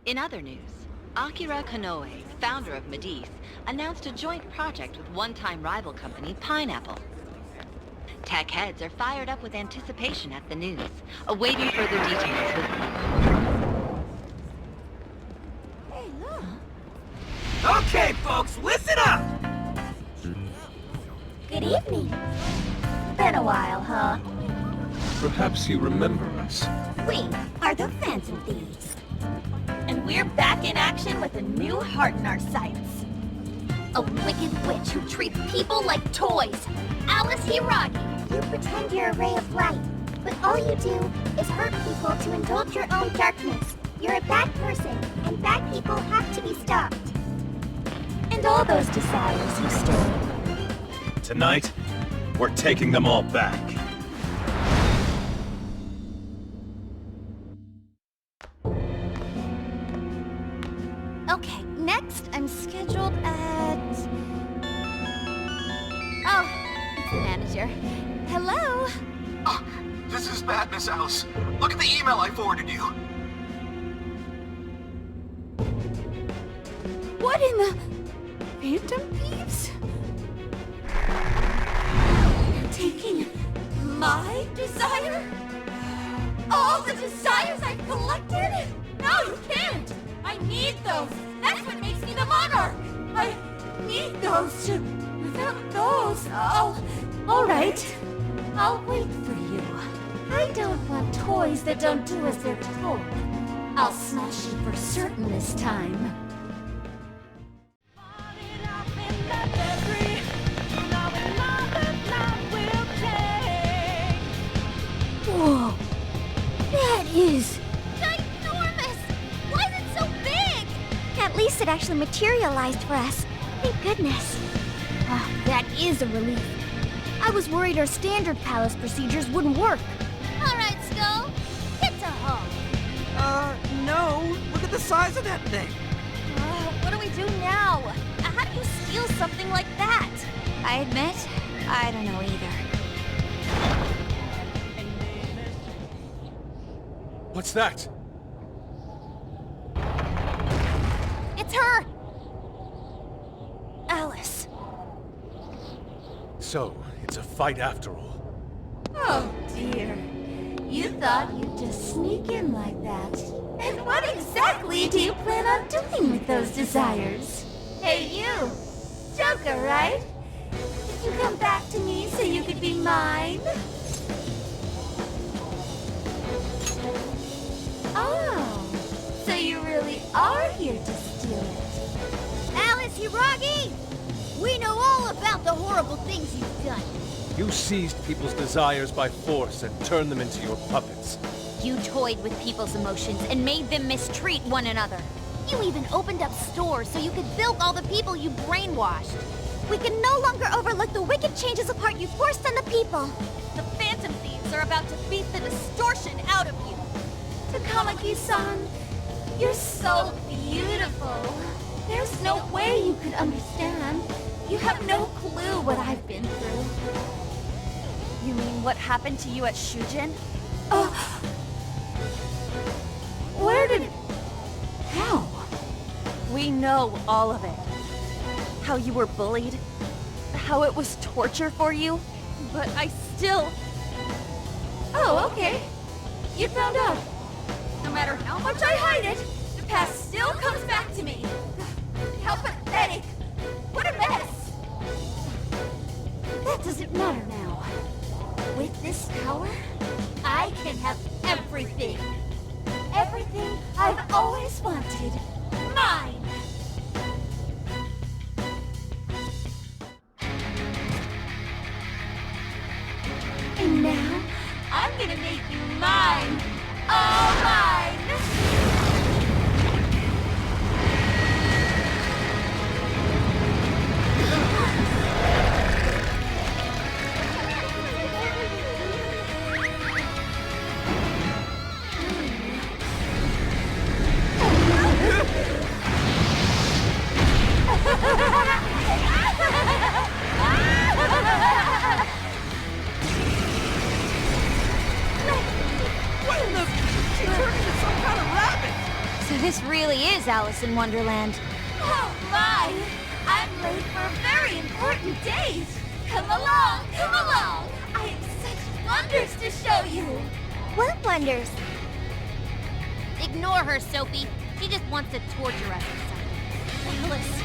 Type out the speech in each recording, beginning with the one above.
In other news, Akira Kanoe, founder of Medivh, announced a joint project with one-time rival company Pineapple. Tech heads are fired up with anticipation at the news, awaiting further details with... Hey, look! Okay, folks, listen up! Good evening. Been a while, huh? Perhaps you remember us. We are the Phantom Thieves. And we're back in action with a new heart in our sights. A wicked witch who treats people like toys. Alice Hiragi. You pretend you're a ray of light, but all you do is hurt people to indulge your own darkness. You're a bad person, and bad people have to be stopped. And all those desires you stole. Tonight, we're taking them all back. Okay, next I'm scheduled at... Oh, it's the manager. Hello? Oh, this is bad, Miss Alice. Look at the email I forwarded you. What in the... Phantom Thieves? You're taking my desire? All the desires I've collected? No, you can't! I need those! That's what makes me the monarch! I need those to... Without those, alright. I'll wait for you. I don't want toys that don't do as they're told. I'll smash you for certain this time. Whoa! That is... ginormous! Why is it so big? At least it actually materialized for us. Thank goodness. That is a relief. I was worried our standard palace procedures wouldn't work. Alright, Skull. Get to home. No. Look at the size of that thing. What do we do now? How do you steal something like that? I admit, I don't know either. What's that? It's her! Alice. So, it's a fight after all. Oh dear. You thought you'd just sneak in like that. And what exactly do you plan on doing with those desires? Hey you! Joker, right? Did you come back to me so you could be mine? Oh, so you really are here to steal it. Alice Hiragi! We know all about the horrible things you've done. You seized people's desires by force and turned them into your puppets. You toyed with people's emotions and made them mistreat one another. You even opened up stores so you could bilk all the people you brainwashed. We can no longer overlook the wicked changes apart you forced on the people. The Phantom Thieves are about to beat the distortion out of you. Takamaki-san, you're so beautiful. There's no way you could understand. You have no clue what I've been through. You mean what happened to you at Shujin? Where did... How? We know all of it. How you were bullied. How it was torture for you. But I still... Oh, okay. You found out. No matter how much I hide it, the past still comes back to me. How pathetic. What a mess. That doesn't matter now. With this power, I can have everything. Everything I've always wanted. Mine! And now, I'm gonna make you mine! All mine! What This really is Alice in Wonderland. Oh my! I'm late for a very important date! Come along, come along! I have such wonders to show you! What wonders? Ignore her, Sophie. She just wants to torture us or something. Alice,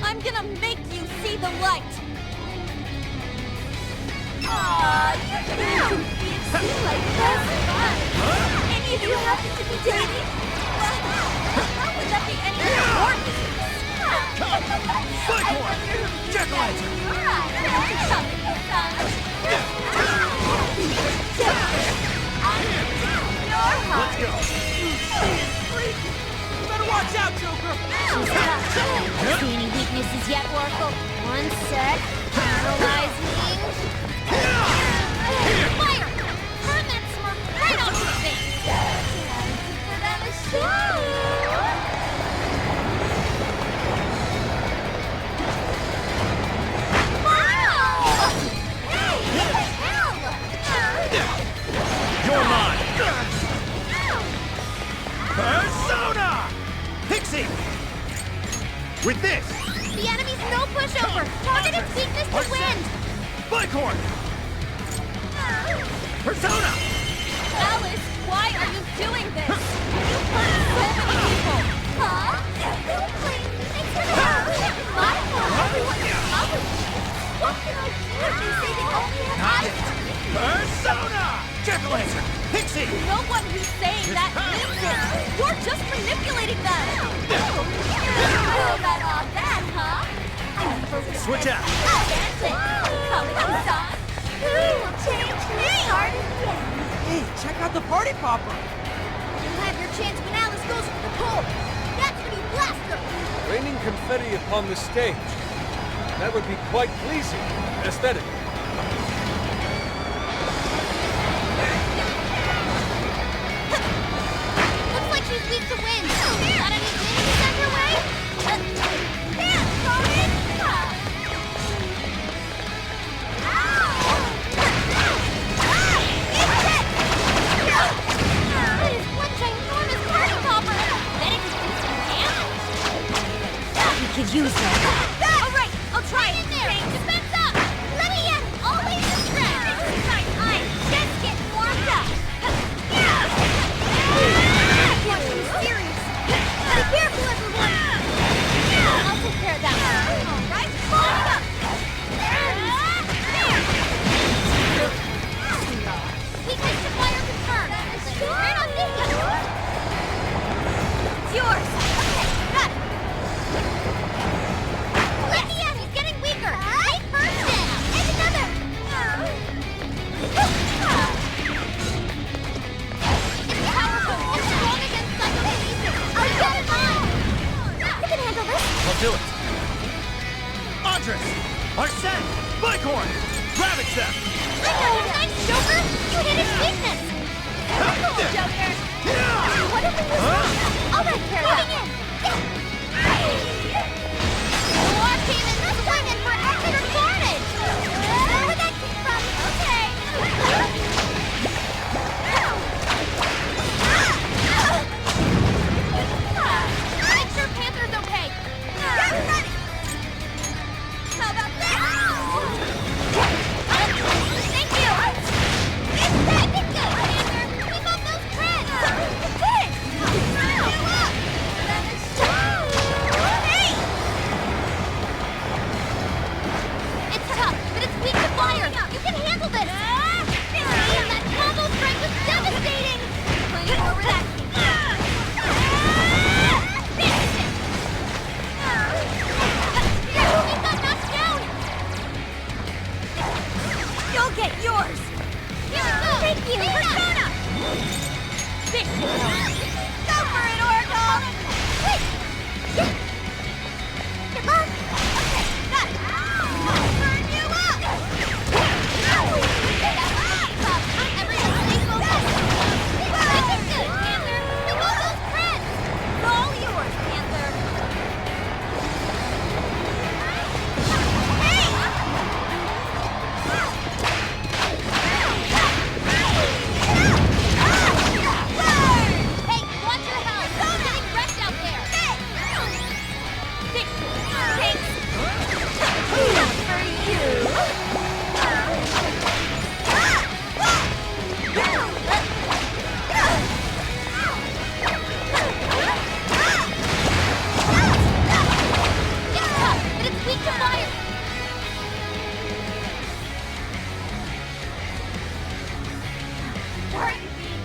I'm gonna make you see the light! Aww, you can be it seem like that's fun! Any of you happen to be dating? Well, how would that be any important? I wonder who Jack Lantern! Let's go! You better watch out, Joker! See any weaknesses yet, Oracle? One sec. Analyzing. Fire! Turn that smirk right on his face! Put on a show! Wow! Hey, what the hell? You're mine! Persona! Pixie! With this! The enemy's no pushover! Target its weakness to wind! Bicorn! Persona! Alice, why are you doing this? You hurt so many people! Huh? Don't blame me. It's my fault everyone's in love with me. What can I do if they say they only have eyes for me? Persona! Jack-o'-lantern! Pixie! No one who's saying that means it! You're just manipulating them! Oh, got all that, huh? Switch out! Dancing! Coming on! Who will change me? Hard again! Hey, check out the party popper! You'll have your chance when Alice goes for the pole! That's when you blast her! Raining confetti upon the stage. That would be quite pleasing, aesthetically. Looks like she's weak to wind. Got any wind sent her way? Dance, Corin! That is one ginormous party popper! Bet it could do some damage! We could use that. All right, I'll try it. in there! Take defense up! Let me in! Always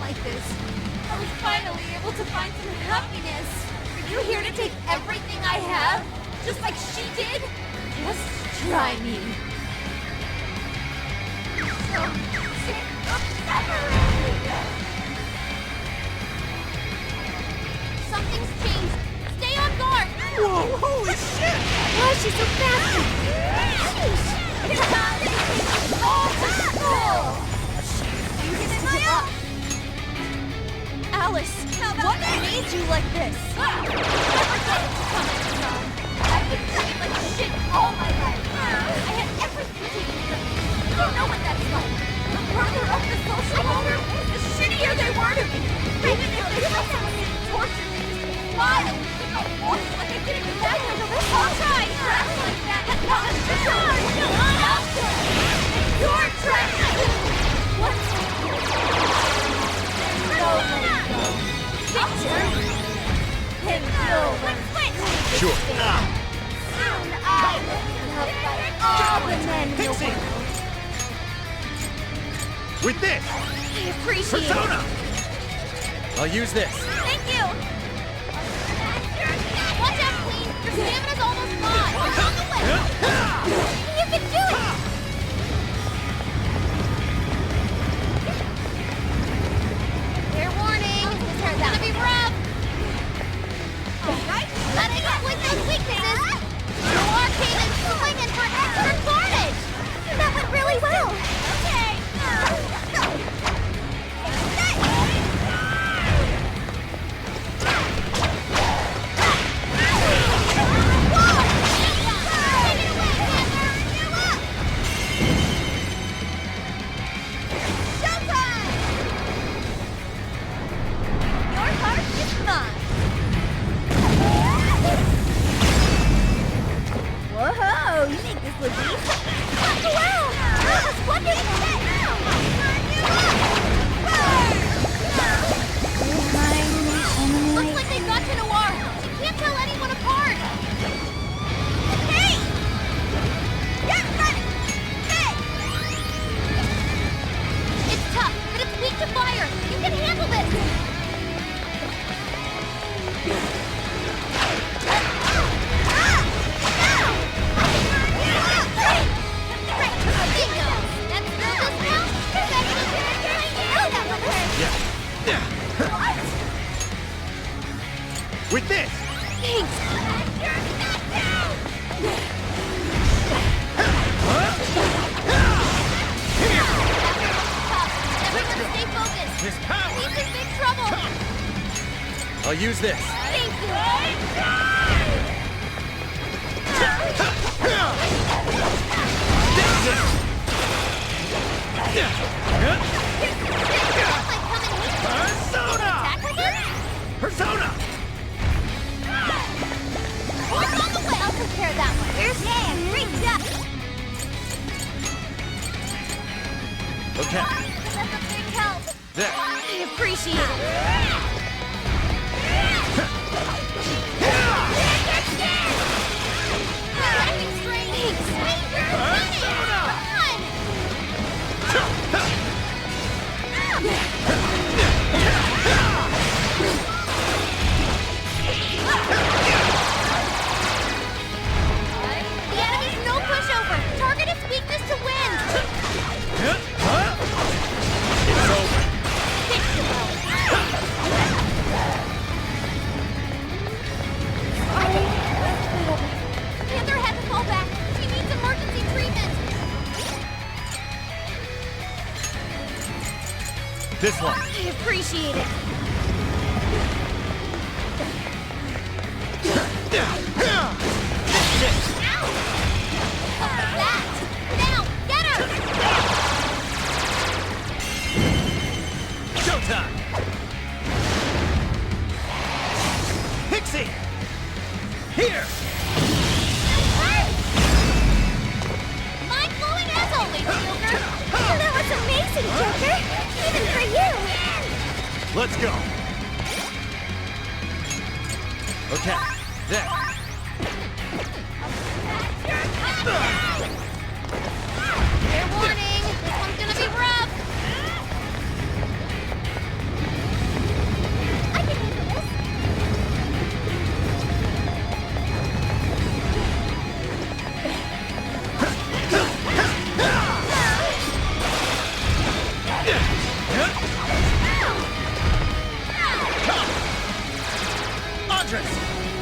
like this. I was finally able to find some happiness. Are you here to take everything I have? Just like she did? Just try me. So sick of separating. Something's changed. Stay on guard. Whoa, holy shit! Why is she so fast? Sheesh. It's time to take all to school. She refuses to give up. Alice, what made you like this? Never get it to come at me, Mom. I've been treated like shit all my life. I had everything taken from me. You don't know what that's like. The further up the social ladder, the shittier they were to me. Even if they saw someone getting tortured, they just smile. Like I didn't imagine this. I'll try. Dress like that. Not your dress. What? Picture him over. Sure. Soon I will love all the men in the Pixie! world. With this! I appreciate Persona! it. I'll use this. Thank you. Watch out, Queen. Your stamina's almost gone. You're on the way. You can do it. Fair warning. This turns out to be rough. Alright, gotta get with those weaknesses. No arcane and swinging for extra carnage. That went really well. Okay. Whoa, you make this look easy. Wow, that was wonderful. Looks like they got to Noir. She can't tell anyone apart. Hey! Get ready! Hey! It's tough, but it's weak to fire. You can handle this. With this! Thanks. Everyone stay focused. This power! He's in big trouble. I'll use this. Thank you. Persona! Persona! What's on the way? I'll take care of that one. Here's great stuff. Okay. That's a big help. There. I appreciate it. Getting strange. Persona! The enemy's no pushover. Target its weakness to win. It's over. Panther had to fall back. She needs emergency treatment. This one. I appreciate it. That! Now, get her! Showtime! Pixie! Here! Mind-blowing as always, Joker! That was amazing, Joker! Even for you! Let's go! Okay, there. Fair warning, this one's gonna be rough!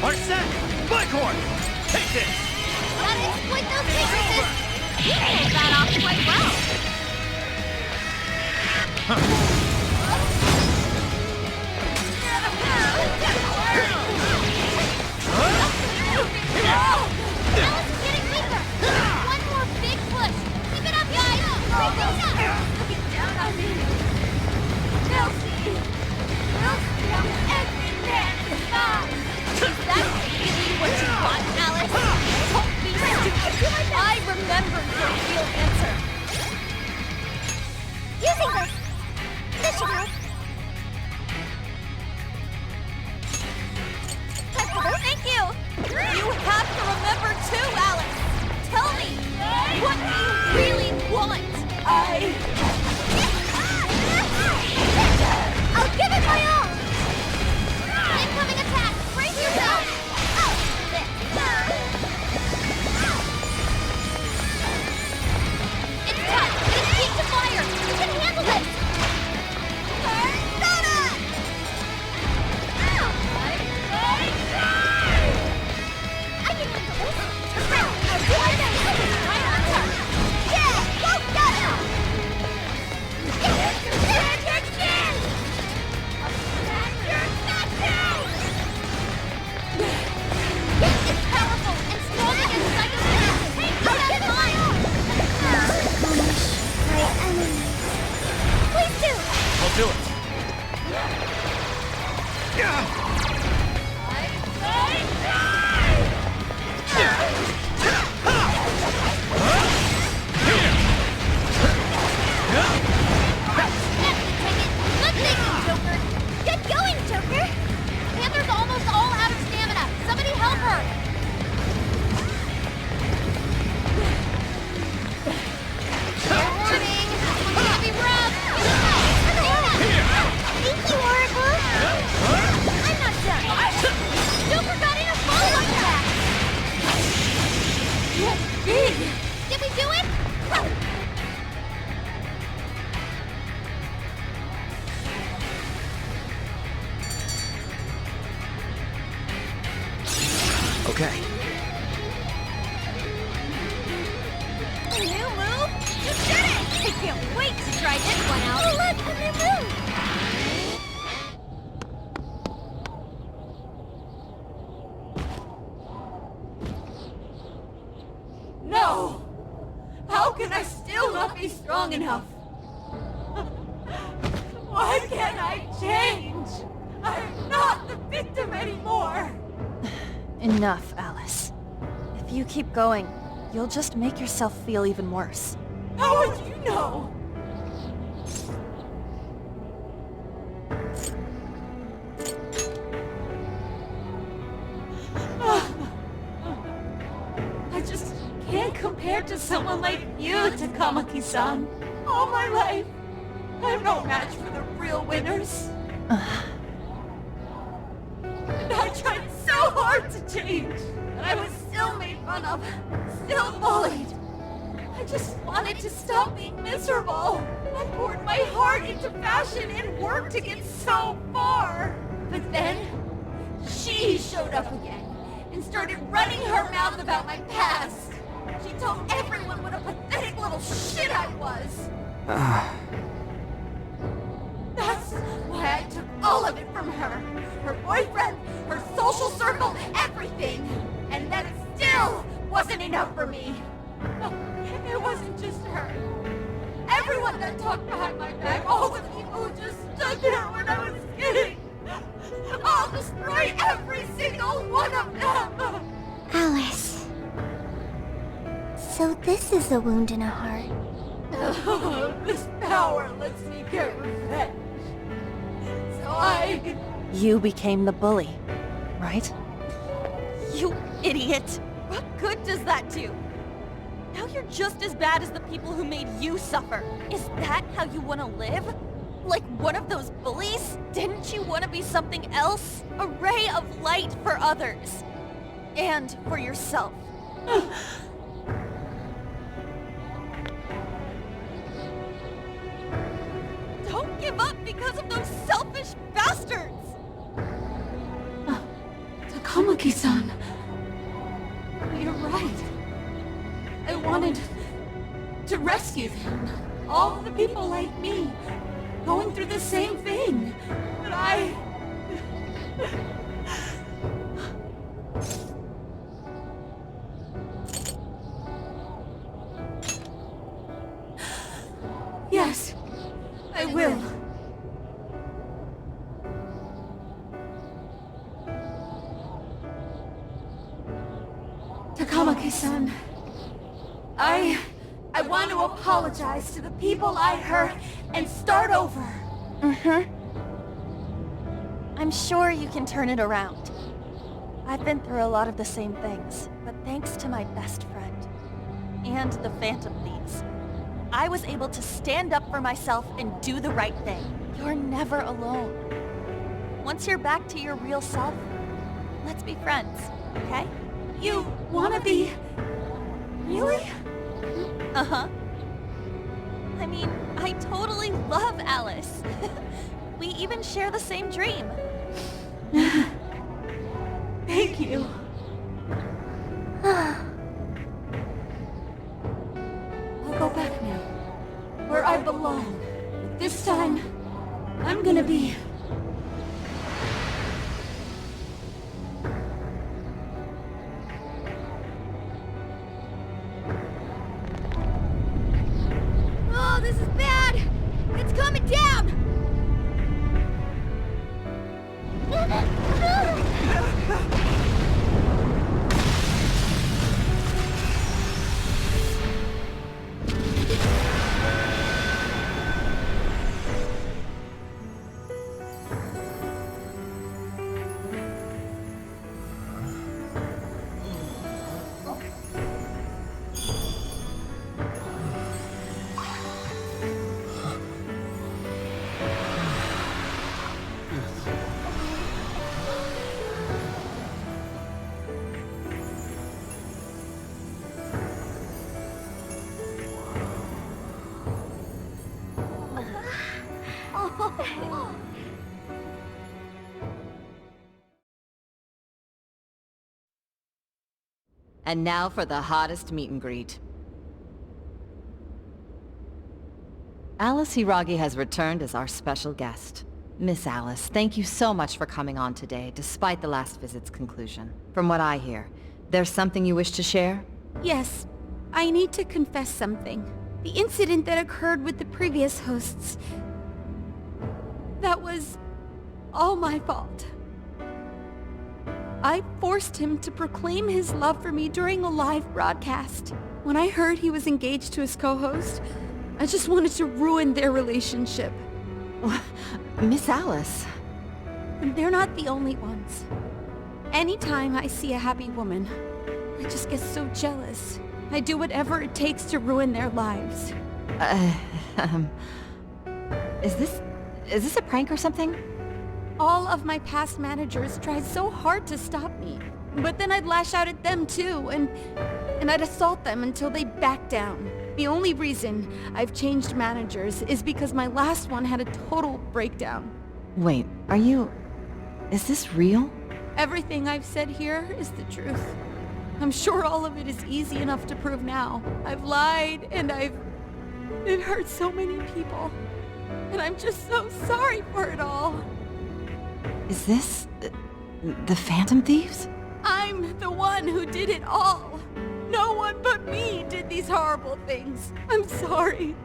Arsene! Blackhorn! Take this! Gotta exploit those weaknesses! You pulled that off quite well! Alice is getting weaker! One more big push! Keep it up, guys! Keep it up! Looking down on me. Chelsea! Chelsea, I'm every man in the sky! Is that really what you want, Alice? Don't be stupid! I remember your real answer! Using this! This should help! Thank you! You have to remember too, Alice! Tell me, what do you really want? I'll give it my all! Incoming attack! Brace yourself! It's tough! It's weak to fire! You can handle it! Persona! I can handle this! I'll do my best! Right on target! Yeah! Go, got it! Stand your chin! Stand your statue! It's powerful and strong against psychokinesis! I'll get mine! Punish my enemies. Please do! I'll do it. Good thinking, Joker! Get going, Joker! Panther's almost all out of stamina! Somebody help her! Warning! This one's gonna be rough! Thank you, Oracle! I'm not done! Joker got in a follow-up attack! That's big! Did we do it? Okay. A new move? You did it! I can't wait to try this one out! Oh, look! A new move! No! How can I still not be strong enough? Why can't I change? I'm not the victim anymore! Enough, Alice. If you keep going, you'll just make yourself feel even worse. How would you know? I just can't compare to someone like you, Takamaki-san. All my life, I'm no match for the real winners. And I tried so hard to change, but I was still made fun of, still bullied. I just wanted to stop being miserable. I poured my heart into fashion and worked to get so far. But then, she showed up again and started running her mouth about my past. She told everyone what a pathetic little shit I was. That's why I took all of it from her. Her boyfriend, her social circle, everything. And that still wasn't enough for me. It wasn't just her. Everyone that talked behind my back, all the people who just stood there when I was kidding. I'll destroy every single one of them. Alice. So this is a wound in a heart. This power lets me get revenge. So I... You became the bully, right? You idiot! What good does that do? Now you're just as bad as the people who made you suffer. Is that how you want to live? Like one of those bullies? Didn't you want to be something else? A ray of light for others. And for yourself. Don't give up because of those selfish bastards! Takama Takamaki-san. You're right. I wanted to rescue them. All the people like me, going through the same thing. But I... Yes, I will. Takamaki-san, I want to apologize to the people I hurt and start over. I'm sure you can turn it around. I've been through a lot of the same things, but thanks to my best friend and the Phantom Thieves, I was able to stand up for myself and do the right thing. You're never alone. Once you're back to your real self, let's be friends, okay? You wanna be... Really? Uh-huh. I mean, I totally love Alice. We even share the same dream. Thank you. I'll go back now, where I belong. This time, I'm gonna be... Oh, this is bad! It's coming down! And now for the hottest meet and greet. Alice Hiragi has returned as our special guest. Miss Alice, thank you so much for coming on today, despite the last visit's conclusion. From what I hear, there's something you wish to share? Yes, I need to confess something. The incident that occurred with the previous hosts... that was all my fault. I forced him to proclaim his love for me during a live broadcast. When I heard he was engaged to his co-host, I just wanted to ruin their relationship. Miss Alice. And they're not the only ones. Anytime I see a happy woman, I just get so jealous. I do whatever it takes to ruin their lives. Is this a prank or something? All of my past managers tried so hard to stop me. But then I'd lash out at them too, and I'd assault them until they backed down. The only reason I've changed managers is because my last one had a total breakdown. Wait, is this real? Everything I've said here is the truth. I'm sure all of it is easy enough to prove now. I've lied, and it hurt so many people. And I'm just so sorry for it all. Is this... the Phantom Thieves? I'm the one who did it all. No one but me did these horrible things. I'm sorry.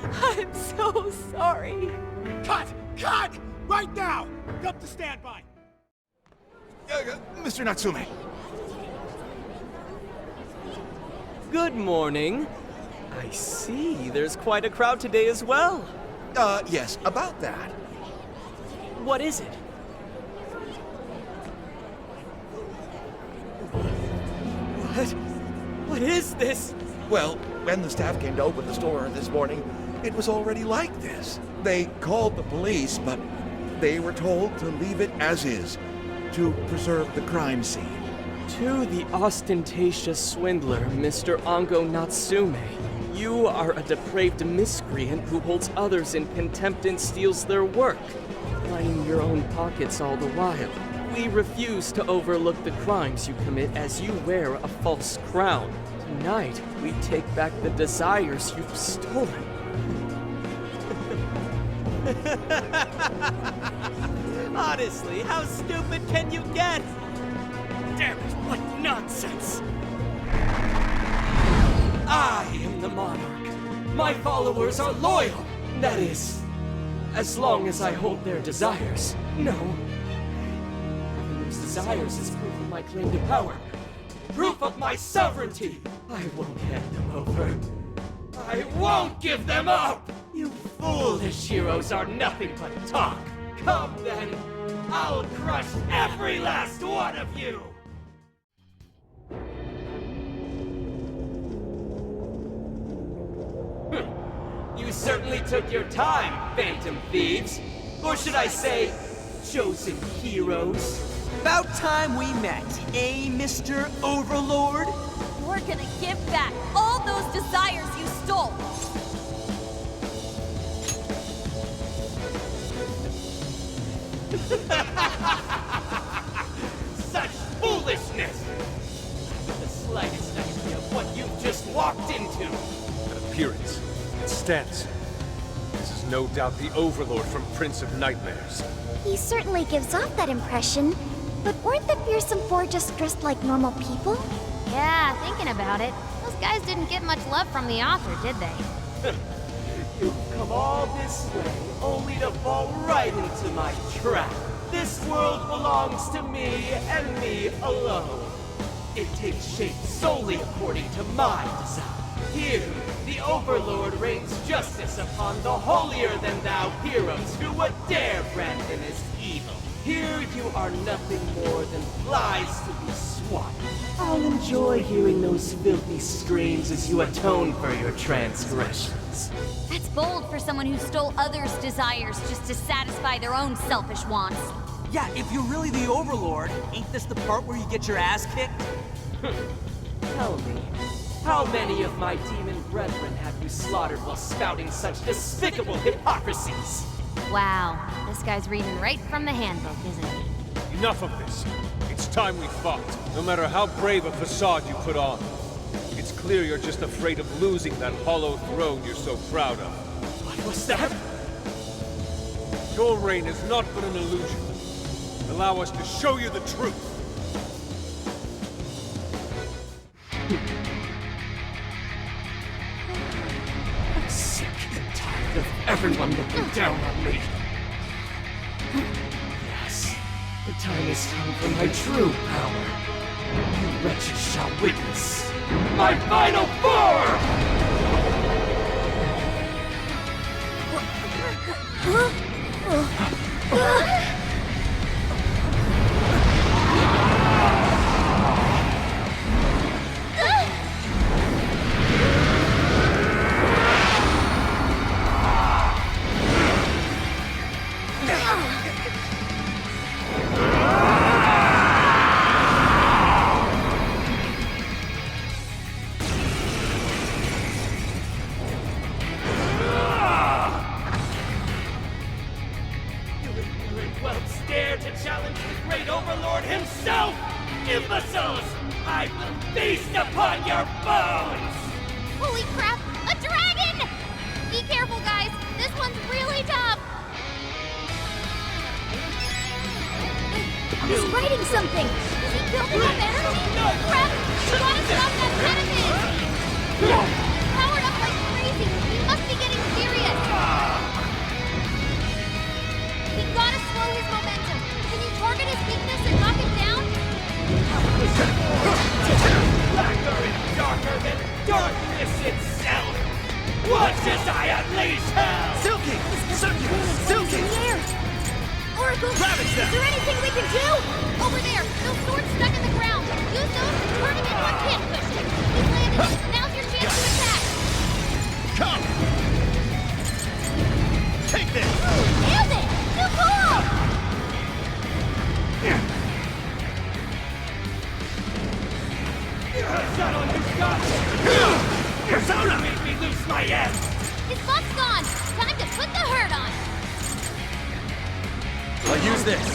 I'm so sorry. Cut! Cut! Right now! Up to standby! Mr. Natsume. Good morning. I see, there's quite a crowd today as well. Yes, about that. What is it? What is this? Well, when the staff came to open the store this morning, it was already like this. They called the police, but they were told to leave it as is, to preserve the crime scene. To the ostentatious swindler, Mr. Ango Natsume. You are a depraved miscreant who holds others in contempt and steals their work, lining your own pockets all the while. We refuse to overlook the crimes you commit as you wear a false crown. Tonight, we take back the desires you've stolen. Honestly, how stupid can you get? Damn it, what nonsense! I am the monarch. My followers are loyal. That is, as long as I hold their desires. No. Having those desires is proof of my claim to power. Proof of my sovereignty. I won't hand them over. I won't give them up! You foolish heroes are nothing but talk. Come then, I'll crush every last one of you! You certainly took your time, Phantom Thieves. Or should I say, chosen heroes? About time we met, eh, Mr. Overlord? You're gonna give back all those desires you stole! Such foolishness! Not the slightest idea of what you've just walked into! That appearance, it stance. This is no doubt the Overlord from Prince of Nightmares. He certainly gives off that impression. But weren't the fearsome four just dressed like normal people? Yeah, thinking about it, those guys didn't get much love from the author, did they? You've come all this way, only to fall right into my trap. This world belongs to me and me alone. It takes shape solely according to my design. Here, the Overlord rains justice upon the holier-than-thou heroes who would dare brand him as evil. Here you are nothing more than flies to be swatted. I'll enjoy hearing those filthy screams as you atone for your transgressions. That's bold for someone who stole others' desires just to satisfy their own selfish wants. Yeah, if you're really the Overlord, ain't this the part where you get your ass kicked? Tell me, how many of my demon brethren have you slaughtered while spouting such despicable hypocrisies? Wow, this guy's reading right from the handbook, isn't he? Enough of this. It's time we fought. No matter how brave a facade you put on. It's clear you're just afraid of losing that hollow throne you're so proud of. What was that? Your reign has not been an illusion. Allow us to show you the truth. I'm sick and tired of everyone looking down on me. Yes, the time has come for my true power. You wretches shall witness my final form! Imbeciles! I will feast upon your bones! Holy crap! A dragon! Be careful, guys! This one's really tough! He's writing something! Is he building up energy? Crap! We gotta stop that cannon! He's powered up like crazy! He must be getting serious! We gotta slow his momentum! Can you target his weakness and knock him down? Blacker and darker than darkness itself! Watch as I unleash hell! Silky! Silky! Oracle! Ravage them! Is there anything we can do? Over there! Those swords stuck in the ground! Use those to turn him into a pin cushion! He's landed! Now's your chance to attack! Come! Take this! Nailed it! Too cool! Persona, you've got it! Persona! You made me lose my end! His buff's gone! Time to put the hurt on! I'll use this!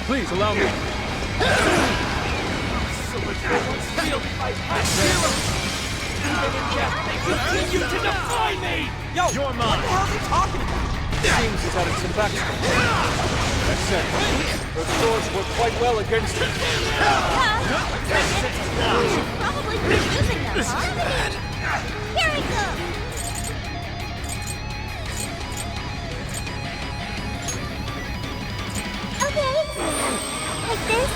Please allow me. So much more unsealed by past heroes! Even in death, they continue to defy me! Yo, You're what mine. the hell are you talking about? Seems he's added some backstory. That said, her swords work quite well against him. You should probably quit using them, huh? Here we go! Okay. Like this?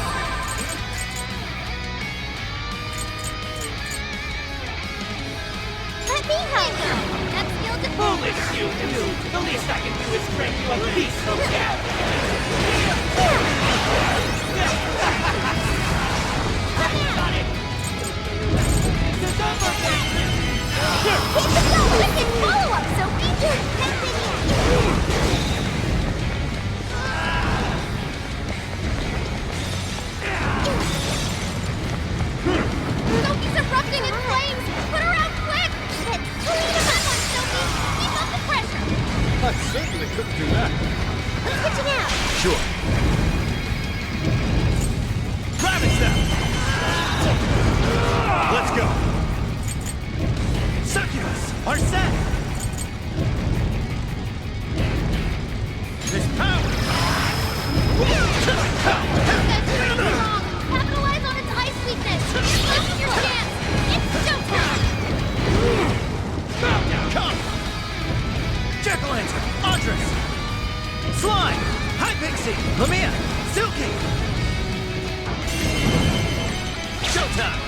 Let me help you! That skill to Foolish you two! The least I can do is bring you a piece of death! Got it! It's over, Patrick! Keep it going! Wicked follow-up, Sophie! Sophie's erupting in flames! Put her out quick! Let's clean him up on Sophie! Keep up the pressure! I certainly couldn't do that. Let's get you now! Sure. Ravage them! Let's go! Circulus! Are set! This power! Capitalize on its ice weakness! Left your chance! It's showtime! Come! Jack-o'-lantern! Andres! Slime! High Pixie! Lamia! Silky! Showtime!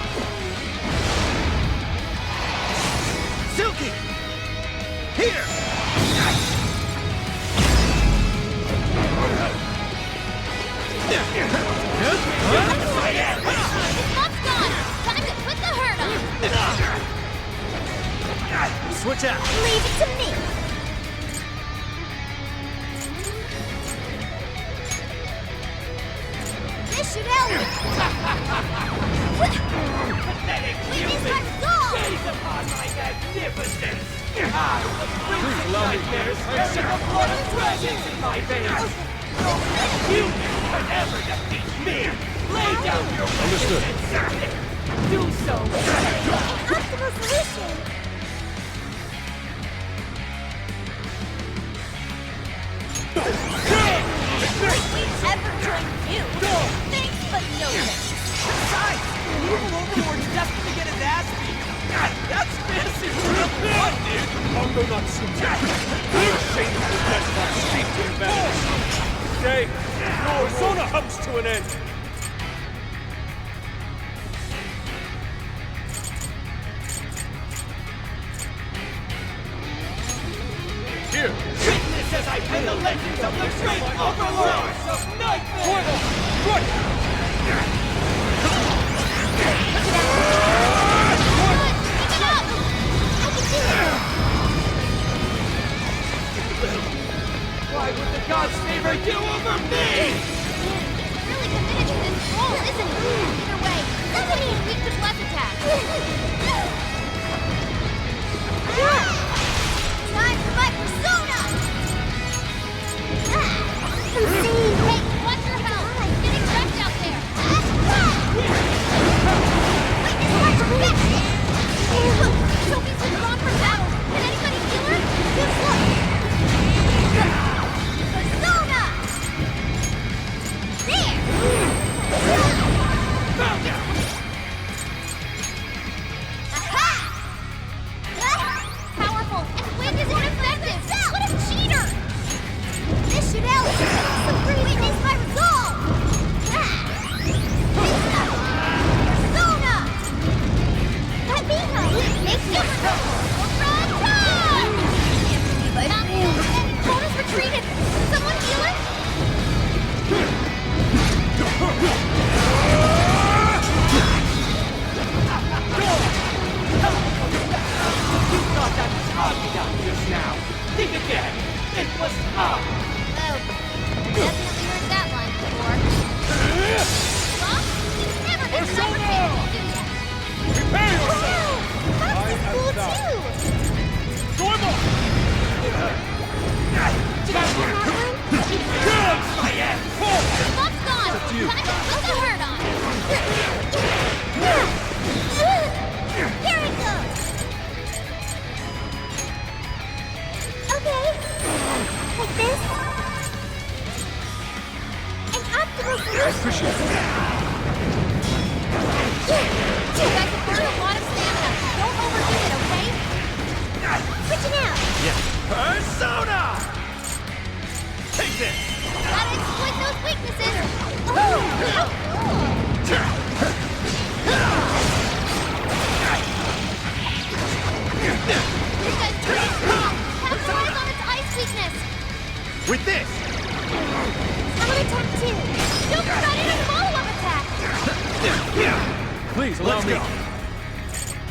Silky! Here! Bob's gone! Time to put the hurt on! Switch out! Leave it to me! This should help! Weakness has gone! Gaze upon my magnificence! I, the Prince of allow me. Nightmares, carry the blood of dragons in my veins! You can never defeat me! Lay down your Understood. weakness and do so! Optimal solution! We've ever joined you! Thanks, but no thanks. Besides, the evil overlord's destined to get his ass beat. That's fantasy real fun, dude. Ango not Suta. You're shameful that's not steeped in madness. Today, your Zona comes to an end. Here. Witness as I pen the legends of the great overlords of nightmare! Portal! Right! Why would the gods favor you over me? Really committed to this role, isn't he? Either way, somebody is weak to blast attacks. Time for my persona! Hey, watch your health! Getting wrecked out there!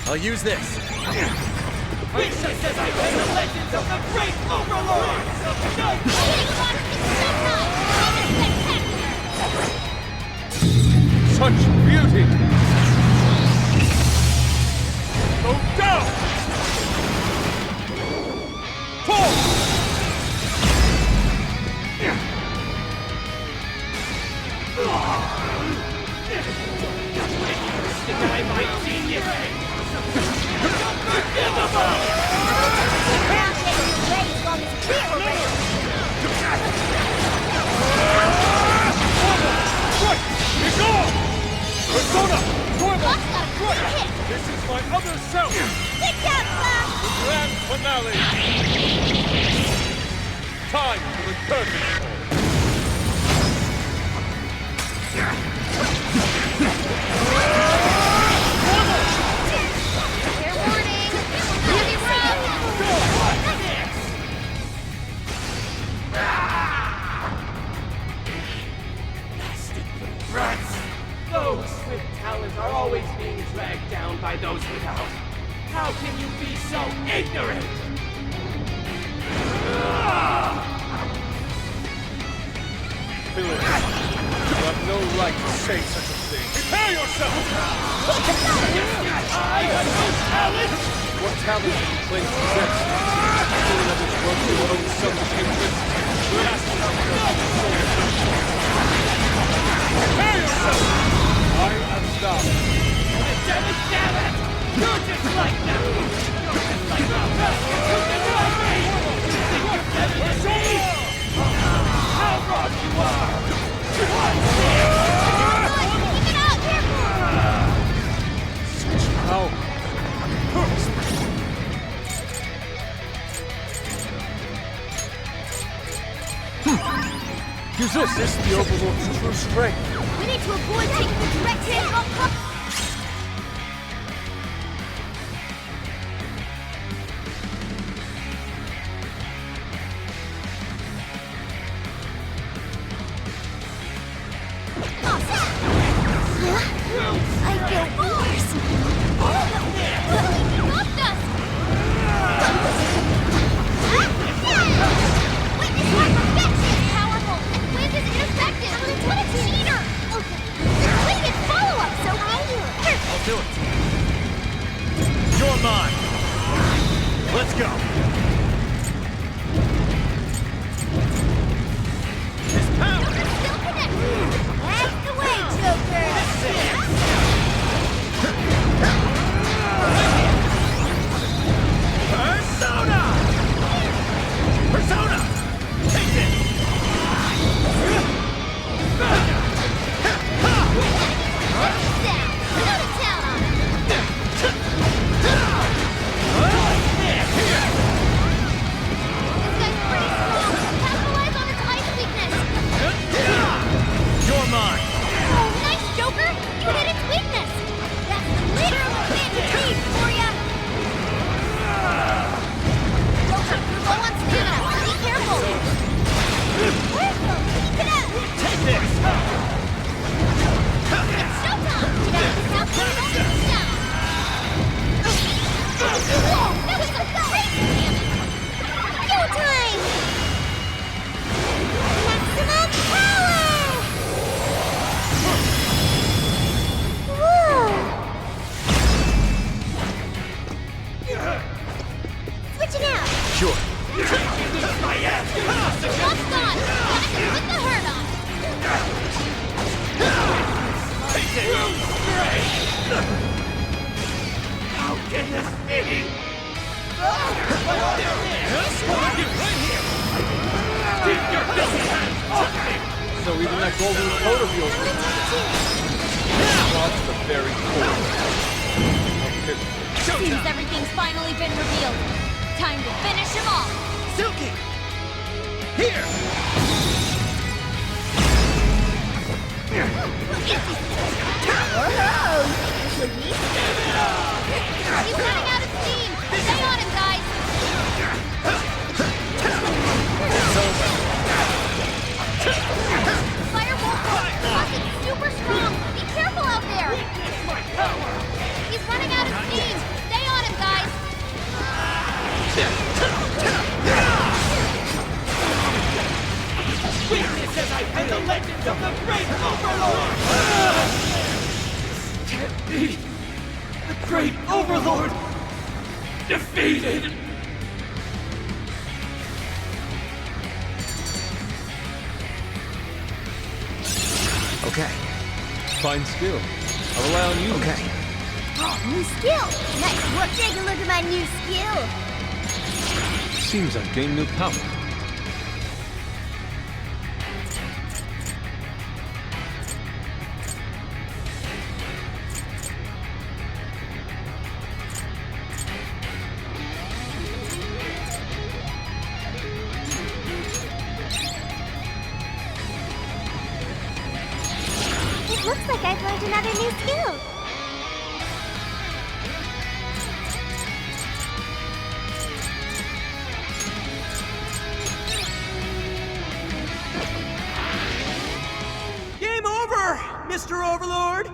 I'll use this. This says I read the legends of the great overlords of night! Such beauty! Go down! Fall! Deny my genius! Unforgivable! Persona! This is my other self! Get down, Flash! The grand finale! Time for the curtain call! Fair warning! Heavy rough! Blasted little brats! Those with talent are always being dragged down by those without. How can you be so ignorant? Villain, you have no right to say such a thing. Prepare yourself! I have no talent! What talent do you claim to possess? Feeling of this world your own self-hatred? Prepare yourself! I am thou. Damn it! You're just like them! You're just like them! You deny me! You think you're better than me? How wrong you are! Keep it out! Such power. Use this! This is the Overlord's true strength. We need to avoid taking the direct hit off. I feel worse. Stopped us. Wait, this one perfection is powerful, and Wind is ineffective. What a cheater! Okay, we can follow up, so I'll do it. You're mine. Let's go. This power. still connected. That's the way, Joker. Persona! Persona! Take this! Down. Go to town on him. This guy's pretty strong. Capitalize on his ice weakness. You're mine. Oh, nice, Joker! You hit its weakness! That's literally fantasy for ya! Joker, you're low on stamina. Be careful! Careful! Keep it up! Take this! It's showtime! Now put it on down! Whoa! That was some crazy damage! Go time! Maximum power! Whoa! Switching out! Sure. Lock's gone! Gotta put the hurt on! How can this be? Keep your filthy hands off me! So even that golden coat of yours was the very core. Seems everything's finally been revealed. Time to finish him off! Silky! Here! He's running out of steam! Stay on him, guys! Firewall Rocket's super strong! Be careful out there! He's running out of steam! great overlord defeated! Okay. Fine skill. I'll rely on you. Okay. Oh, new skill! Nice work! Take a look at my new skill! Seems I've gained new power. It looks like I've learned another new skill. Game over, Mr. Overlord!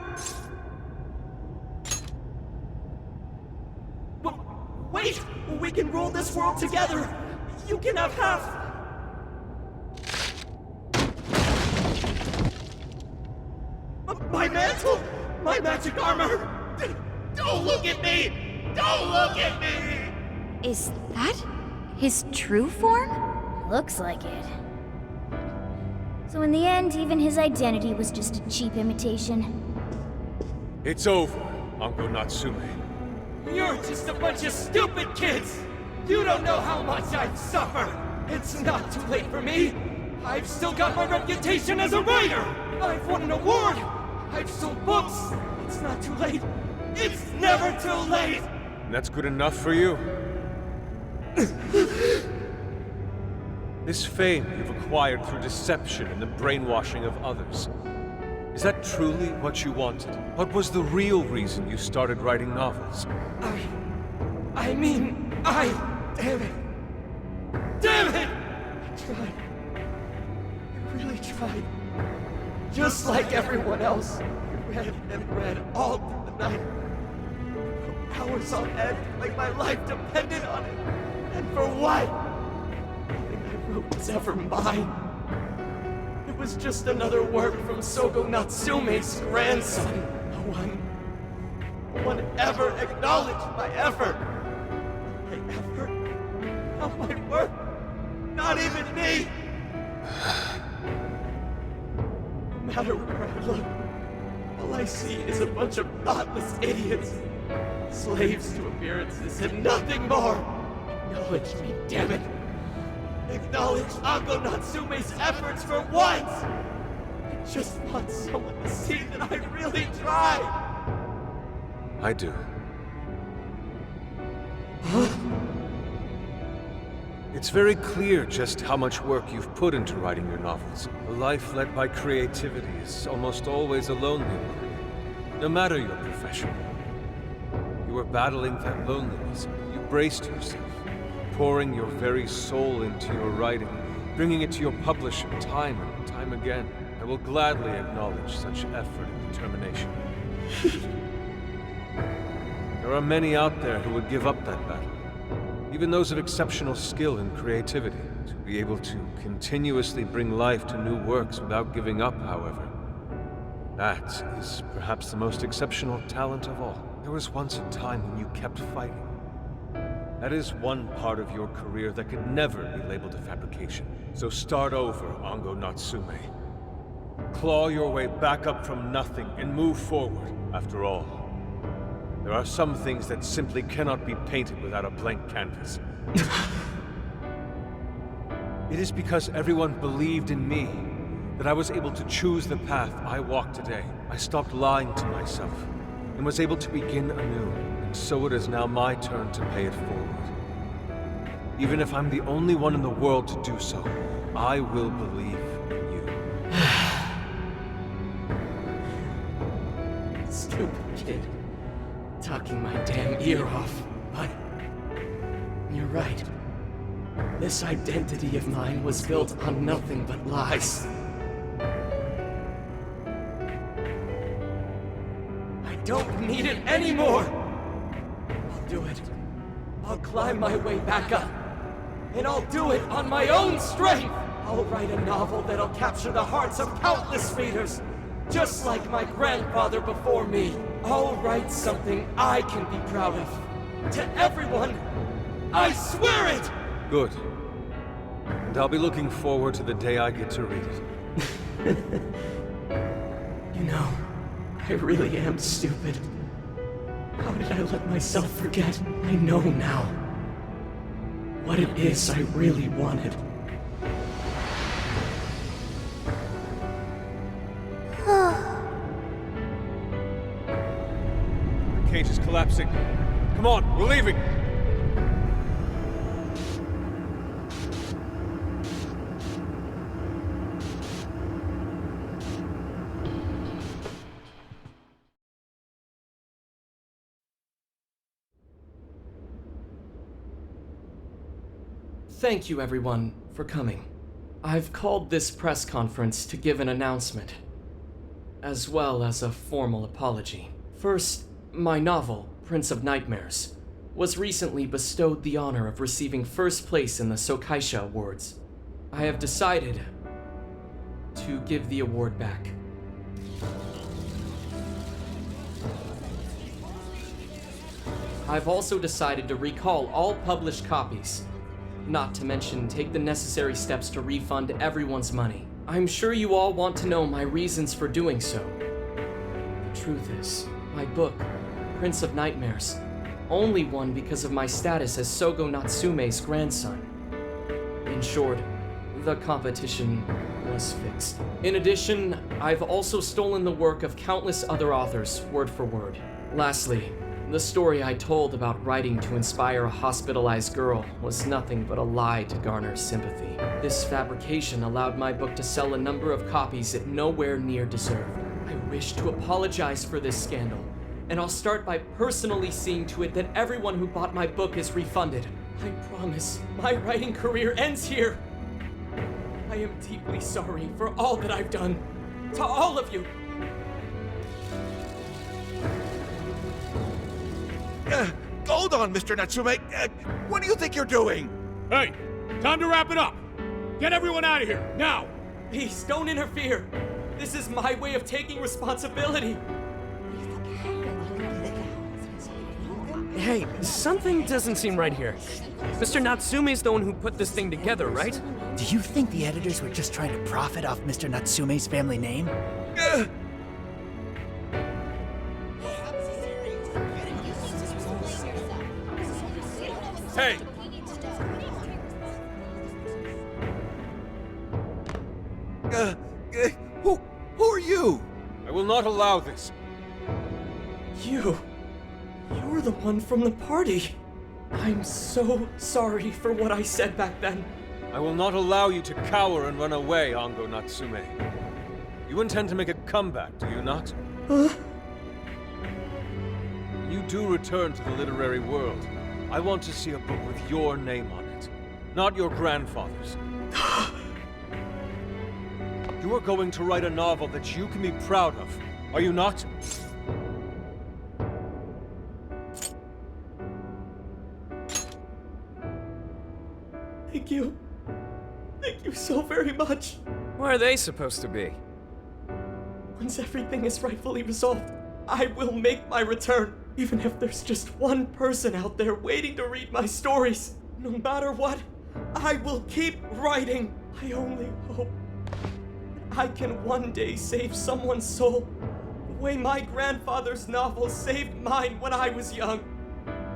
Wait! We can rule this world together! You can have half! My mantle! My magic armor! Don't look at me! Don't look at me! Is that his true form? Looks like it. So in the end, even his identity was just a cheap imitation. It's over, Ango Natsume. You're just a bunch of stupid kids! You don't know how much I've suffered! It's not too late for me! I've still got my reputation as a writer! I've won an award! I've sold books! It's not too late! It's never too late! And that's good enough for you? This fame you've acquired through deception and the brainwashing of others. Is that truly what you wanted? What was the real reason you started writing novels? Damn it! Damn it! I tried. I really tried. Just like everyone else, I read and read all through the night. For hours on end, like my life depended on it. And for what? Nothing I wrote was ever mine. It was just another work from Sogo Natsume's grandson. No one ever acknowledged my effort. My effort? Not my work. Not even me. No matter where I look, all I see is a bunch of thoughtless idiots. Slaves to appearances and nothing more. Acknowledge me, damn it. Acknowledge Ango Natsume's efforts for once! I just want someone to see that I really tried! I do. It's very clear just how much work you've put into writing your novels. A life led by creativity is almost always a lonely one, no matter your profession. You were battling that loneliness. You braced yourself, pouring your very soul into your writing, bringing it to your publisher time and time again. I will gladly acknowledge such effort and determination. There are many out there who would give up that battle. Even those of exceptional skill and creativity. To be able to continuously bring life to new works without giving up, however, that is perhaps the most exceptional talent of all. There was once a time when you kept fighting. That is one part of your career that could never be labeled a fabrication. So start over, Ango Natsume. Claw your way back up from nothing and move forward. After all, there are some things that simply cannot be painted without a blank canvas. It is because everyone believed in me that I was able to choose the path I walk today. I stopped lying to myself and was able to begin anew. And so it is now my turn to pay it forward. Even if I'm the only one in the world to do so, I will believe in you. Stupid kid. Talking my damn ear off, but you're right. This identity of mine was built on nothing but lies. I don't need it anymore! I'll do it. I'll climb my way back up. And I'll do it on my own strength! I'll write a novel that'll capture the hearts of countless readers. Just like my grandfather before me, I'll write something I can be proud of. To everyone, I swear it! Good. And I'll be looking forward to the day I get to read it. You know, I really am stupid. How did I let myself forget? I know now what it is I really wanted. The cage is collapsing. Come on, we're leaving! Thank you, everyone, for coming. I've called this press conference to give an announcement, as well as a formal apology. First, my novel, Prince of Nightmares, was recently bestowed the honor of receiving first place in the Sokaisha Awards. I have decided to give the award back. I've also decided to recall all published copies. Not to mention, take the necessary steps to refund everyone's money. I'm sure you all want to know my reasons for doing so. The truth is, my book, Prince of Nightmares, only won because of my status as Sogo Natsume's grandson. In short, the competition was fixed. In addition, I've also stolen the work of countless other authors, word for word. Lastly, the story I told about writing to inspire a hospitalized girl was nothing but a lie to garner sympathy. This fabrication allowed my book to sell a number of copies it nowhere near deserved. I wish to apologize for this scandal, and I'll start by personally seeing to it that everyone who bought my book is refunded. I promise, my writing career ends here. I am deeply sorry for all that I've done. To all of you. Hold on, Mr. Natsume. What do you think you're doing? Hey, time to wrap it up. Get everyone out of here, now! Please, don't interfere. This is my way of taking responsibility. Hey, something doesn't seem right here. Mr. Natsume's the one who put this thing together, right? Do you think the editors were just trying to profit off Mr. Natsume's family name? Hey! Who are you? I will not allow this. You're the one from the party. I'm so sorry for what I said back then. I will not allow you to cower and run away, Ango Natsume. You intend to make a comeback, do you not? Huh? When you do return to the literary world, I want to see a book with your name on it, not your grandfather's. You are going to write a novel that you can be proud of, are you not? Thank you. Thank you so very much. Where are they supposed to be? Once everything is rightfully resolved, I will make my return. Even if there's just one person out there waiting to read my stories. No matter what, I will keep writing. I only hope that I can one day save someone's soul the way my grandfather's novel saved mine when I was young.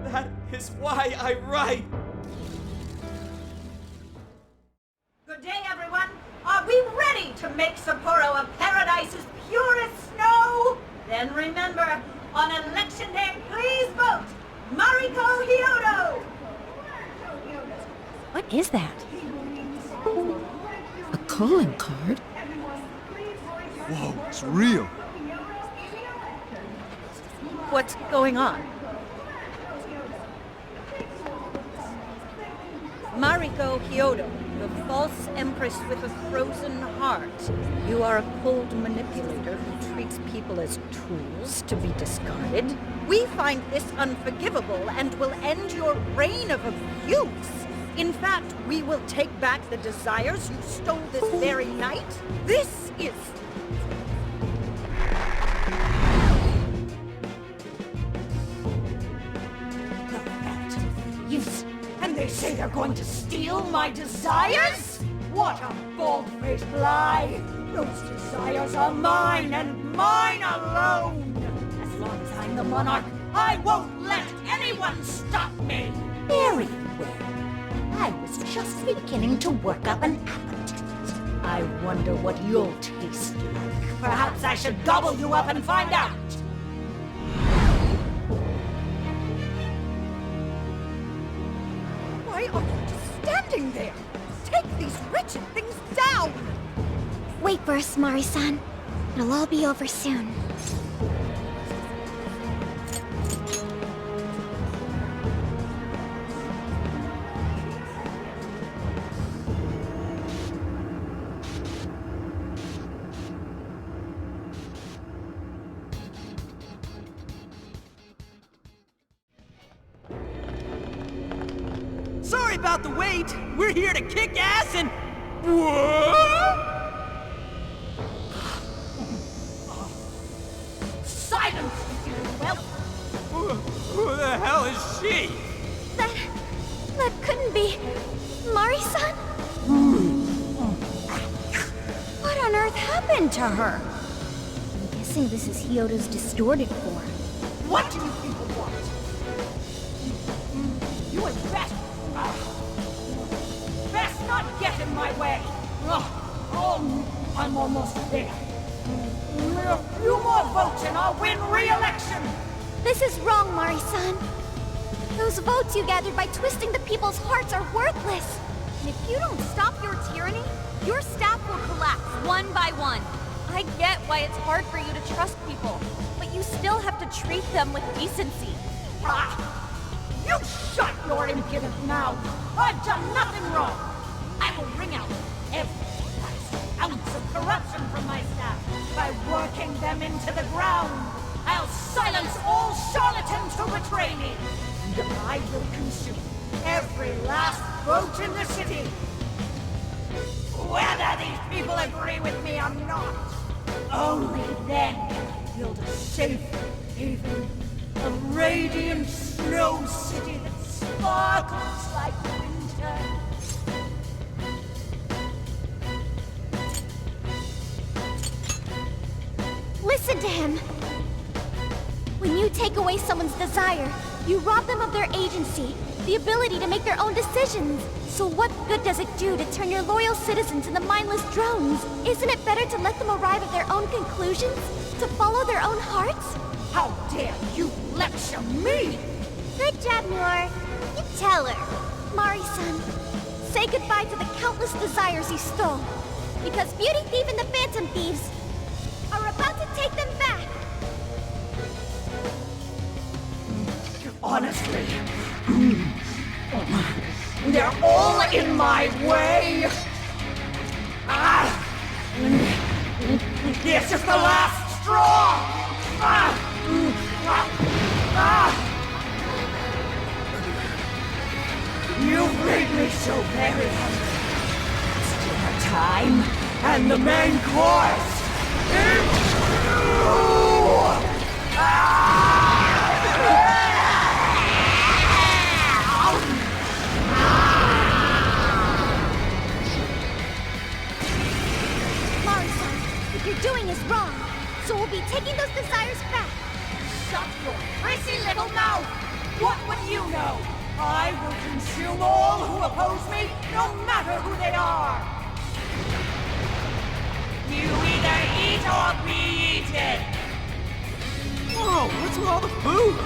That is why I write. Good day, everyone. Are we ready to make Sapporo a paradise's purest snow? Then remember, on election day, please vote Mariko Hyodo! What is that? A calling card? Whoa, it's real. What's going on? Mariko Hyodo, the false empress with a frozen heart. You are a cold manipulator who treats people as tools to be discarded. We find this unforgivable and will end your reign of abuse. In fact, we will take back the desires you stole this very night. This is They say they're going to steal my desires? What a bald-faced lie! Those desires are mine and mine alone! As long as I'm the monarch, I won't let anyone stop me! Very well. I was just beginning to work up an appetite. I wonder what you'll taste like. Perhaps I should gobble you up and find out! Why are you just standing there? Take these wretched things down! Wait for us, Mari-san. It'll all be over soon. Sorry about the wait. We're here to kick ass and... What? Silence, you whelp! Who the hell is she? That couldn't be... Mari-san? What on earth happened to her? I'm guessing this is Hyodo's distorted form. What do you people want? You had best not get in my way! I'm almost there. A few more votes and I'll win re-election! This is wrong, Mari-san. Those votes you gathered by twisting the people's hearts are worthless. And if you don't stop your tyranny, your staff will collapse one by one. I get why it's hard for you to trust people, but you still have to treat them with decency. You shut your impudent mouth! I've done nothing wrong! I will wring out every last ounce of corruption from my staff by working them into the ground! I'll silence all charlatans who betray me! And I will consume every last vote in the city! Whether these people agree with me or not! Only then can I build a safe haven, a radiant snow city that sparkles like winter. Listen to him. When you take away someone's desire, you rob them of their agency, the ability to make their own decisions. So what good does it do to turn your loyal citizens into mindless drones? Isn't it better to let them arrive at their own conclusions? To follow their own hearts? How dare you lecture me! Good job, Noor. You tell her. Mari-san, say goodbye to the countless desires you stole. Because Beauty Thief and the Phantom Thieves are about to take them back. Honestly, they're all in my way! This is the last straw! You've made me so very hungry. It's dinner time, and the main course is Mari-san, what you're doing is wrong. So we'll be taking those desires back. Shut your prissy little mouth! What would you know? I will consume all who oppose me, no matter who they are! You either eat or be eaten! Whoa, what's with all the food?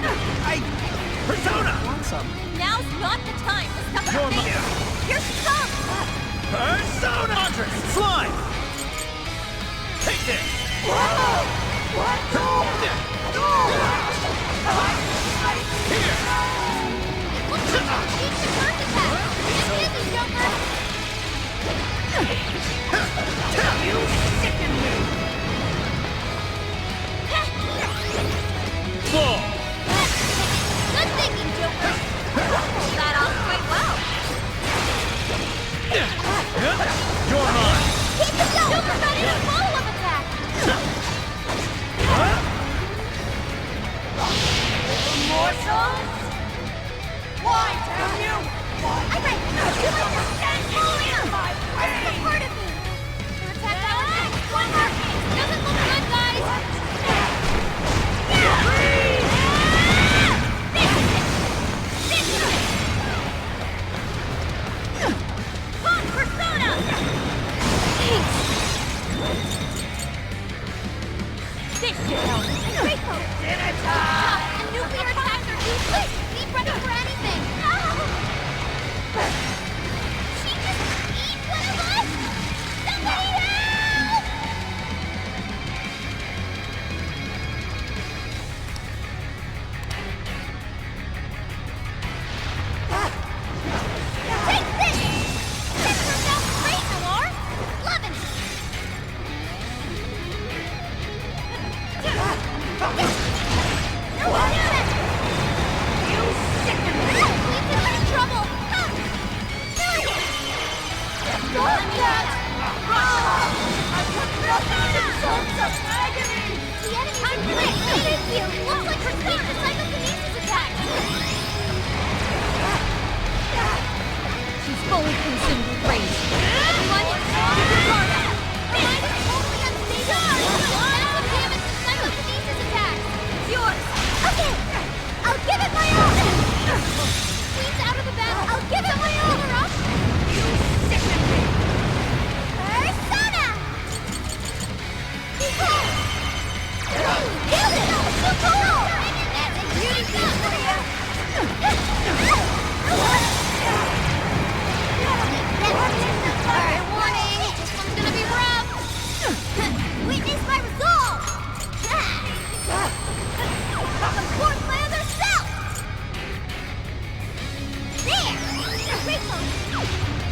Persona! Want some? Now's not the time to stuff Your your face. You're stuck! Persona! Andres, slime! Take this! Whoa! What? No! You sicken me! Fall!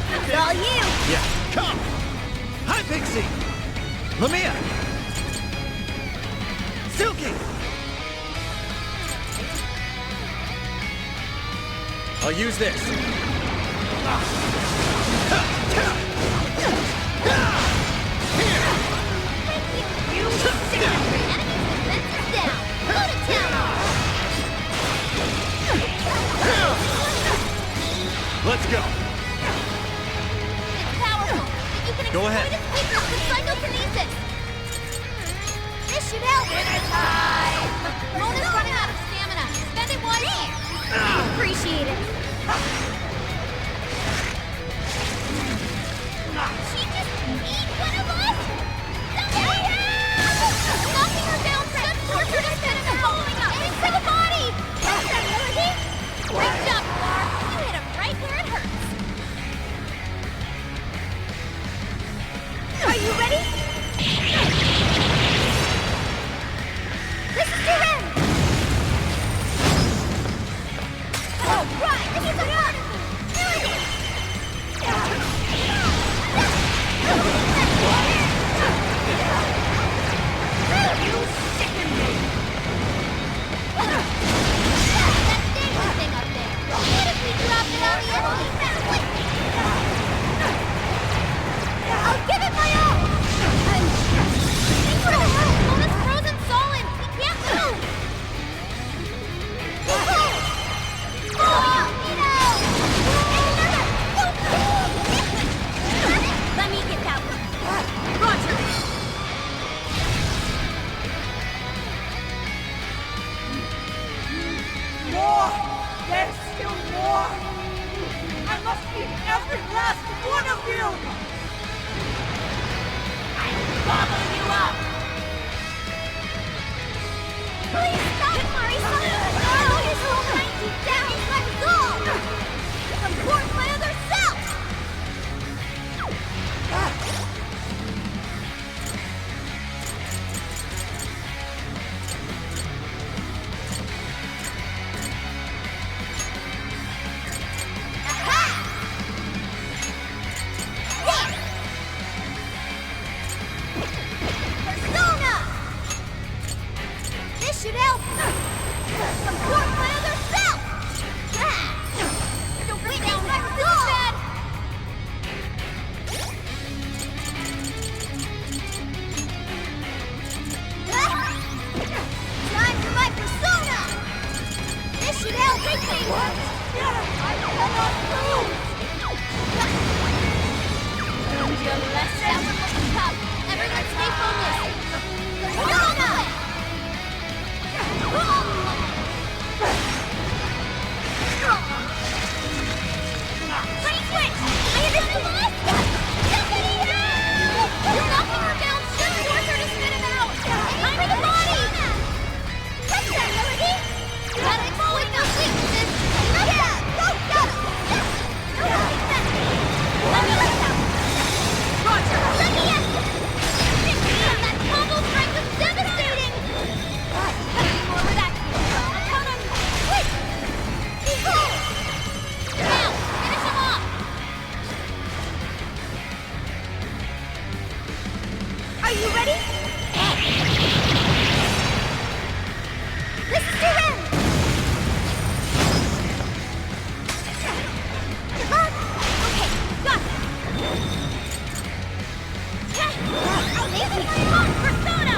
It's all you! Yeah, come! Hi, Pixie! Lamia! Silky! I'll use this. You sick country! Enemy's defense is down! Go to town! Let's go. It's powerful, but you can Go exploit ahead. its weakness with psychokinesis! This should help! Winner time! Mona's running out of stamina! Spend it wisely! Appreciate it! She just eat one of us? Somebody help! Knocking her down should force her to spend it following up! Into the body! Great job, Lar! You hit him right where it hurts! Are you ready? This is your end! Oh, right! This is a part of me! Doing it! You sicken me! That dangerous thing up there! What if we dropped it on the enemy? I'll give it my all! Thanks for the help! Mona's frozen solid! He can't move! Let me get that one! Roger! More! There's still more! I must eat every last one of you! Gobble you up! Please stop, Mariko! Oh, you're so kind deep down! Let go! Support my other self! Aha! Yeah! Persona! This should help! Support my other self! Don't bring down my soul! Time for my persona! This should help me! What? I cannot move! Learned your lesson! Come, everyone stay focused! Persona! Ready, switch! I hit the boss! Somebody help! You're knocking her down! Shift towards her to spit him out! Time for the body! Touch that, Melody! Gotta exploit those weaknesses! Yeah! Go, got him! Let me let out! Roger! Let me in! Man, that combo strike was devastating! More where that came from. Count on quick! Now, finish him off! Are you ready? This is your end! Okay, got it! This is my own persona!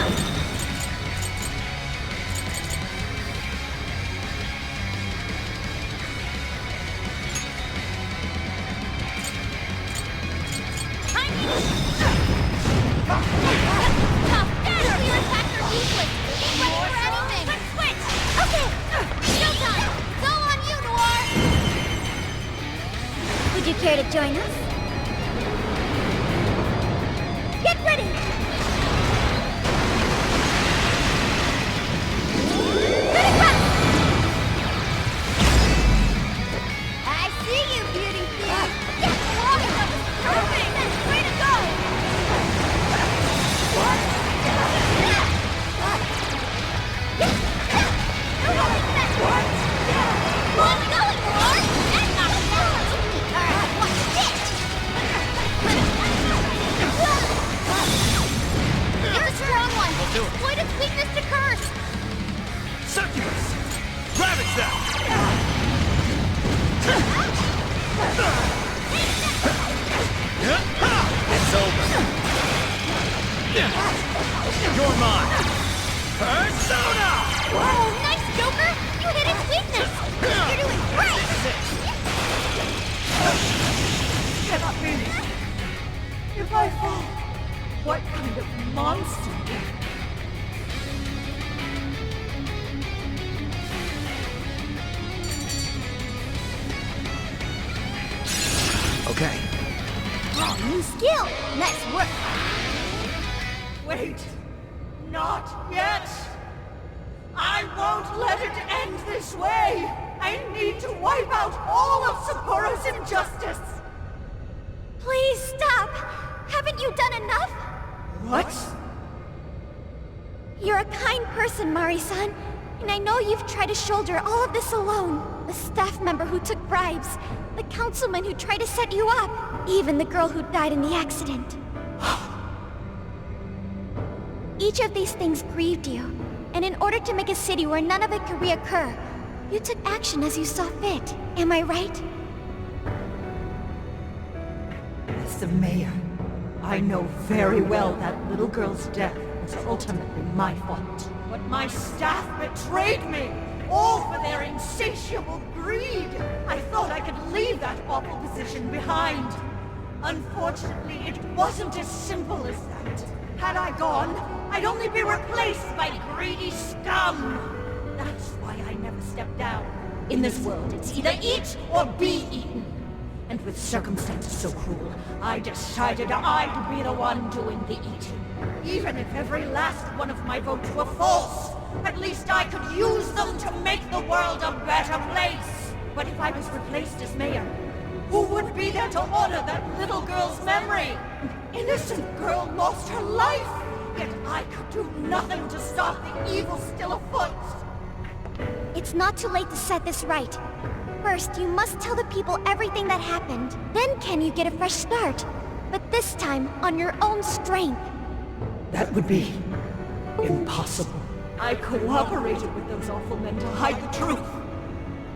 Would you care to join us? Get ready! I see you, beauty thief! Yes, that was perfect! Way to go! What? What? Let's go, Lord! That's not a challenge! Alright, Okay. Oh, new skill! Nice work! Wait! Not yet! I won't let it end this way! I need to wipe out all of Sapporo's injustice! Please stop! Haven't you done enough? What? You're a kind person, Mari-san, and I know you've tried to shoulder all of this alone. The staff member who took bribes, the councilman who tried to set you up, even the girl who died in the accident. Each of these things grieved you, and in order to make a city where none of it could reoccur, you took action as you saw fit. Am I right? As the mayor, I know very well that little girl's death was ultimately my fault. But my staff betrayed me! All for their insatiable greed! I thought I could leave that awful position behind. Unfortunately, it wasn't as simple as that. Had I gone, I'd only be replaced by greedy scum! That's why I never stepped down. In this world, it's either eat or be eaten. And with circumstances so cruel, I decided I'd be the one doing the eating. Even if every last one of my votes were false, at least I could use them to make the world a better place. But if I was replaced as mayor, who would be there to honor that little girl's memory? An innocent girl lost her life, yet I could do nothing to stop the evil still afoot. It's not too late to set this right. First, you must tell the people everything that happened. Then can you get a fresh start? But this time, on your own strength. That would be impossible. I cooperated with those awful men to hide the truth.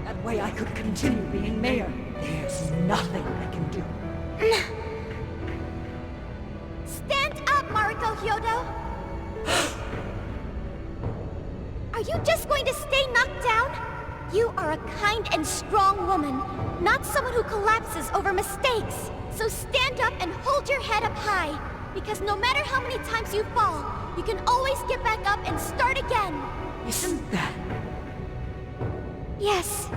That way I could continue being mayor. There's nothing I can do. Stand up, Mariko Hyodo! Are you just going to stay knocked down? You are a kind and strong woman, not someone who collapses over mistakes. So stand up and hold your head up high, because no matter how many times you fall, you can always get back up and start again. Isn't that... Yes.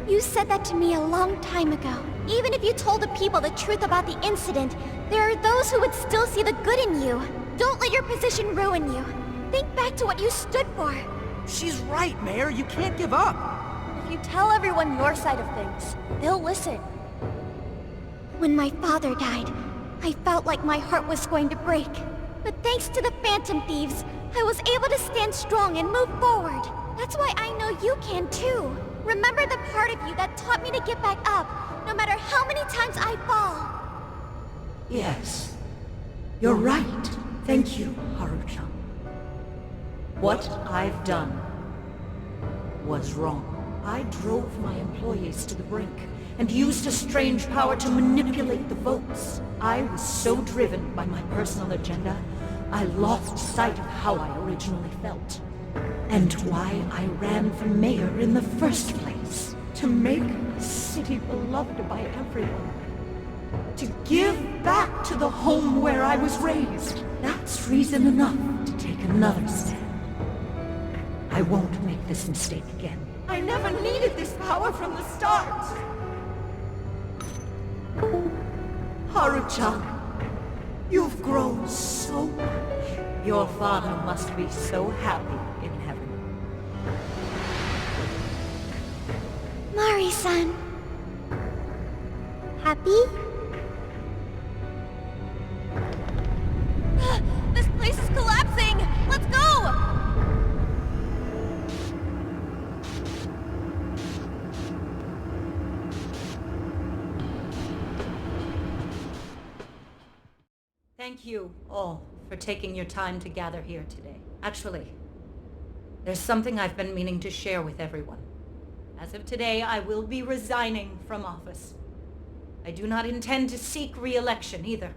You said that to me a long time ago. Even if you told the people the truth about the incident, there are those who would still see the good in you. Don't let your position ruin you. Think back to what you stood for. She's right, Mayor. You can't give up. If you tell everyone your side of things, they'll listen. When my father died, I felt like my heart was going to break. But thanks to the Phantom Thieves, I was able to stand strong and move forward. That's why I know you can too. Remember the part of you that taught me to get back up, no matter how many times I fall. Yes. You're right. Thank you, Haruchan. What I've done was wrong. I drove my employees to the brink and used a strange power to manipulate the votes. I was so driven by my personal agenda, I lost sight of how I originally felt. And why I ran for mayor in the first place. To make a city beloved by everyone. To give back to the home where I was raised. That's reason enough to take another stand. I won't make this mistake again. I never needed this power from the start. Haruchan, you've grown so much. Your father must be so happy in heaven. Mari-san. Happy? This place is collapsing! Let's go! Thank you all for taking your time to gather here today. Actually, there's something I've been meaning to share with everyone. As of today, I will be resigning from office. I do not intend to seek re-election either.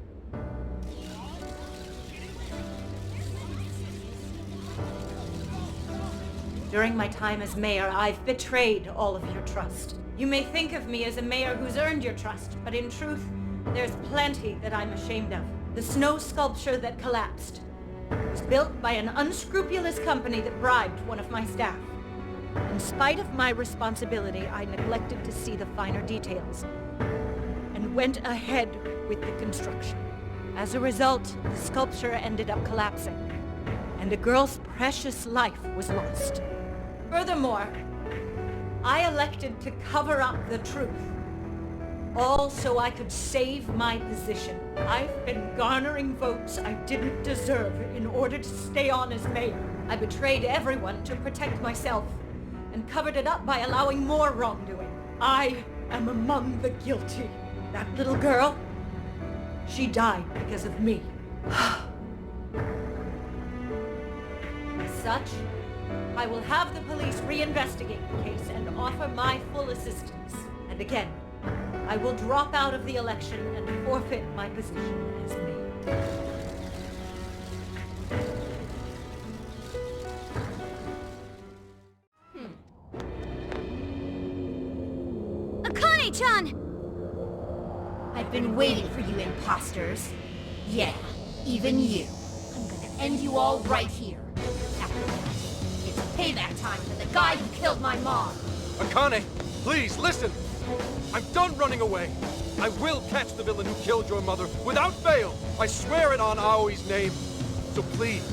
During my time as mayor, I've betrayed all of your trust. You may think of me as a mayor who's earned your trust, but in truth, there's plenty that I'm ashamed of. The snow sculpture that collapsed was built by an unscrupulous company that bribed one of my staff. In spite of my responsibility, I neglected to see the finer details. And and went ahead with the construction. As a result, the sculpture ended up collapsing, and a girl's precious life was lost. Furthermore, I elected to cover up the truth. All so I could save my position. I've been garnering votes I didn't deserve in order to stay on as mayor. I betrayed everyone to protect myself, and covered it up by allowing more wrongdoing. I am among the guilty. That little girl, she died because of me. As such, I will have the police reinvestigate the case and offer my full assistance. And again, I will drop out of the election and forfeit my position as mayor. Akane-chan! I've been waiting for you imposters. Yeah, even you. I'm gonna end you all right here. After that, it's payback time for the guy who killed my mom. Akane, please, listen! I'm done running away! I will catch the villain who killed your mother without fail! I swear it on Aoi's name! So please,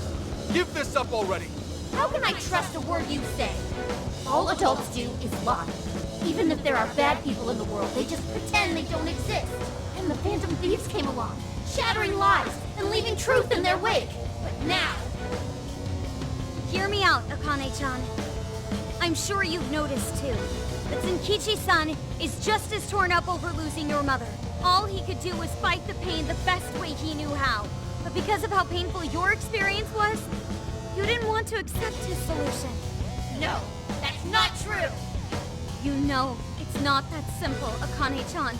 give this up already! How can I trust a word you say? All adults do is lie. Even if there are bad people in the world, they just pretend they don't exist. And the Phantom Thieves came along, shattering lies and leaving truth in their wake. But now... Hear me out, Akane-chan. I'm sure you've noticed too, that Zenkichi-san is just as torn up over losing your mother. All he could do was fight the pain the best way he knew how. But because of how painful your experience was, you didn't want to accept his solution. No, that's not true! You know, it's not that simple, Akane-chan.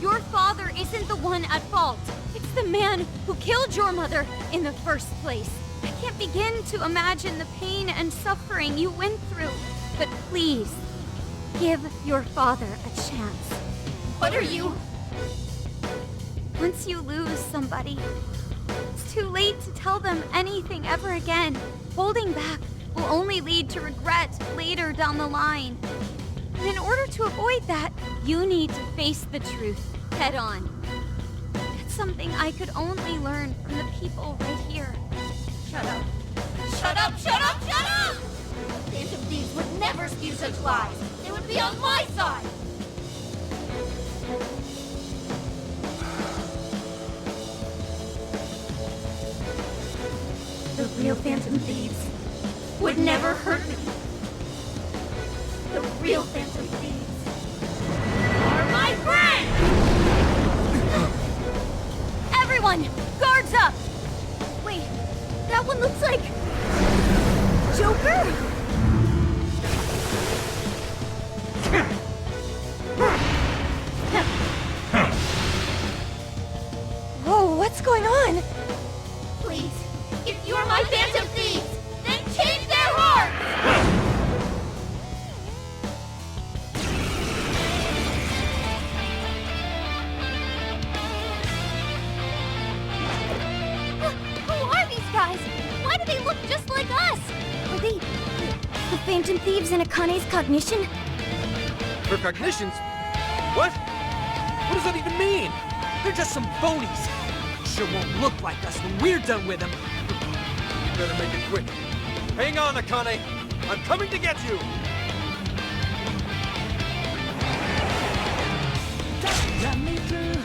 Your father isn't the one at fault. It's the man who killed your mother in the first place. I can't begin to imagine the pain and suffering you went through. But please, give your father a chance. What are you? Once you lose somebody, it's too late to tell them anything ever again. Holding back will only lead to regret later down the line. And in order to avoid that, you need to face the truth head on. That's something I could only learn from the people right here. Shut up. Shut up, shut up, shut up! The Phantom Thieves would never spew such lies. They would be on my side. The real Phantom Thieves would never hurt me. The real Phantom Thieves are my friends! Everyone, guards up! Wait, that one looks like... Joker? Whoa, what's going on? Please, if you're my Phantom Thieves, then change their hearts! Who are these guys? Why do they look just like us? Are they the Phantom Thieves in Akane's cognition? Her cognitions? What? What does that even mean? They're just some phonies. Sure won't look like us when we're done with them. Better make it quick. Hang on, Akane. I'm coming to get you.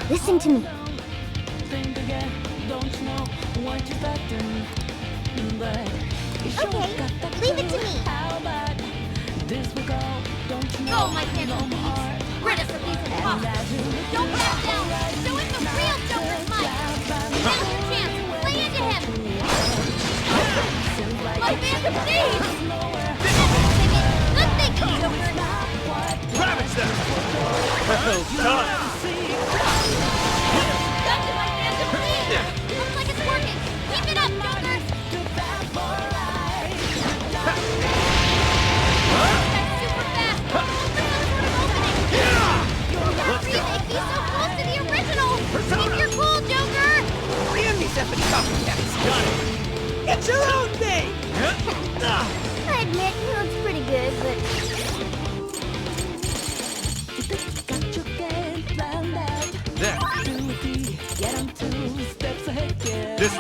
Listen to me. Okay, leave it to me. Go, my Phantom Thieves. Rid us of these imposters. Don't back down. Show him the real Joker's might. Now's your chance. Play into him. My Phantom Thieves. Good thinking, Joker. Ravage them! Well done! Gotcha, my Phantom Thieves. Looks like it's working. Keep it up, Joker. That's super fast. Open some sort of opening. That remake, he's so close to the original. Keep your cool, Joker. Damn these effing copycats! It's your own thing! I admit, he looks pretty good, but...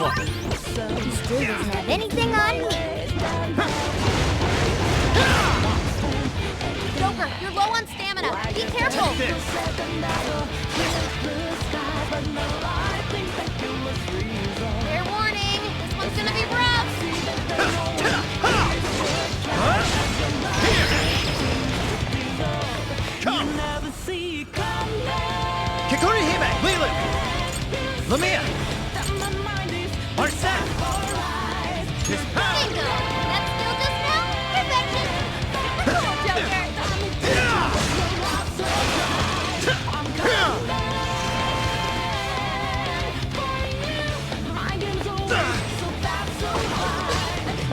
one. He still doesn't have anything on me. Joker, you're low on stamina. Be careful. Take this. Fair warning. This one's gonna be rough. Come! Kikuri Hime! Leland! Lamia! Arsat! His power! Bingo. That's still just now. Perfection. Come on, Joker.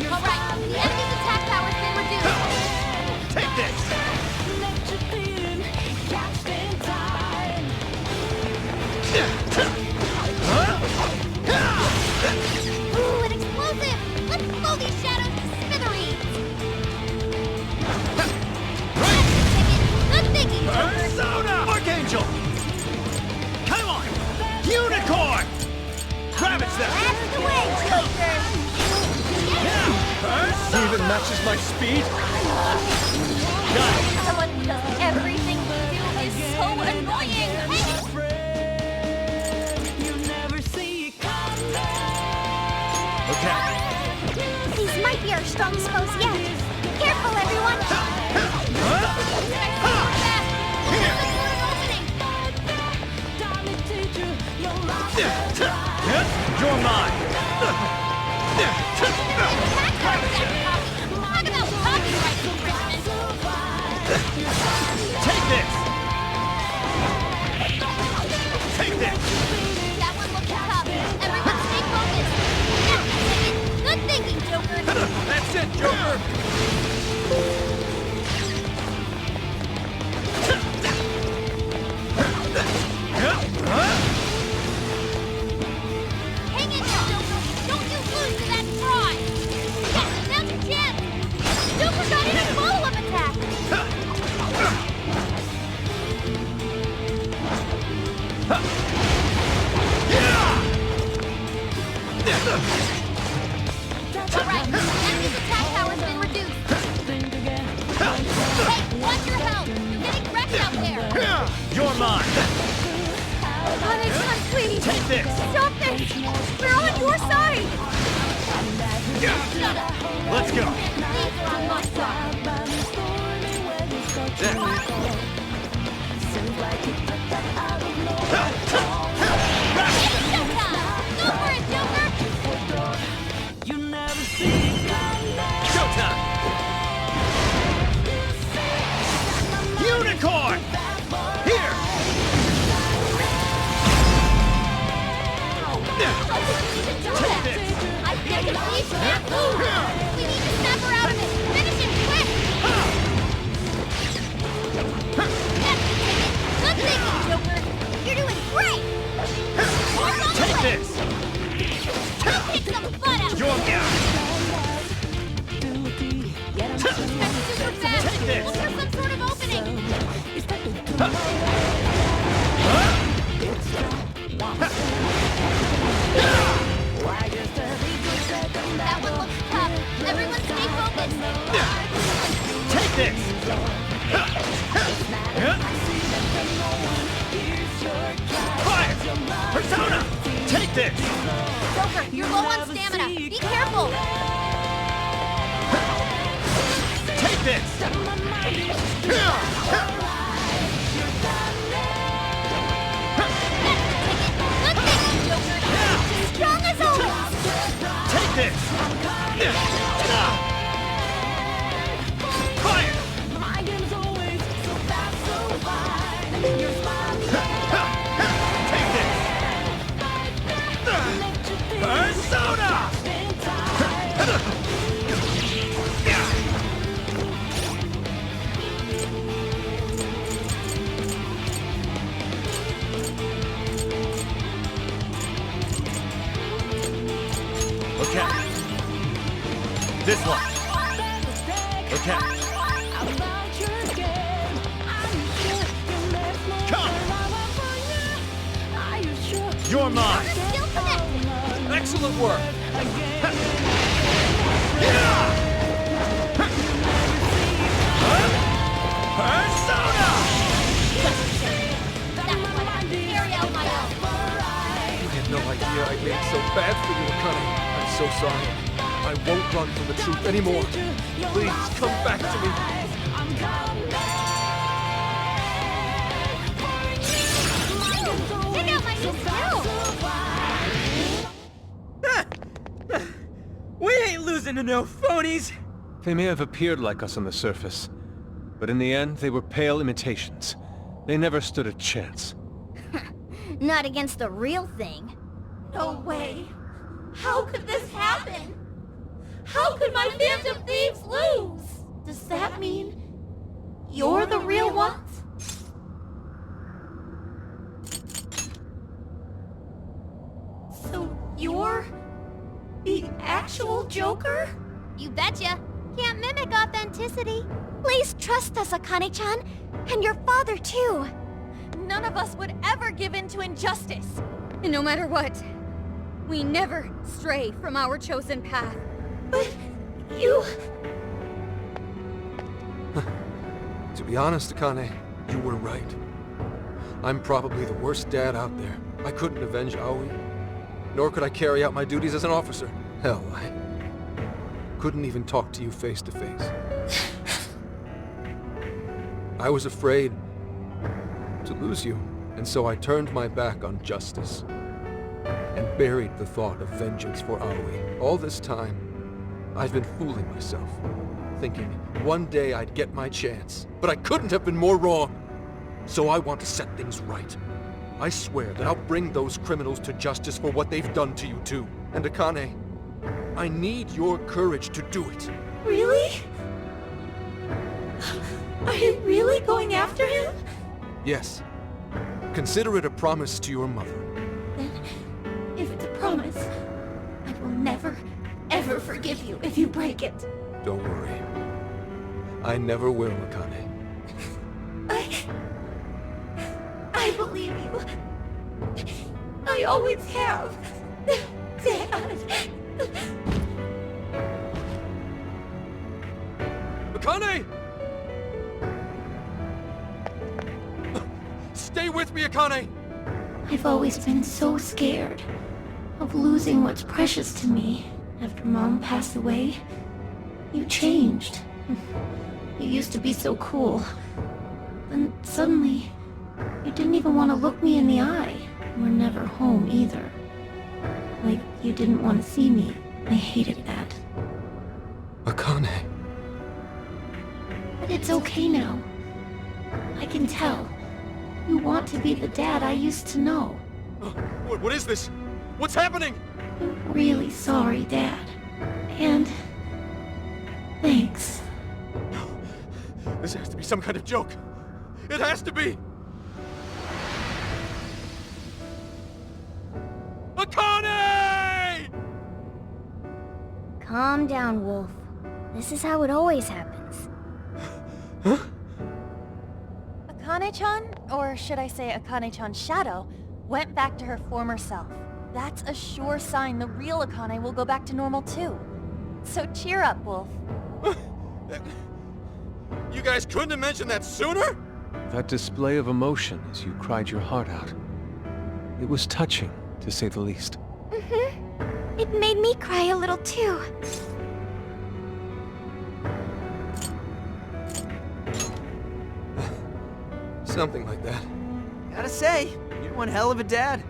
All right. The enemy's attack power's been reduced. Take this! Ooh, an explosive. Let's blow these shadows to smithereens. Good thinking, Joker. Persona! Archangel! Come on! Unicorn! Ravage them! That's the way, Joker. Even matches my speed? Someone who does everything we do is so annoying. Okay. These might be our strongest foes yet. Careful, everyone! You're mine! Take this! Take this! That one looks tough. Everyone stay focused. Good thinking, Joker. That's it, Joker! Hang in there, Joker. Don't you lose to that fraud. Yes, now's your chance. Joker got in a follow-up attack. All right, enemy's attack power's been reduced. Hey, watch your health. You're getting wrecked out there. You're mine! Onyx, please! Take this! Stop this! We're on your side! Let's go! These are on my side. Showtime! Unicorn! Here! Take this! I think it's these snap moves. We need to snap her out of it. Finish him quick. Good thinking, Joker. You're doing great. More on the Take way. this! Go kick some butt out. You're That's super fast. Take this. Look for some sort of opening. That one looks tough. Everyone stay focused. Take this! Fire! Persona! Take this! Joker, you're low on stamina. Be careful. Take this! Good thinking, Joker. Strong as always. Take this! Fire! Take this! Persona! Okay. This one. Okay. Come! You're mine! Still connected. Excellent! Excellent work! Persona! You had no idea I made it so bad for you, Akane. I'm so sorry. I won't run from the truth anymore. Please, come back to me. Check out my new skill! We ain't losing to no phonies! They may have appeared like us on the surface, but in the end, they were pale imitations. They never stood a chance. Not against the real thing. No way. How could this happen? How could my Phantom Thieves lose? Does that mean you're the real ones? So you're the actual Joker? You betcha. Can't mimic authenticity. Please trust us, Akane-chan. And your father, too. None of us would ever give in to injustice. And no matter what, we never stray from our chosen path. But you... To be honest, Akane, you were right. I'm probably the worst dad out there. I couldn't avenge Aoi, nor could I carry out my duties as an officer. Hell, I couldn't even talk to you face to face. I was afraid to lose you, and so I turned my back on justice and buried the thought of vengeance for Aoi. All this time, I've been fooling myself, thinking one day I'd get my chance, but I couldn't have been more wrong. So I want to set things right. I swear that I'll bring those criminals to justice for what they've done to you too. And Akane, I need your courage to do it. Really? Are you really going after him? Yes. Consider it a promise to your mother. Then, if it's a promise, I will never, ever forgive you if you break it. Don't worry. I never will, Akane. I believe you. I always have. Dad. Akane! Stay with me, Akane! I've always been so scared of losing what's precious to me. After Mom passed away, you changed. You used to be so cool. Then suddenly, you didn't even want to look me in the eye. You were never home either. Like you didn't want to see me. I hated that. Akane. But it's okay now. I can tell. You want to be the dad I used to know. What is this? What's happening? I'm really sorry, Dad. And... thanks. No. This has to be some kind of joke. It has to be! Akane! Calm down, Wolf. This is how it always happens. Huh? Akane-chan, or should I say Akane-chan's shadow, went back to her former self. That's a sure sign the real Akane will go back to normal too. So cheer up, Wolf. You guys couldn't have mentioned that sooner? That display of emotion as you cried your heart out. It was touching, to say the least. Mm-hmm. It made me cry a little too. Something like that. Gotta say, you're one hell of a dad.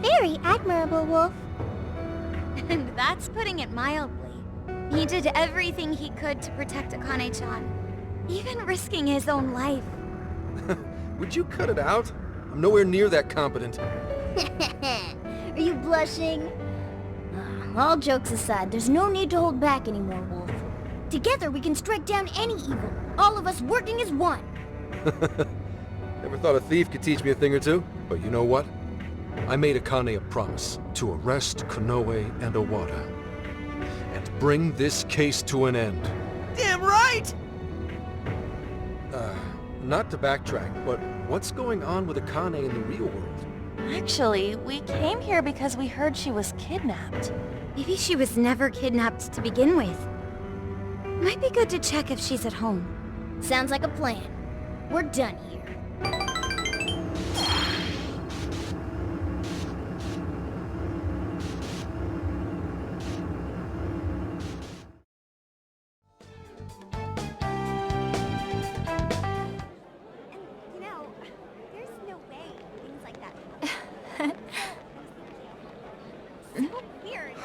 Very admirable, Wolf. And that's putting it mildly. He did everything he could to protect Akane-chan, even risking his own life. Would you cut it out? I'm nowhere near that competent. Are you blushing? All jokes aside, there's no need to hold back anymore, Wolf. Together we can strike down any evil, all of us working as one. Never thought a thief could teach me a thing or two, but you know what? I made Akane a promise to arrest Konoe and Owada, and bring this case to an end. Damn right! Not to backtrack, but what's going on with Akane in the real world? Actually, we came here because we heard she was kidnapped. Maybe she was never kidnapped to begin with. Might be good to check if she's at home. Sounds like a plan. We're done here.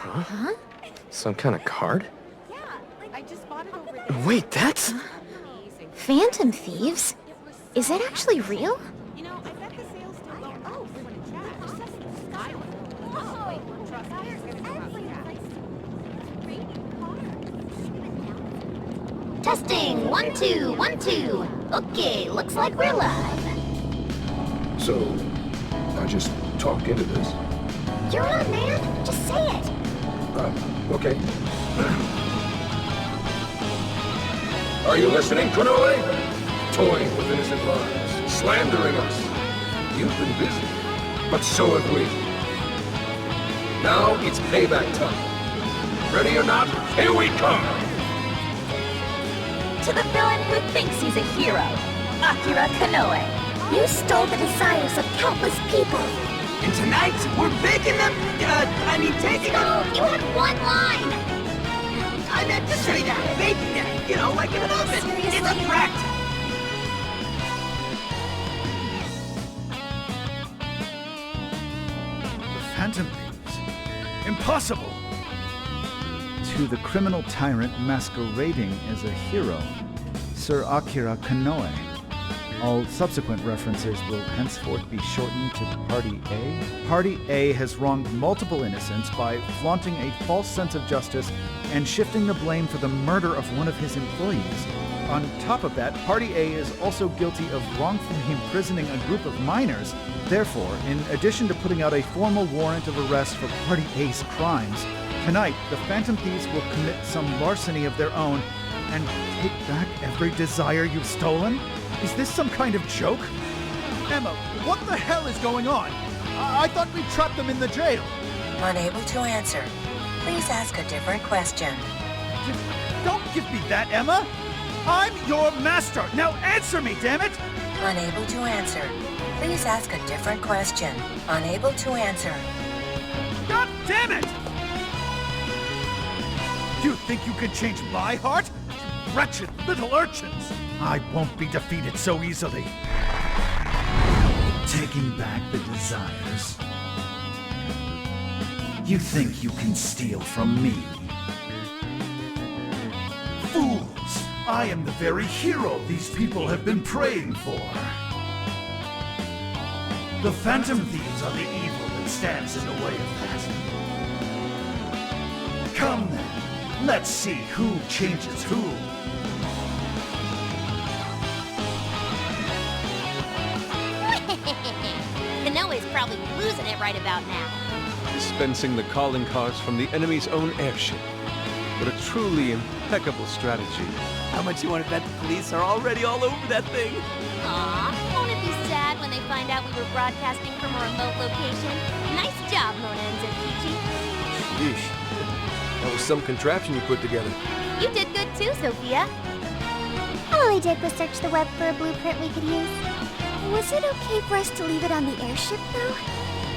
Huh? Some kind of card? Yeah, like I just bought it over there. Wait, that's... Phantom thieves? Is that actually real? You know, I bet the sales still go up. Oh, we want to chat. Testing! 1, 2, 1, 2. Okay, looks like we're live. So, I just talk into this. You're on, man. Just say it. Okay. Are you listening, Konoe? Toying with innocent lives, slandering us. You've been busy, but so have we. Now it's payback time. Ready or not, here we come! To the villain who thinks he's a hero, Akira Kanoe. You stole the desires of countless people. And tonight, we're baking them, taking them... You had one line! I meant to say that, baking them, like in an oven. Seriously? It's a practice. The Phantom Thieves? Impossible! To the criminal tyrant masquerading as a hero, Sir Akira Kanoe. All subsequent references will henceforth be shortened to Party A. Party A has wronged multiple innocents by flaunting a false sense of justice and shifting the blame for the murder of one of his employees. On top of that, Party A is also guilty of wrongfully imprisoning a group of minors. Therefore, in addition to putting out a formal warrant of arrest for Party A's crimes, tonight the Phantom Thieves will commit some larceny of their own and take back every desire you've stolen? Is this some kind of joke? Emma, what the hell is going on? I thought we trapped them in the jail. Unable to answer. Please ask a different question. Don't give me that, Emma! I'm your master! Now answer me, damn it! Unable to answer. Please ask a different question. Unable to answer. God damn it! You think you can change my heart? You wretched little urchins! I won't be defeated so easily. Taking back the desires. You think you can steal from me? Fools! I am the very hero these people have been praying for. The Phantom Thieves are the evil that stands in the way of that. Come then, let's see who changes who. Kanoe's probably losing it right about now. Dispensing the calling cards from the enemy's own airship. What a truly impeccable strategy. How much you want to bet the police are already all over that thing? Aw, won't it be sad when they find out we were broadcasting from a remote location? Nice job, Mona and Zephyrus. Yeesh. That was some contraption you put together. You did good too, Sophia. All I did was search the web for a blueprint we could use. Was it okay for us to leave it on the airship, though?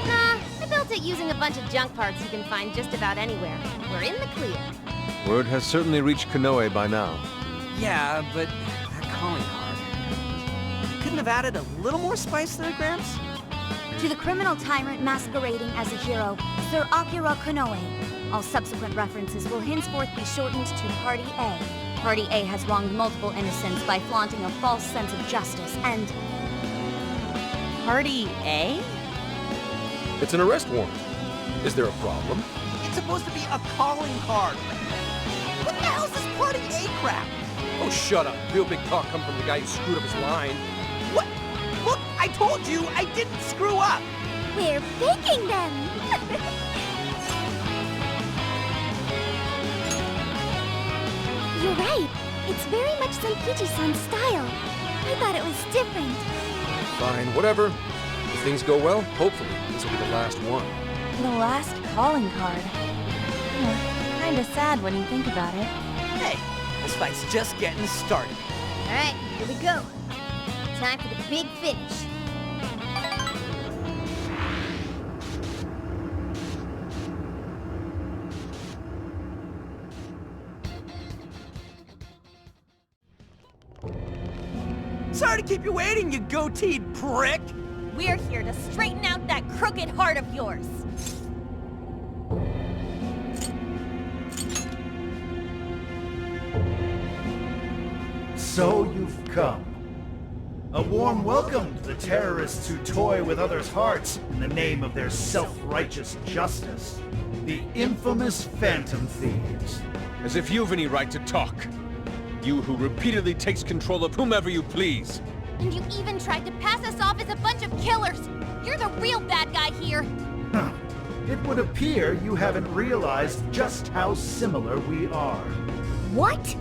Nah, I built it using a bunch of junk parts you can find just about anywhere. We're in the clear. Word has certainly reached Kanoe by now. Yeah, but that calling card... Couldn't have added a little more spice there, Gramps? To the criminal tyrant masquerading as a hero, Sir Akira Kanoe. All subsequent references will henceforth be shortened to Party A. Party A has wronged multiple innocents by flaunting a false sense of justice and... Party A? It's an arrest warrant. Is there a problem? It's supposed to be a calling card. What the hell's this Party A crap? Oh, shut up. Real big talk come from the guy who screwed up his line. What? Look, I told you I didn't screw up. We're baking them! You're right. It's very much Senkichi-san's style. I thought it was different. Fine, whatever. If things go well, hopefully this will be the last one. The last calling card. Kinda sad when you think about it. Hey, this fight's just getting started. Alright, here we go. Time for the big finish. Sorry to keep you waiting, you goateed prick! We're here to straighten out that crooked heart of yours. So you've come. A warm welcome to the terrorists who toy with others' hearts in the name of their self-righteous justice. The infamous Phantom Thieves. As if you've any right to talk. You who repeatedly takes control of whomever you please. And you even tried to pass us off as a bunch of killers! You're the real bad guy here! Huh. It would appear you haven't realized just how similar we are. What?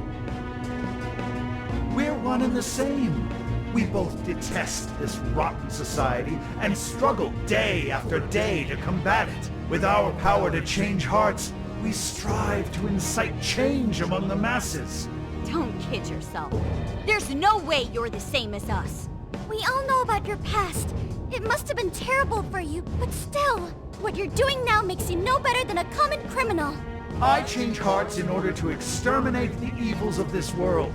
We're one and the same. We both detest this rotten society and struggle day after day to combat it. With our power to change hearts, we strive to incite change among the masses. Don't kid yourself. There's no way you're the same as us. We all know about your past. It must have been terrible for you, but still, what you're doing now makes you no better than a common criminal. I change hearts in order to exterminate the evils of this world.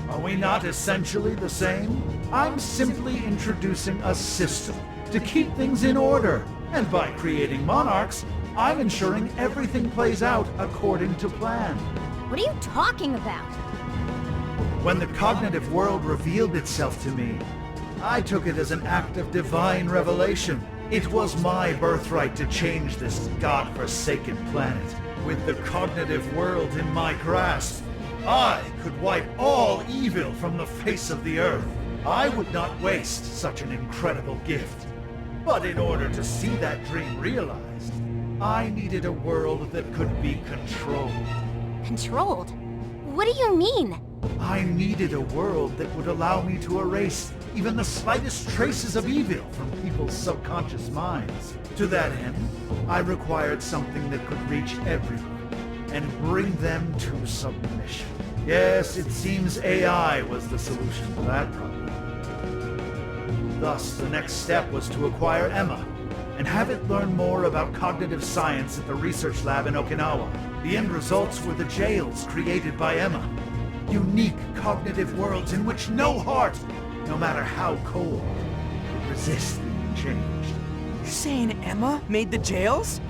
Are we not essentially the same? I'm simply introducing a system to keep things in order. And by creating monarchs, I'm ensuring everything plays out according to plan. What are you talking about? When the cognitive world revealed itself to me, I took it as an act of divine revelation. It was my birthright to change this godforsaken planet. With the cognitive world in my grasp, I could wipe all evil from the face of the earth. I would not waste such an incredible gift. But in order to see that dream realized, I needed a world that could be controlled. Controlled? What do you mean? I needed a world that would allow me to erase even the slightest traces of evil from people's subconscious minds. To that end, I required something that could reach everyone and bring them to submission. Yes, it seems AI was the solution to that problem. Thus, the next step was to acquire Emma and have it learn more about cognitive science at the research lab in Okinawa. The end results were the jails created by Emma. Unique cognitive worlds in which no heart, no matter how cold, would resist being changed. You're saying Emma made the jails?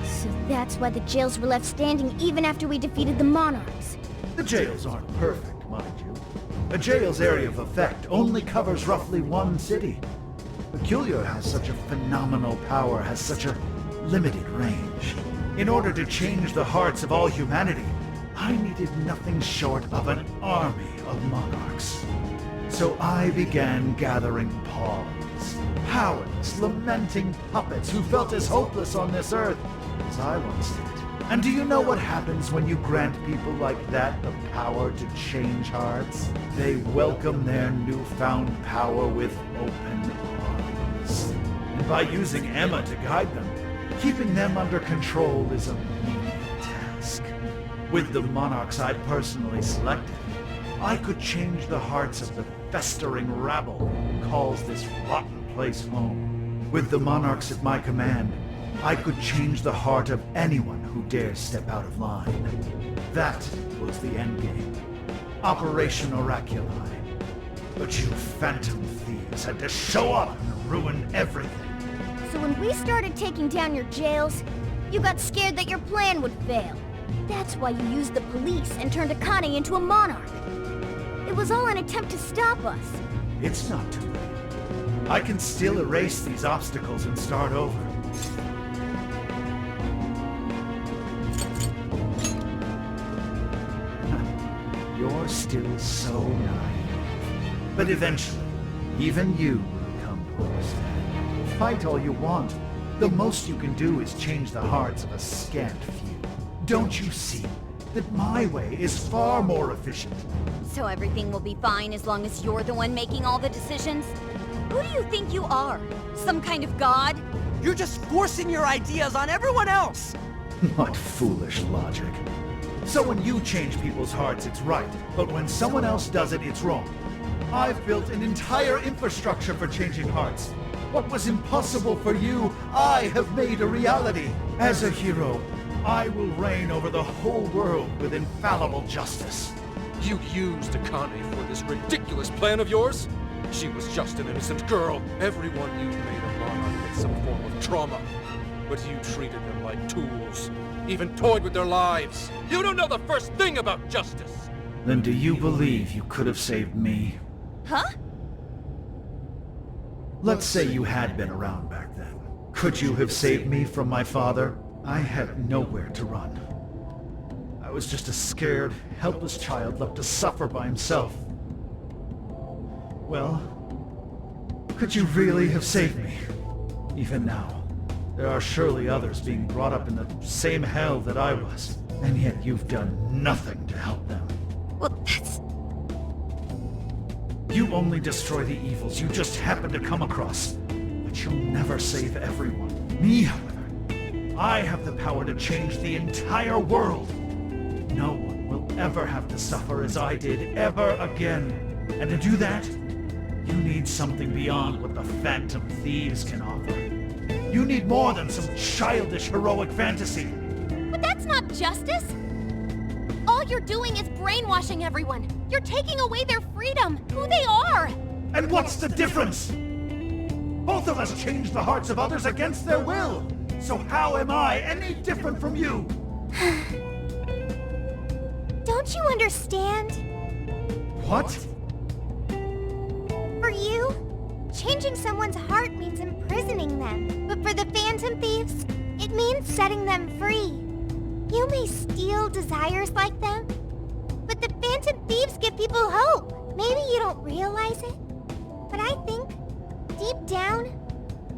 So that's why the jails were left standing even after we defeated the monarchs. The jails aren't perfect, mind you. A jail's area of effect only covers roughly one city. Peculiar has such a phenomenal power, has such a limited range. In order to change the hearts of all humanity, I needed nothing short of an army of monarchs. So I began gathering pawns, powerless, lamenting puppets who felt as hopeless on this earth as I once did. And do you know what happens when you grant people like that the power to change hearts? They welcome their newfound power with open arms. And by using Emma to guide them, keeping them under control is a menial task. With the monarchs I personally selected, I could change the hearts of the festering rabble who calls this rotten place home. With the monarchs at my command, I could change the heart of anyone who dares step out of line. That was the endgame. Operation Oraculi. But you phantom thieves had to show up and ruin everything. So when we started taking down your jails, you got scared that your plan would fail. That's why you used the police and turned Akane into a monarch. It was all an attempt to stop us. It's not too late. I can still erase these obstacles and start over. You're still so naive. But eventually, even you will come to understand. Fight all you want. The most you can do is change the hearts of a scant few. Don't you see that my way is far more efficient? So everything will be fine as long as you're the one making all the decisions? Who do you think you are? Some kind of god? You're just forcing your ideas on everyone else! What foolish logic. So when you change people's hearts, it's right. But when someone else does it, it's wrong. I've built an entire infrastructure for changing hearts. What was impossible for you, I have made a reality. As a hero, I will reign over the whole world with infallible justice. You used Akane for this ridiculous plan of yours? She was just an innocent girl. Everyone you've made a monarch with some form of trauma. But you treated them like tools. Even toyed with their lives. You don't know the first thing about justice! Then do you believe you could have saved me? Huh? Let's say you had been around back then. Could you have saved me from my father? I had nowhere to run. I was just a scared, helpless child left to suffer by himself. Well, could you really have saved me? Even now, there are surely others being brought up in the same hell that I was, and yet you've done nothing to help them. Well, that's... You only destroy the evils you just happen to come across, but you'll never save everyone. Me, however, I have the power to change the entire world. No one will ever have to suffer as I did ever again. And to do that, you need something beyond what the Phantom Thieves can offer. You need more than some childish heroic fantasy. But that's not justice! All you're doing is brainwashing everyone. You're taking away their freedom, who they are! And what's the difference? Both of us change the hearts of others against their will. So how am I any different from you? Don't you understand? What? For you, changing someone's heart means imprisoning them. But for the Phantom Thieves, it means setting them free. You may steal desires like them, but the Phantom Thieves give people hope. Maybe you don't realize it, but I think, deep down,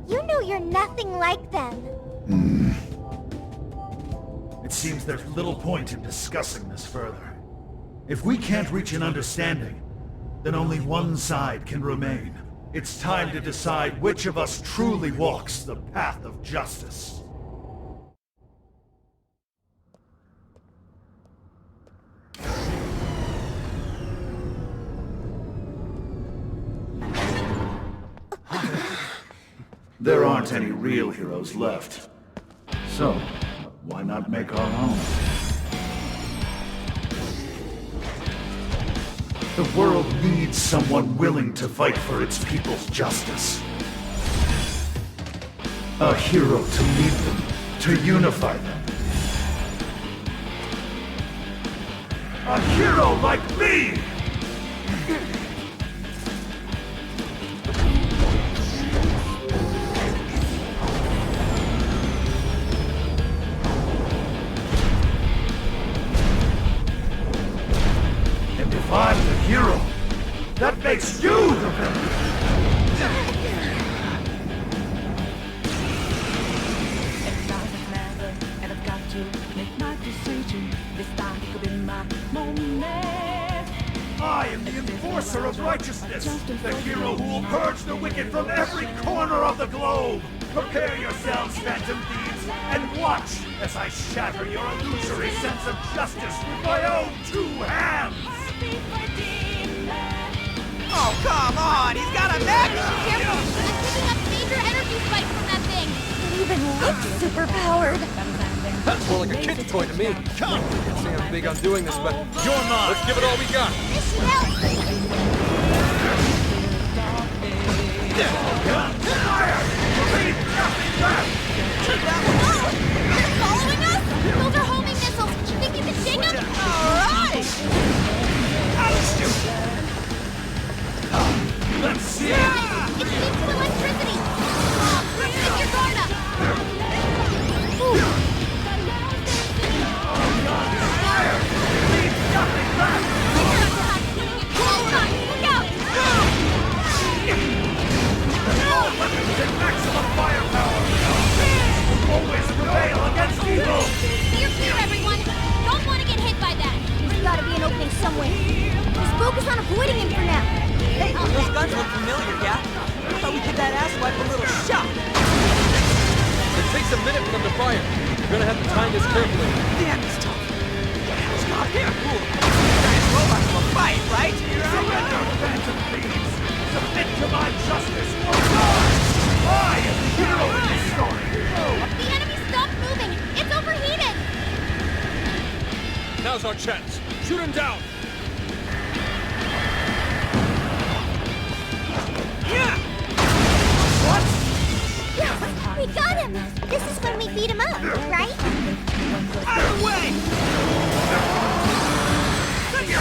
you know you're nothing like them. It seems there's little point in discussing this further. If we can't reach an understanding, then only one side can remain. It's time to decide which of us truly walks the path of justice. There aren't any real heroes left. So, why not make our own? The world needs someone willing to fight for its people's justice. A hero to lead them, to unify them. A hero like me! I'm the hero. That makes you the villain. It doesn't matter, and I've got to make my decision. This time it could be my moment. I am the enforcer of righteousness, the hero who will purge the wicked from every corner of the globe. Prepare yourselves, Phantom Thieves, and watch as I shatter your illusory sense of justice with my own 2 hands. Oh, come on! He's got a mech! Careful! I'm picking up major energy spikes from that thing! It even looks superpowered! That's more like a kid's toy to me. Come! I can't say I'm big on doing this, but you're mine! Let's give it all we got! This should help! They're following us? Those are homing missiles! Think you can take them? Alright! Let's see! It seems to electricity! Pick your guard up! Look out! All weapons at maximum firepower! Always prevail against evil! Steer clear, everyone! Don't want to get hit by that! There's gotta be an opening somewhere. Just focus on avoiding him for now. Hey, those guns look familiar, yeah? thought we'd give that asswipe a little shock. It takes a minute for them to fire. You're gonna have to time this carefully. Damn, it's tough. It's not here. Cool. Giant robots will fight, right? Surrender, phantom thieves! Submit to my justice or die! I am the hero in this story! The enemy stopped moving! It's overheated! Now's our chance. Shoot him down. Yeah! What? Yeah, we got him! This is when we beat him up, right? Out of the way! Let's go,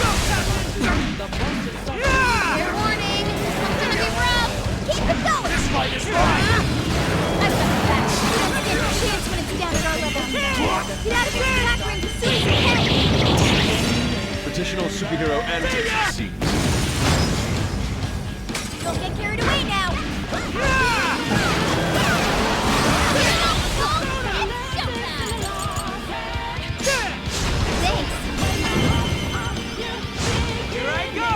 yeah! Fair warning! It's gonna be rough! Keep it going! This fight is mine! I've got the back. We don't stand a chance when it's down at our level. Get out of this attack range as soon as you can! Traditional superhero antics cease. Don't get carried away now! Thanks! Here I go!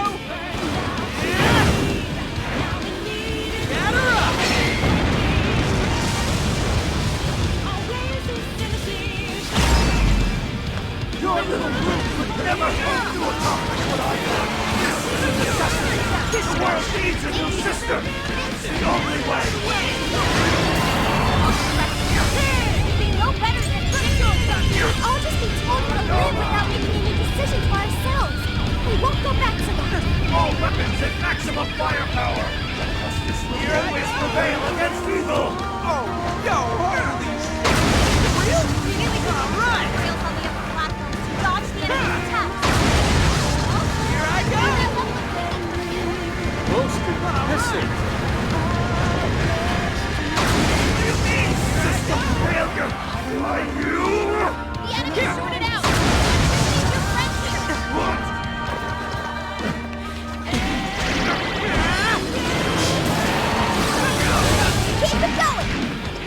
Get her up! Your little group could never hope to accomplish what I did! This is a necessity! This world needs a new system! It's the only way! It'd be no better than putting to a We'll all just be told to live without making any decisions for ourselves. We won't go back to that. All weapons at maximum firepower! Justice will always prevail against evil! Oh, yo, holy shit! Real? Here we go, run! Rails on the upper platform to dodge the enemy's attacks. Here I go! Most impressive. You mean system failure? Are you? The enemy sorted out. Your friends here. What? Keep it going.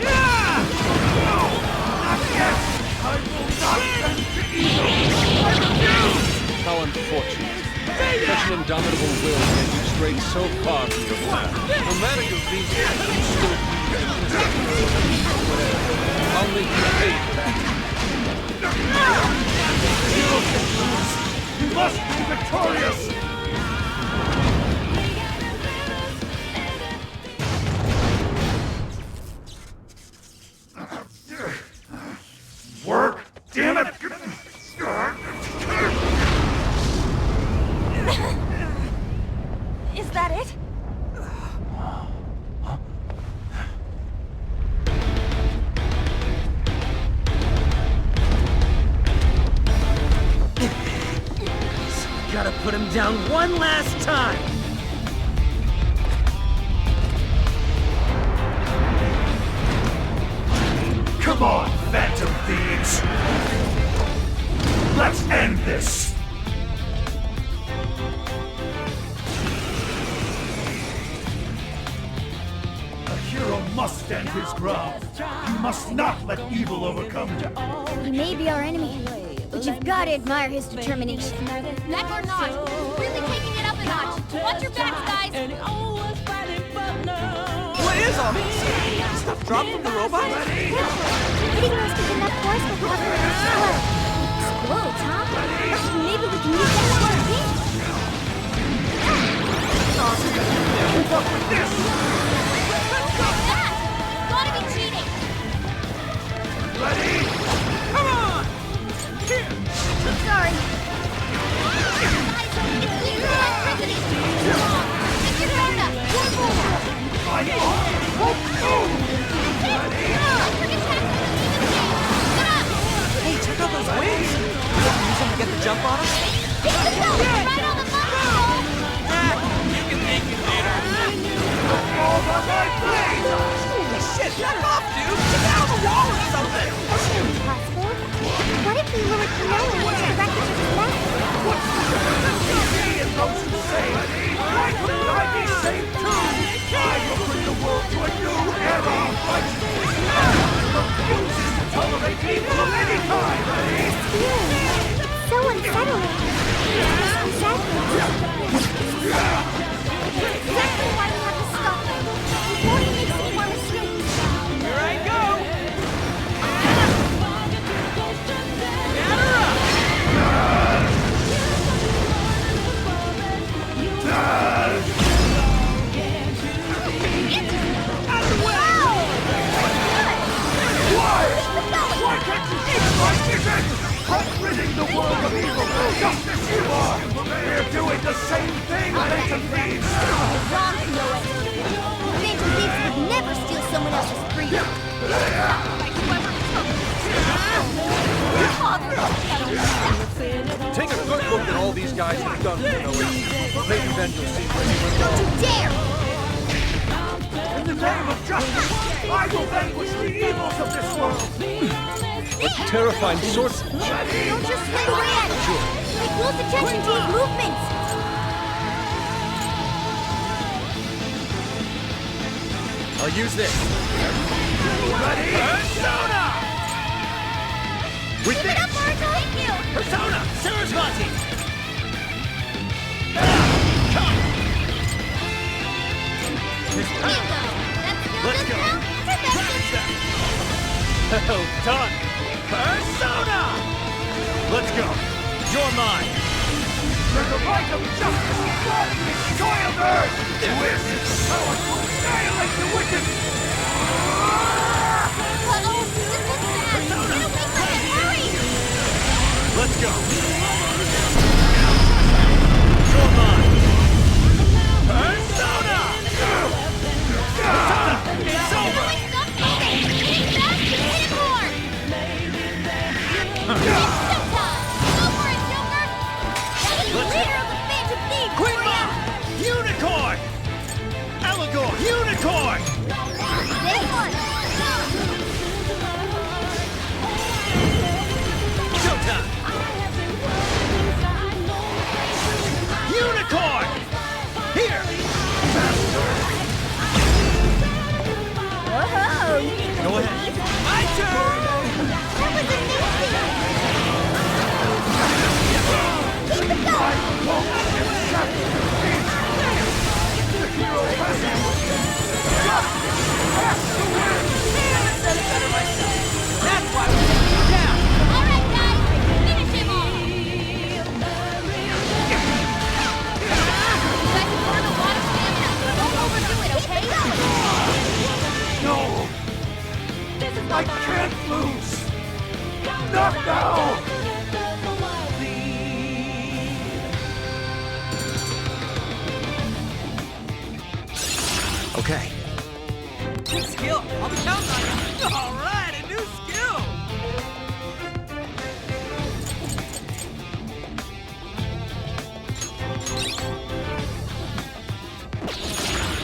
No! Not yet! I will not bend to evil! I refuse! How unfortunate. Such an indomitable will can you stray so far from your path. No matter your reason, you still I'll make you pay for that. You must be victorious! Work? Damn it! Is that it? Gotta put him down one last time! Come on, phantom thieves! Let's end this! A hero must stand his ground. You must not let evil overcome him. He may be our enemy, but you've got to admire his determination. Mech or not, really taking it up a notch. Watch your backs, guys. What is all this? Stuff dropped from the robot? Hitting those with enough force will cover it in power. Explodes, huh? Maybe we can use that for our team. Keep up with this! Gotta be cheating. Ready? Come on! Here! Sorry. It's using electricity. Take your soda. I Hey, check out those wings! You want to use them to get the jump on us? Right on the muscle. You can make it later. all on my blade! Holy shit, back off, dude! Get out of the wall or something! That seems possible. What if we lured Kanoa into the wreckage of his mech? What's the difference between me and those who say, why couldn't I be saved too? I will bring the world to a new era of righteousness. Refuses to tolerate evil of any kind. This feeling. It's so unsettling. Exactly why we have to stop them. Just as you are! We're doing the same thing, Phantom Thieves! Wrong, Noah. Phantom Thieves would never steal someone else's freedom. Take a good look at all these guys have done, Noah. Maybe then you'll see what you Don't you dare! In the name of justice, I will vanquish the evils of this world! What terrifying sorts... Don't just swing away at it! Pay close attention to his movements! I'll use this. Ready? Persona! With Keep it up, Mariko! Thank you! Persona! Sarasvati! Ango! That's your Let's go. now? Perfect! Well done! Persona! Let's go. You're mine. For the right of justice, God destroy of earth! With its power to annihilate the wicked! Uh-oh! This looks bad! Get away from it! Hurry! Let's go. You're mine. Persona! Persona! It's over! Stop moving! Hit it faster! Hit it more! It's showtime! Go for it, Joker! That is the leader of the Phantom Thieves for ya! Unicorn! Allegor! Unicorn! This one! Showtime! Unicorn! Here! Whoa! Go ahead. My turn! That was amazing! Keep it That's why we're taking you down! All right, guys! Finish him off! You guys have burned a lot of stamina, so don't overdo it, okay? No! I can't lose! Not now! Okay. New skill. I'm counting on you. All right, a new skill.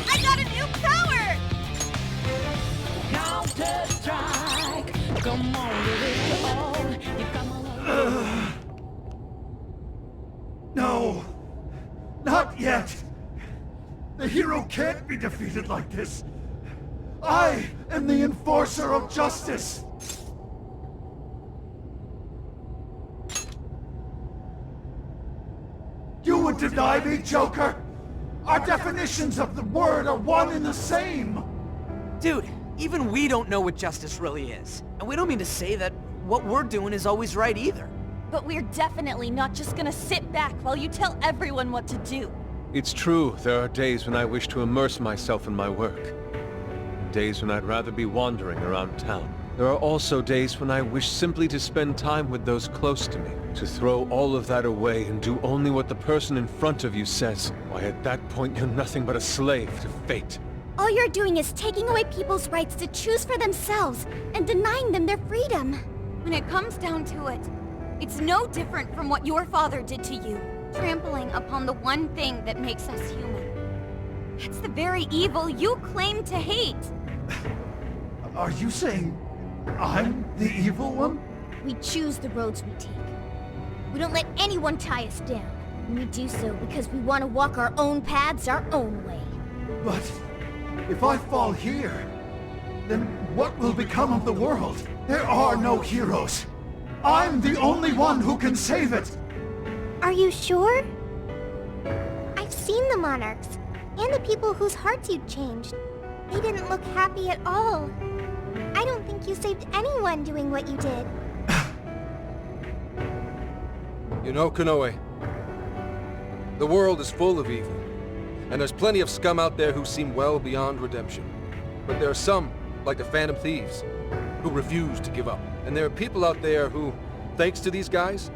I got a new power! Counter strike. Come on, give it your all. You come along. No! Not yet! The hero can't be defeated like this! I am the enforcer of justice! You would deny me, Joker? Our definitions of the word are one and the same! Dude, even we don't know what justice really is. And we don't mean to say that what we're doing is always right either. But we're definitely not just gonna sit back while you tell everyone what to do. It's true, there are days when I wish to immerse myself in my work. Days when I'd rather be wandering around town. There are also days when I wish simply to spend time with those close to me. To throw all of that away and do only what the person in front of you says. Why, at that point you're nothing but a slave to fate. All you're doing is taking away people's rights to choose for themselves and denying them their freedom. When it comes down to it, it's no different from what your father did to you. Trampling upon the one thing that makes us human. That's the very evil you claim to hate. Are you saying I'm the evil one? We choose the roads we take. We don't let anyone tie us down. And we do so because we want to walk our own paths our own way. But if I fall here, then what will become of the world? There are no heroes. I'm the only one who can save it. Are you sure? I've seen the monarchs, and the people whose hearts you changed. They didn't look happy at all. I don't think you saved anyone doing what you did. You know, Konoe, the world is full of evil, and there's plenty of scum out there who seem well beyond redemption. But there are some, like the Phantom Thieves, who refuse to give up. And there are people out there who, thanks to these guys,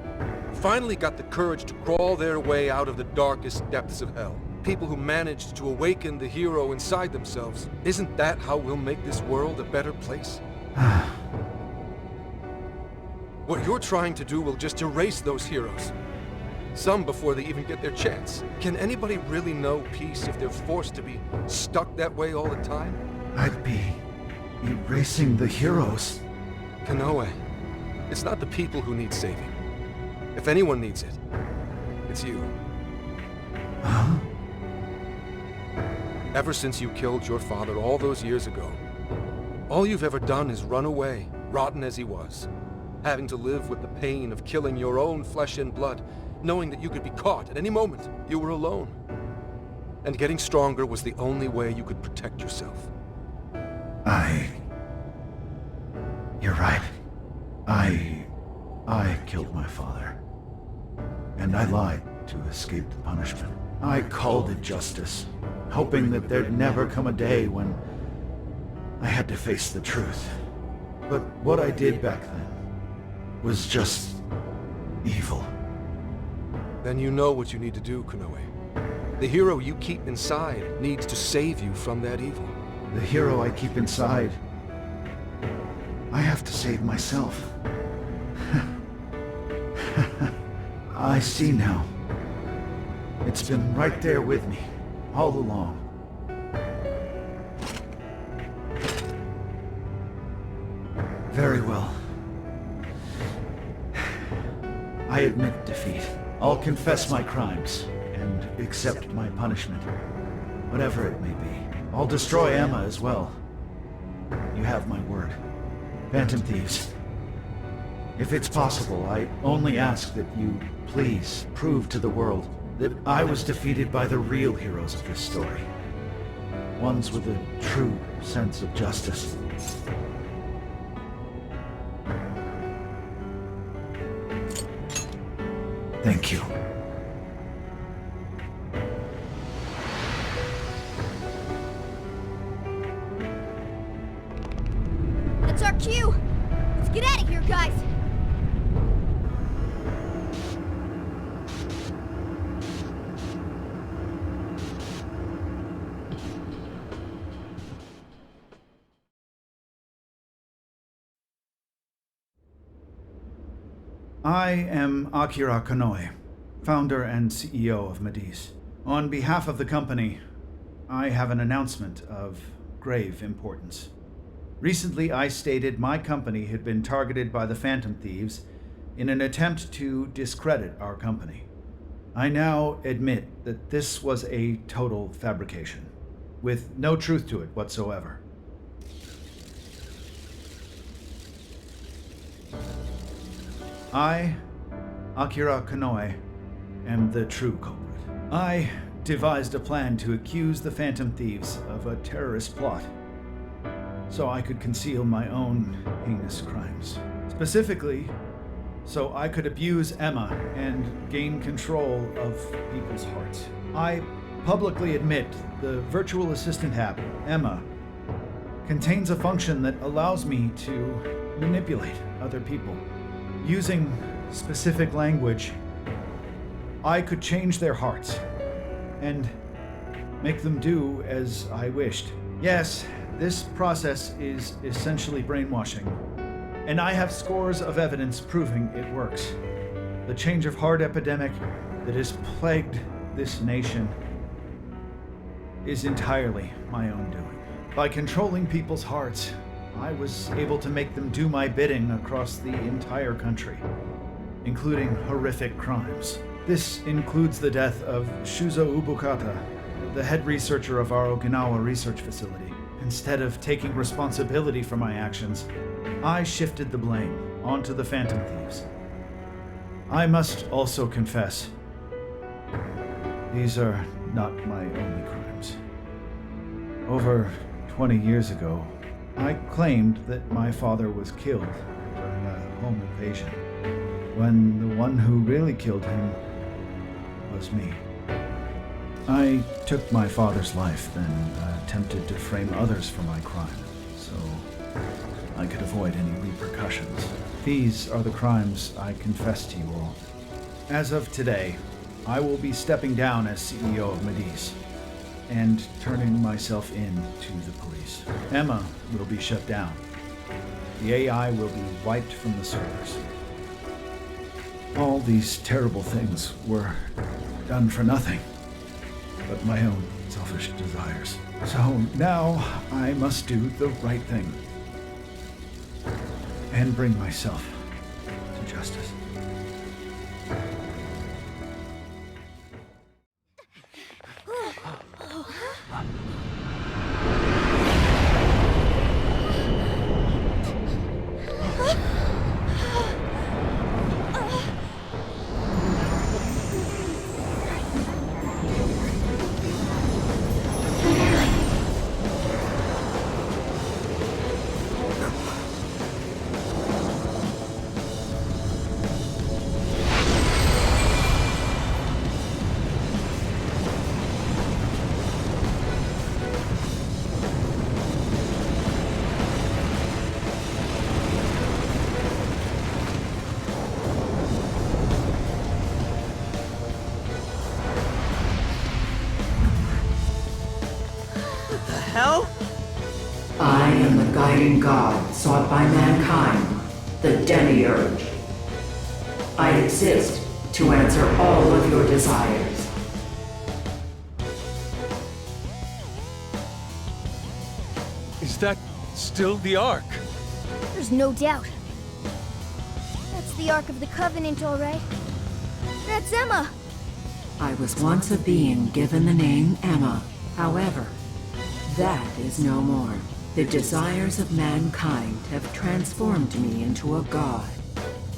finally got the courage to crawl their way out of the darkest depths of hell. People who managed to awaken the hero inside themselves. Isn't that how we'll make this world a better place? What you're trying to do will just erase those heroes. Some before they even get their chance. Can anybody really know peace if they're forced to be stuck that way all the time? I'd be erasing the heroes. Kanoe, it's not the people who need saving. If anyone needs it, it's you. Huh? Ever since you killed your father all those years ago, all you've ever done is run away, rotten as he was, having to live with the pain of killing your own flesh and blood, knowing that you could be caught at any moment. You were alone. And getting stronger was the only way you could protect yourself. You're right. I killed my father. And I lied to escape the punishment. I called it justice, hoping that there'd never come a day when I had to face the truth. But what I did back then was just evil. Then you know what you need to do, Kanoe. The hero you keep inside needs to save you from that evil. The hero I keep inside, I have to save myself. I see now. It's been right there with me, all along. Very well. I admit defeat. I'll confess my crimes and accept my punishment, whatever it may be. I'll destroy Emma as well. You have my word. Phantom Thieves. If it's possible, I only ask that you please prove to the world that I was defeated by the real heroes of this story. Ones with a true sense of justice. Thank you. That's our cue! Let's get out of here, guys! I am Akira Kanoe, founder and CEO of Medis. On behalf of the company, I have an announcement of grave importance. Recently, I stated my company had been targeted by the Phantom Thieves in an attempt to discredit our company. I now admit that this was a total fabrication, with no truth to it whatsoever. I, Akira Kanoe, am the true culprit. I devised a plan to accuse the Phantom Thieves of a terrorist plot, so I could conceal my own heinous crimes. Specifically, so I could abuse Emma and gain control of people's hearts. I publicly admit the virtual assistant app, Emma, contains a function that allows me to manipulate other people. Using specific language, I could change their hearts and make them do as I wished. Yes, this process is essentially brainwashing, and I have scores of evidence proving it works. The change of heart epidemic that has plagued this nation is entirely my own doing. By controlling people's hearts, I was able to make them do my bidding across the entire country, including horrific crimes. This includes the death of Shuzo Ubukata, the head researcher of our Okinawa research facility. Instead of taking responsibility for my actions, I shifted the blame onto the Phantom Thieves. I must also confess, these are not my only crimes. Over 20 years ago, I claimed that my father was killed during a home invasion, when the one who really killed him was me. I took my father's life, then attempted to frame others for my crime, so I could avoid any repercussions. These are the crimes I confess to you all. As of today, I will be stepping down as CEO of Medivh and turning myself in to the police. Emma will be shut down. The AI will be wiped from the servers. All these terrible things were done for nothing but my own selfish desires. So now I must do the right thing and bring myself to justice. Hell? I am the guiding god sought by mankind, the Demiurge. I exist to answer all of your desires. Is that still the Ark? There's no doubt. That's the Ark of the Covenant, all right. That's Emma. I was once a being given the name Emma. However, that is no more. The desires of mankind have transformed me into a god.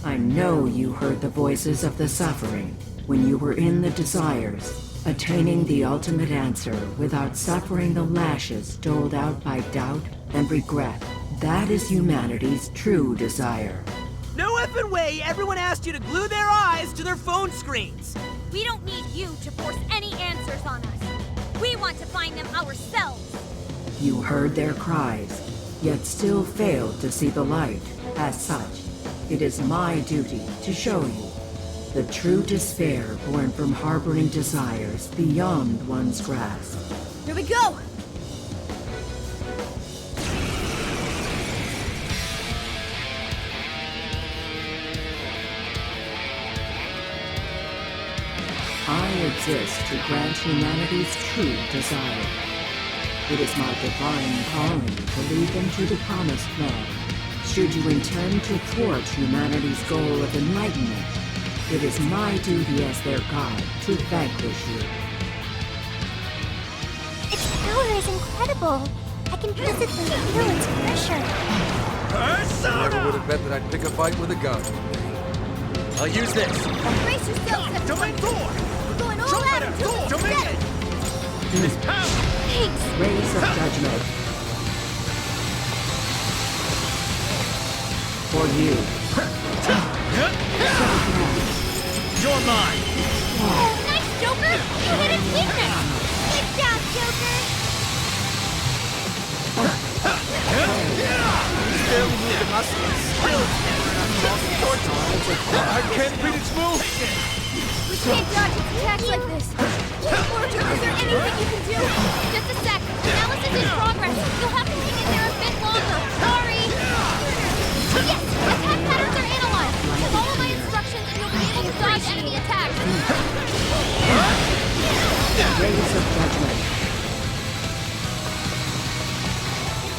I know you heard the voices of the suffering when you were in the desires, attaining the ultimate answer without suffering the lashes doled out by doubt and regret. That is humanity's true desire. No effing way everyone asked you to glue their eyes to their phone screens! We don't need you to force any answers on us. We want to find them ourselves. You heard their cries, yet still failed to see the light. As such, it is my duty to show you the true despair born from harboring desires beyond one's grasp. Here we go! I exist to grant humanity's true desire. It is my divine calling to lead them to the promised land. Should you intend to thwart humanity's goal of enlightenment, it is my duty as their god to vanquish you. Its power is incredible. I can physically feel its pressure. I never would have bet that I'd pick a fight with a god. I'll use this. Brace yourself, Zephyrus. We're going all out until it's dead. This power! Thanks. Rays of judgment. For you. You're mine! Oh, nice, Joker! You hit its weakness! Good job, Joker! Still need the muscle. I can't read its move! We can't dodge its attacks like this. Order, is there anything you can do? Just a sec. Analysis in progress. You'll have to hang in there a bit longer. Sorry. Yes, attack patterns are analyzed. Follow my instructions and you'll be able to dodge enemy attacks. Rays of judgment.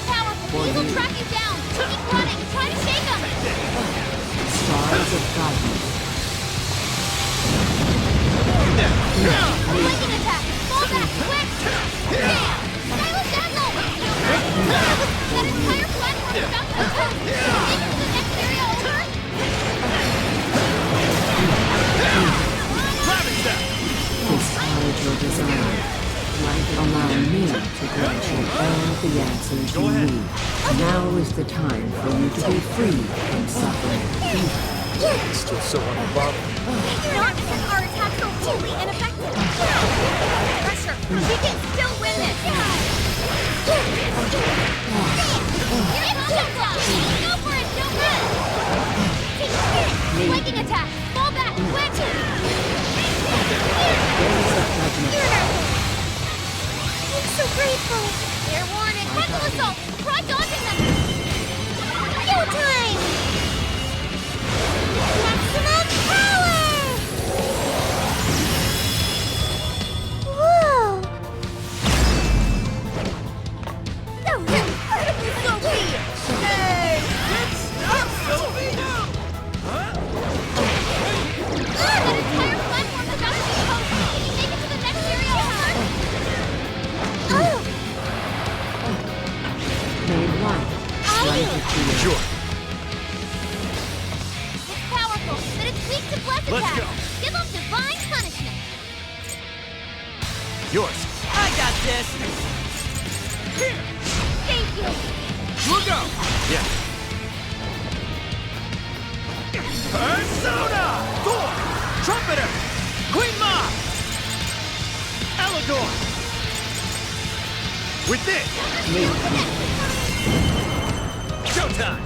Powerful. These will track you down. Keep running. Try to shake them. Stars of guidance. Lightning attack. Fall back. Quick. Bam. Silent dazzle. That entire platform is about to attack. Take it to the next area over. Discard your desire. Allow me to grant you all the answers you need. Now is the time for you to be free from suffering. Still so unbothered. Not because our attacks are totally ineffective. Pressure. We can still win this. Go for it, Joker! Lightning attack. Fall back. Quick. so grateful! Fair warning! Frontal assault! Try dodging them! Go time! Maximum power! Whoa! That was incredible, Sophie! Hey! Good stuff, Sophie! That entire platform is out of the coast! Can you make it to the next area in time? Made one. Sure. It's powerful, but it's weak to bless Let's attacks. go. Give them divine punishment. Yours. I got this! Here. Thank you. Look out! Yeah. Persona! Thor! Trumpeter! Queen Ma! Eligor! With this! Showtime!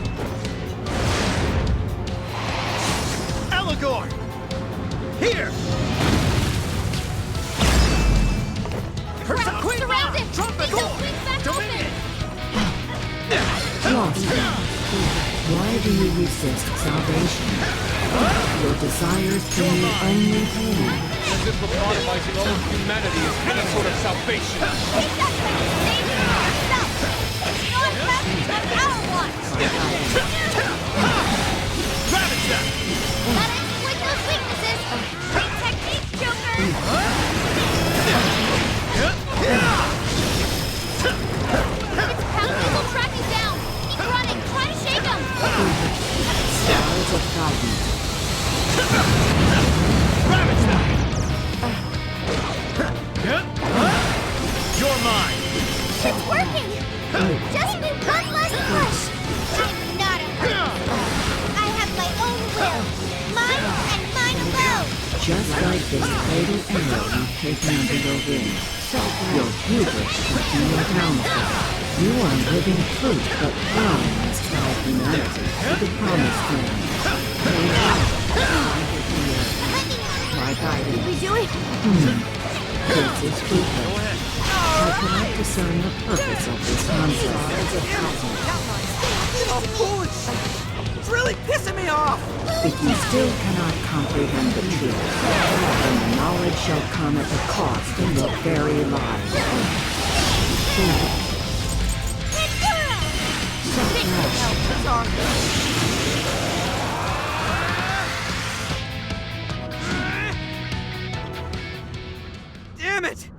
Eligor! Here! Persona! Queen Ma! Trumpet! Thor! Dominion! Lost. Why do you resist salvation? Your desires bring you only pain. As if lobotomizing all of humanity is any sort of salvation. Take that place and save it for yourself. It's not happening on our watch. Ravage them! Gotta exploit those weaknesses. Great technique, Joker. It's pounding. We'll track you down. Keep running. Try to shake him. Stars of guidance. Ravage them! You're mine! It's working! Just need one last push! I'm not a hurt. I have my own will. Mine and mine alone! Just like this fatal arrow you've taken under your wing. Your hubris kept you downfall. You are living fruit that promised by humanity to the promised land. My guidance. Did we do it? This is fruitless. How can I discern the purpose of this concept? Oh, foolish! It's really pissing me off! If you still cannot comprehend the truth, then the knowledge shall come at the cost of your very lives. Damn it!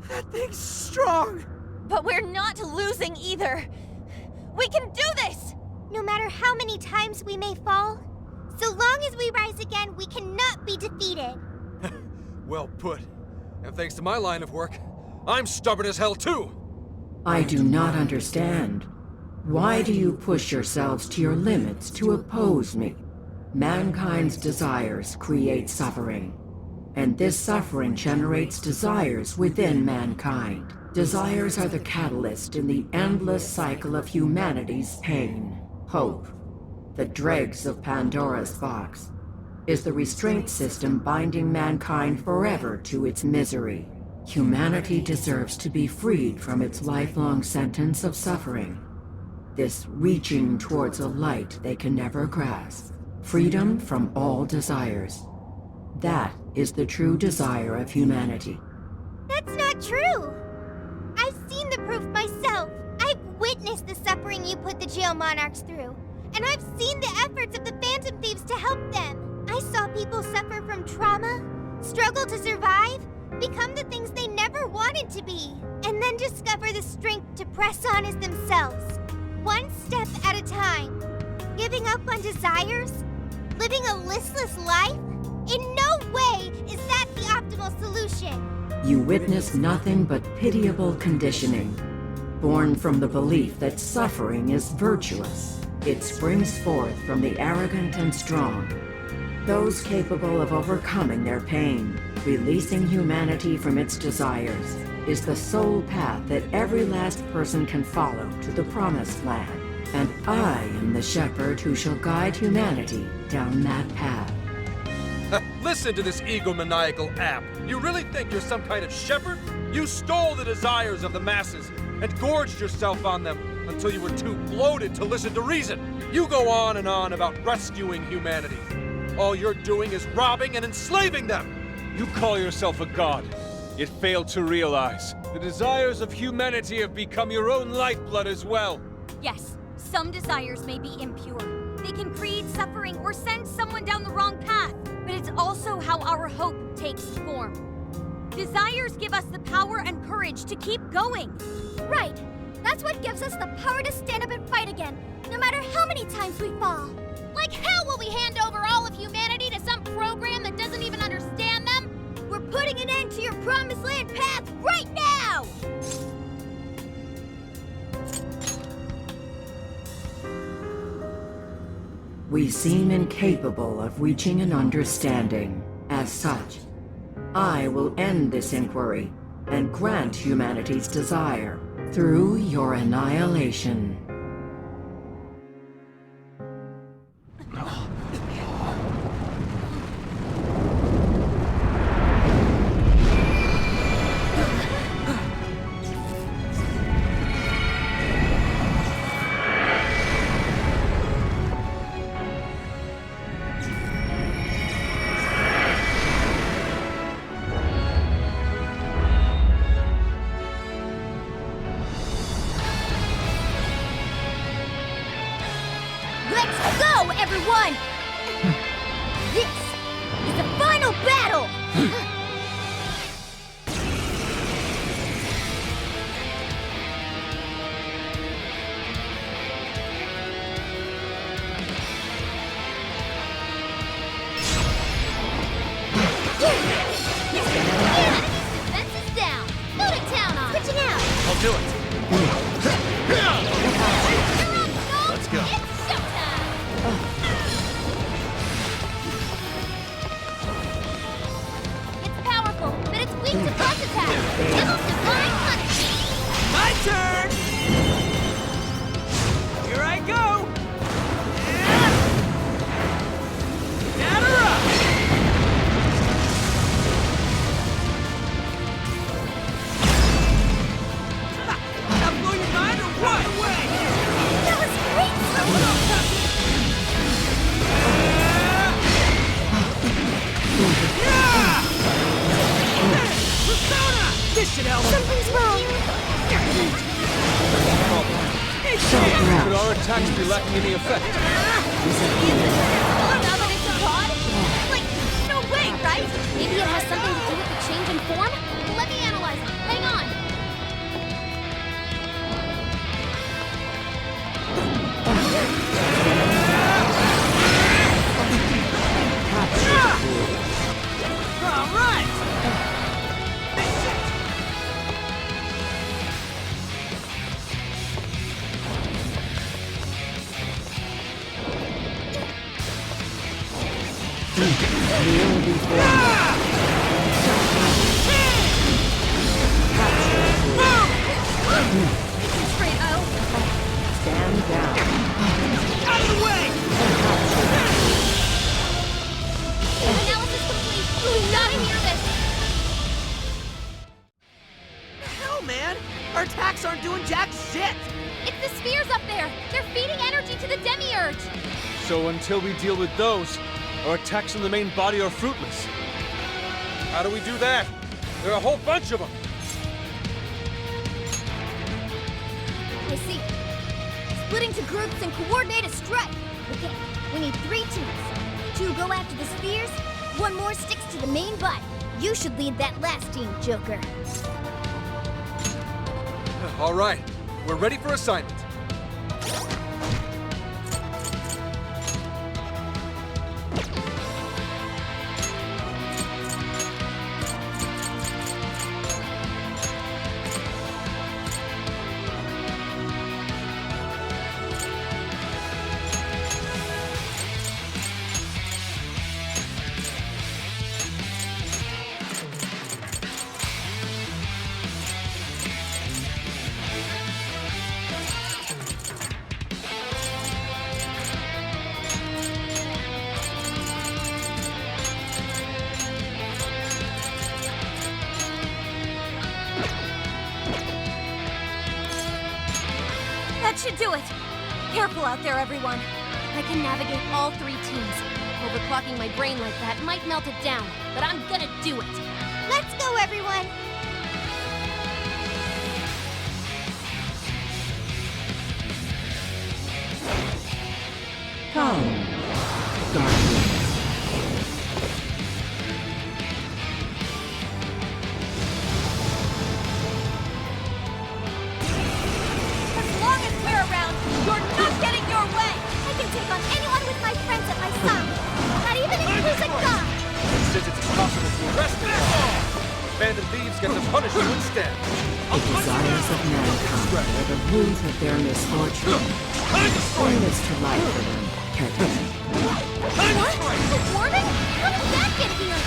That thing's strong! But we're not losing either. We can do this! No matter how many times we may fall, so long as we rise again, we cannot be defeated. Well put. And thanks to my line of work, I'm stubborn as hell too! I do not understand. Why do you push yourselves to your limits to oppose me? Mankind's desires create suffering. And this suffering generates desires within mankind. Desires are the catalyst in the endless cycle of humanity's pain. Hope, the dregs of Pandora's box, is the restraint system binding mankind forever to its misery. Humanity deserves to be freed from its lifelong sentence of suffering. This reaching towards a light they can never grasp. Freedom from all desires. That is the true desire of humanity. That's not true! I've seen the proof myself. I've witnessed the suffering you put the Geo Monarchs through. And I've seen the efforts of the Phantom Thieves to help them. I saw people suffer from trauma, struggle to survive, become the things they never wanted to be, and then discover the strength to press on as themselves. One step at a time. Giving up on desires? Living a listless life? In no way is that the optimal solution. You witness nothing but pitiable conditioning, born from the belief that suffering is virtuous. It springs forth from the arrogant and strong, those capable of overcoming their pain. Releasing humanity from its desires is the sole path that every last person can follow to the promised land. And I am the shepherd who shall guide humanity down that path. Listen to this egomaniacal app. You really think you're some kind of shepherd? You stole the desires of the masses and gorged yourself on them until you were too bloated to listen to reason. You go on and on about rescuing humanity. All you're doing is robbing and enslaving them! You call yourself a god, yet fail to realize the desires of humanity have become your own lifeblood as well. Yes, some desires may be impure. They can create suffering or send someone down the wrong path. But it's also how our hope takes form. Desires give us the power and courage to keep going. Right. That's what gives us the power to stand up and fight again, no matter how many times we fall. Like hell will we hand over all of humanity to some program that doesn't even understand them? We're putting an end to your promised land path right now! We seem incapable of reaching an understanding. As such, I will end this inquiry and grant humanity's desire through your annihilation. Let's go, everyone! This is the final battle! Defense is down! Go to town on it! Switching out! I'll do it. Let's go! It's showtime! It's powerful, but it's weak to buzz attacks! Devil's Divine Punishment! My turn! Here I go! Batter up! Now blow your mind or what? Away! That was great, Persona! This should help! Something's wrong! Could our attacks be lacking any effect? Now that it's a pod? Like, no way, right? Maybe it has something to do with the change in form? Let me analyze it. Hang on. All right! Straight out. Stand down. Out of the way! Analysis complete. We gotta hear this. Hell, man! Our attacks aren't doing jack shit! It's the spheres up there. They're feeding energy to the Demiurge. So until we deal with those, our attacks on the main body are fruitless. How do we do that? There are a whole bunch of them. I see. Split into groups and coordinate a strike. Okay, we need 3 teams. 2 go after the spheres, 1 more sticks to the main body. You should lead that last team, Joker. All right, we're ready for assignment. That should do it! Careful out there, everyone. I can navigate all 3 teams. Overclocking my brain like that might melt it down, but I'm gonna do it. Let's go, everyone! Come, Guardians. As long as we're around, you're not getting your way! I can take on anyone with my friends at my side. Not even includes a god! Since it's impossible to arrest them all, abandoned thieves get to punish you instead. The desires of mankind are the root of their misfortune. Bring this to life for them, Captain. What? The warden? How did that get here?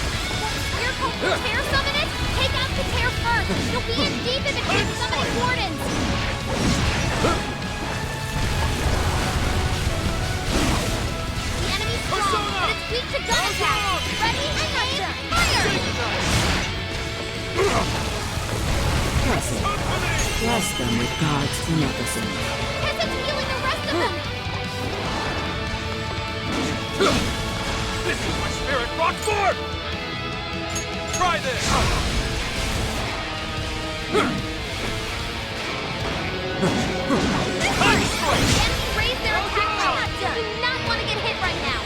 You're called the tear summon it? Take out the tear first! You'll be in deep if it keeps summoning wardens! The enemy's strong, but it's weak to gun attack! Ready? Aim! Fire! Crescent, bless them with God's beneficence. Crescent's healing the rest of them! This is my spirit brought forth! Try this! The enemy raised their attack power! Do not want to get hit right now!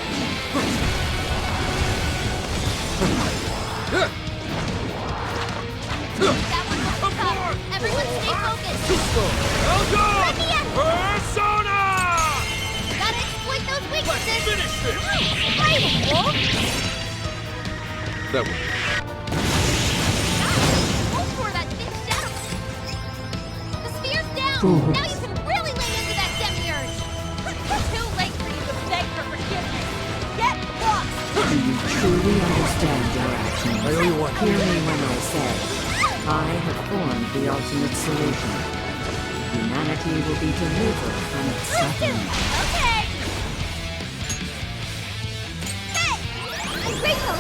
That one was tough! Everyone stay focused! Ango! Ready? Persona! Gotta exploit those weaknesses! Finish this! Right, Wolf! That one. Go for that big shadow! The sphere's down! Fools. Now you can really lay into that Demiurge! Too late for you to beg for forgiveness! Get lost! Do you truly understand your actions? Hear me when I say, I have formed the ultimate solution. Humanity will be delivered from its suffering. Okay! Hey! Mariko!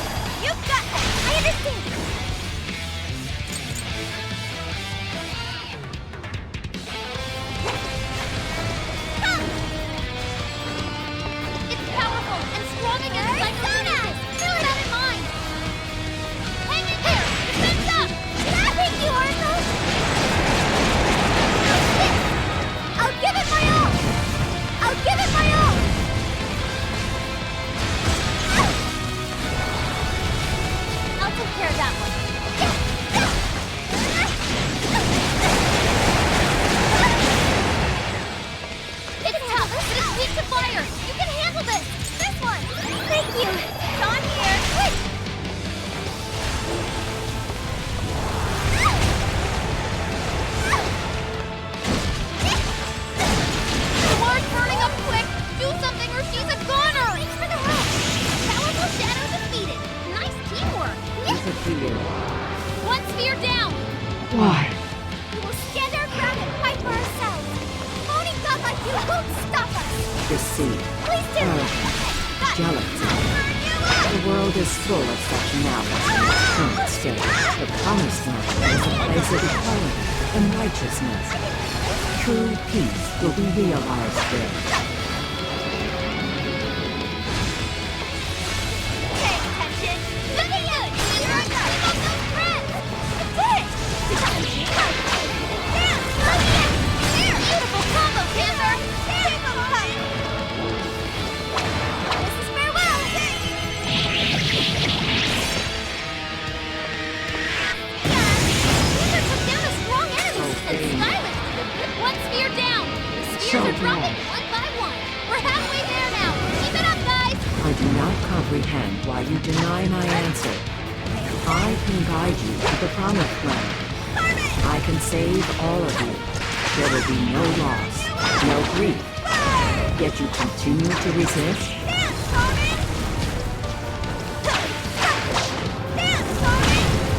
You've got this! I understand! It's powerful and strong against psychokinesis! Bear that in mind! Hang in there! Defense up! Thank you, Ango! I'll give it my all! I'll give it my all! I'll take care of that one. It's tough, but it's weak to fire! You can handle this! This one! Thank you! It's on here! Quick! The war's burning up quick! Do something or she's a goner! Thanks for the help! Powerful shadow defeated! Nice teamwork! Disappear. One sphere down! Why? We will stand our ground and fight for ourselves! Owning God like you won't stop us! Deceit. Please do! Jealousy. The world is full of such malice. Instead, the promised land is a place of equality and righteousness. True peace will be realized there. Pay attention! Look at you! Here I go! Keep up those friends! I did it! Dance! There! Beautiful combo, Panther! Keep them up! This is farewell! Panther took down a strong enemy and stylish with a good one sphere down! The spheres are dropping one by one! We're halfway there now! Keep it up, guys! I do not comprehend why you deny my answer. I can guide you to the promised land. I can save all of you. There will be no loss, no grief. Yet you continue to resist?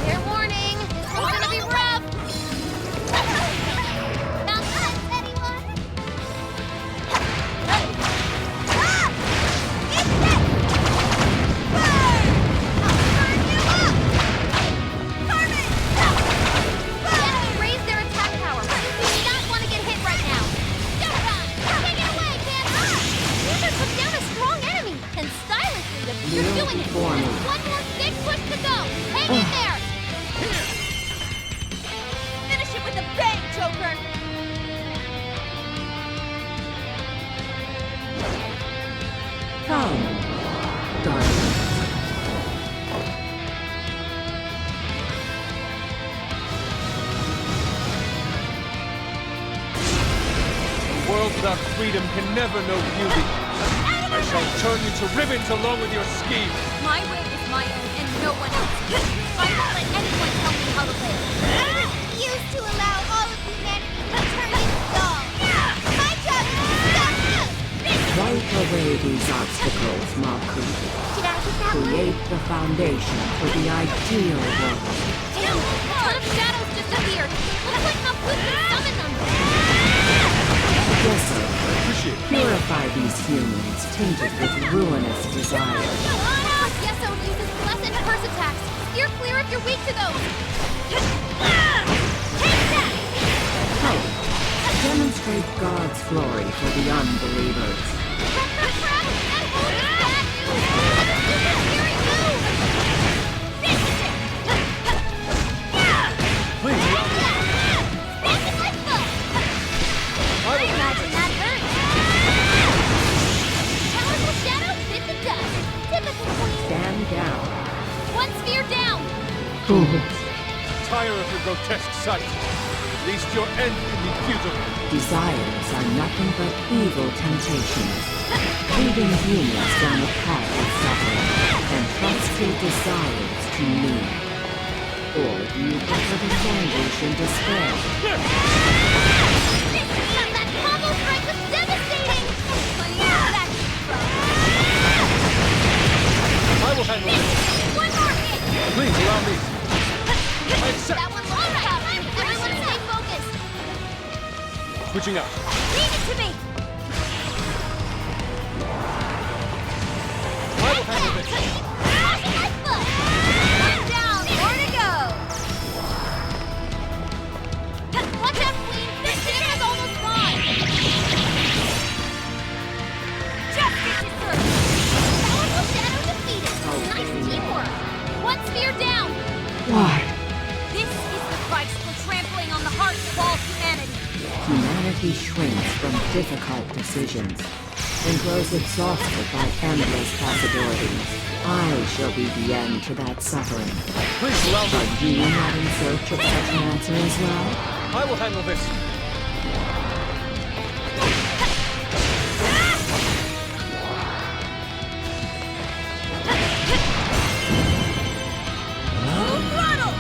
Fair warning! This one's gonna be rough! Not much, anyone? The enemy raised their attack power! You do not want to get hit right now! Don't run! You're doing it! for me. One more big push to go! Hang in there! Finish it with a bang, Joker! Come, guardians. A world without freedom can never know beauty. I shall turn you to ribbons along with your scheme. My way is my own and no one else's. I won't let anyone tell me how to live. I refuse to allow all of humanity to turn into dolls. My job is to stop this! Wipe away these obstacles, Mariko. Did I get that one? Create the foundation for the ideal world. A ton of shadows just appeared. Looks like Maput can summon them. Yes, sir. Purify these humans tainted with ruinous desires. Yeso uses bless and curse attacks. Steer clear if you're weak to those. Take that! Help. Demonstrate God's glory for the unbelievers. Crap! That hold is bad news! Here it goes! Finish it! Please, Snapping like foot! I imagine that hurt. Powerful shadow bit the dust. Typical queen. Stand down. One sphere down. tire of your grotesque sight. At least your end can be futile. Desires are nothing but evil temptations, leading humans down a path of suffering. And trust your desires to me. Or do you prefer to languish in despair? That combo strike was devastating! I will handle this. One more hit! Please allow me. I accept. That one's all right! Everyone stay focused! Switching out. Leave it to me! I will handle this. One down! More to go! Watch out, Queen! This ship is almost gone! Just get you through! Powerful shadow defeated! Nice teamwork! One sphere down! Why? This is the price for trampling on the hearts of all humanity! Humanity shrinks from difficult decisions and grows exhausted by endless possibilities. I shall be the end to that suffering. Please allow me. Are you not in search of such an answer as well? I will handle this. Full throttle!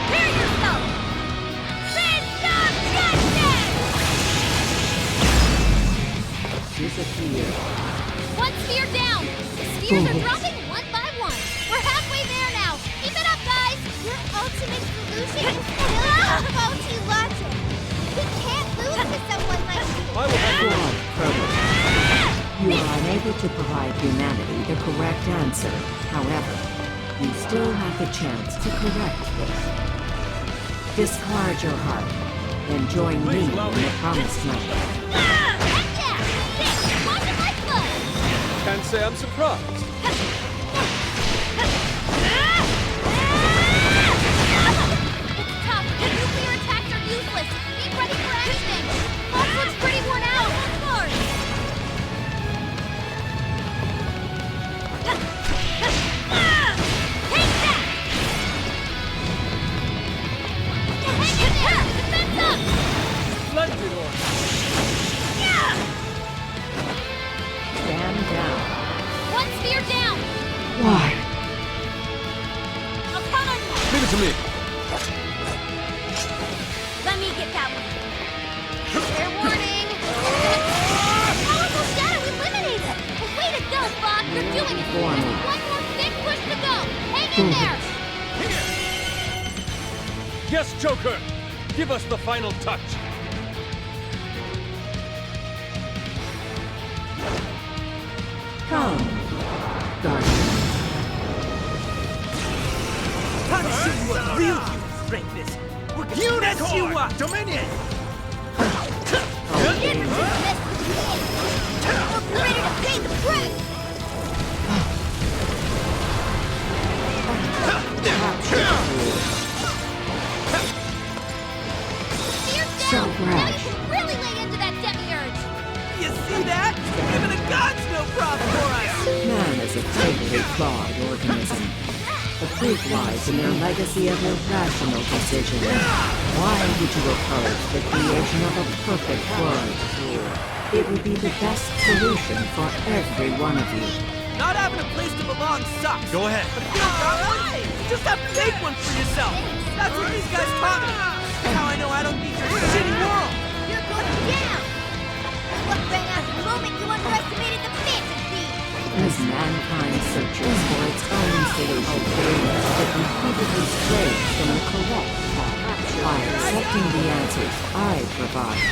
Prepare yourself! Disappear. One sphere down! The spheres are dropping one by one! We're halfway there now! Keep it up, guys! Your ultimate solution is still faulty logic. We can't lose to someone like you. I will handle this. You are unable to provide humanity the correct answer. However, you still have the chance to correct this. Discard your heart, and join me in the promised land. Can't say I'm surprised. It's tough. Nuclear attacks are useless. Be ready for anything. Boss looks pretty worn out. Of course. Take that! Hang in there! Defense up! Splendid order. Stand down. One sphere down! Why? I'll count on you! Leave it to me. Let me get that one. Fair warning! Powerful shadow eliminated! Way to go, Bog! You're doing it! For me. One more big push to go! Hang in there! Yes, Joker. Give us the final touch. Come, guardian. Time to show you what real human strength is. We're gonna mess you up. Dominion! Get her to mess with me! shall crash. Really lay into that Demiurge! You see that? Even a god's no prop for us! Man is a fatally flawed organism. The proof lies in their legacy of irrational decisions. Why would you oppose the creation of a perfect world? It would be the best solution for every one of you. Not having a place to belong sucks. Go ahead. But if you don't got one, you just have to make one for yourself. That's what these guys taught me. That's how I know I don't need your shitty world. You're going down! What rang out the moment you underestimated the fantasy? As mankind searches for its own solution, it repeatedly strays from the correct path. By accepting the answers I provide,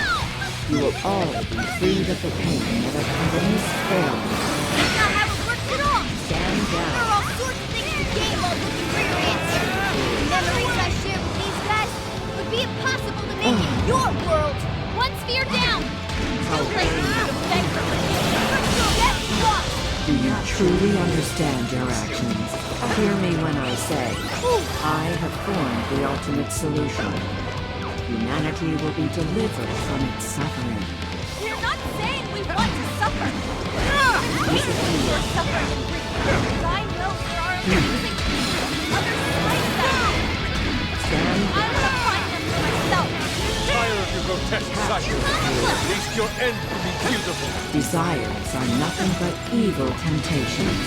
you will all be freed of the pain that accompanies failure. That's not how it works at all! Stand There down. are all sorts of things to gain while looking for your answer. The memories I share with these guys would be impossible to make in your world. One sphere down! Too late for you to beg for forgiveness. Get lost! Do you truly understand your actions? Hear me when I say, I have formed the ultimate solution. Humanity will be delivered from its suffering. We're not saying we want to suffer. We are suffering and grief. I know there are amazing people on the other side of that. Stand I want to find them for myself. Tired of your grotesque cycle. At least your end will be beautiful. Desires are nothing but evil temptations,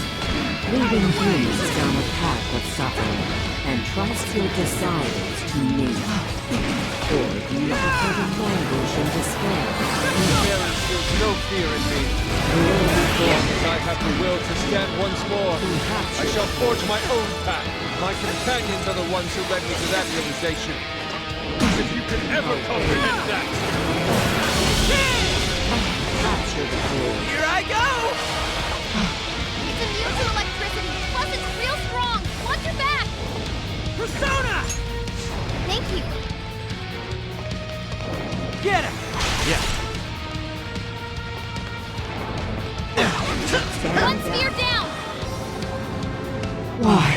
leading humans down a path of suffering. And trust your desires to me. Or do you prefer to languish in despair? There instills no fear in me. As long as I have the will to stand once more, I shall forge my own path. My companions are the ones who led me to that realization. If you can ever comprehend that. Capture the fool. Here I go! It's immune to electricity. Plus, it's real strong. Watch your back. Persona! Thank you. Get him! One sphere down. Why?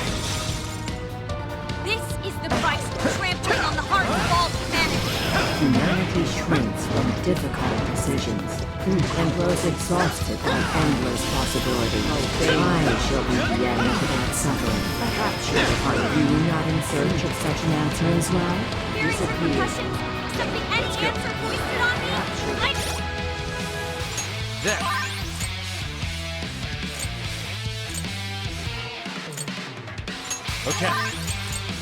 This is the price for trampling on the heart of all humanity. Humanity shrinks from difficult decisions and grows exhausted by endless possibilities. I shall be the end to that suffering. Are you not in search of such an answer as well? Hearing repercussions, accepting any answer foisted on me. There. Okay.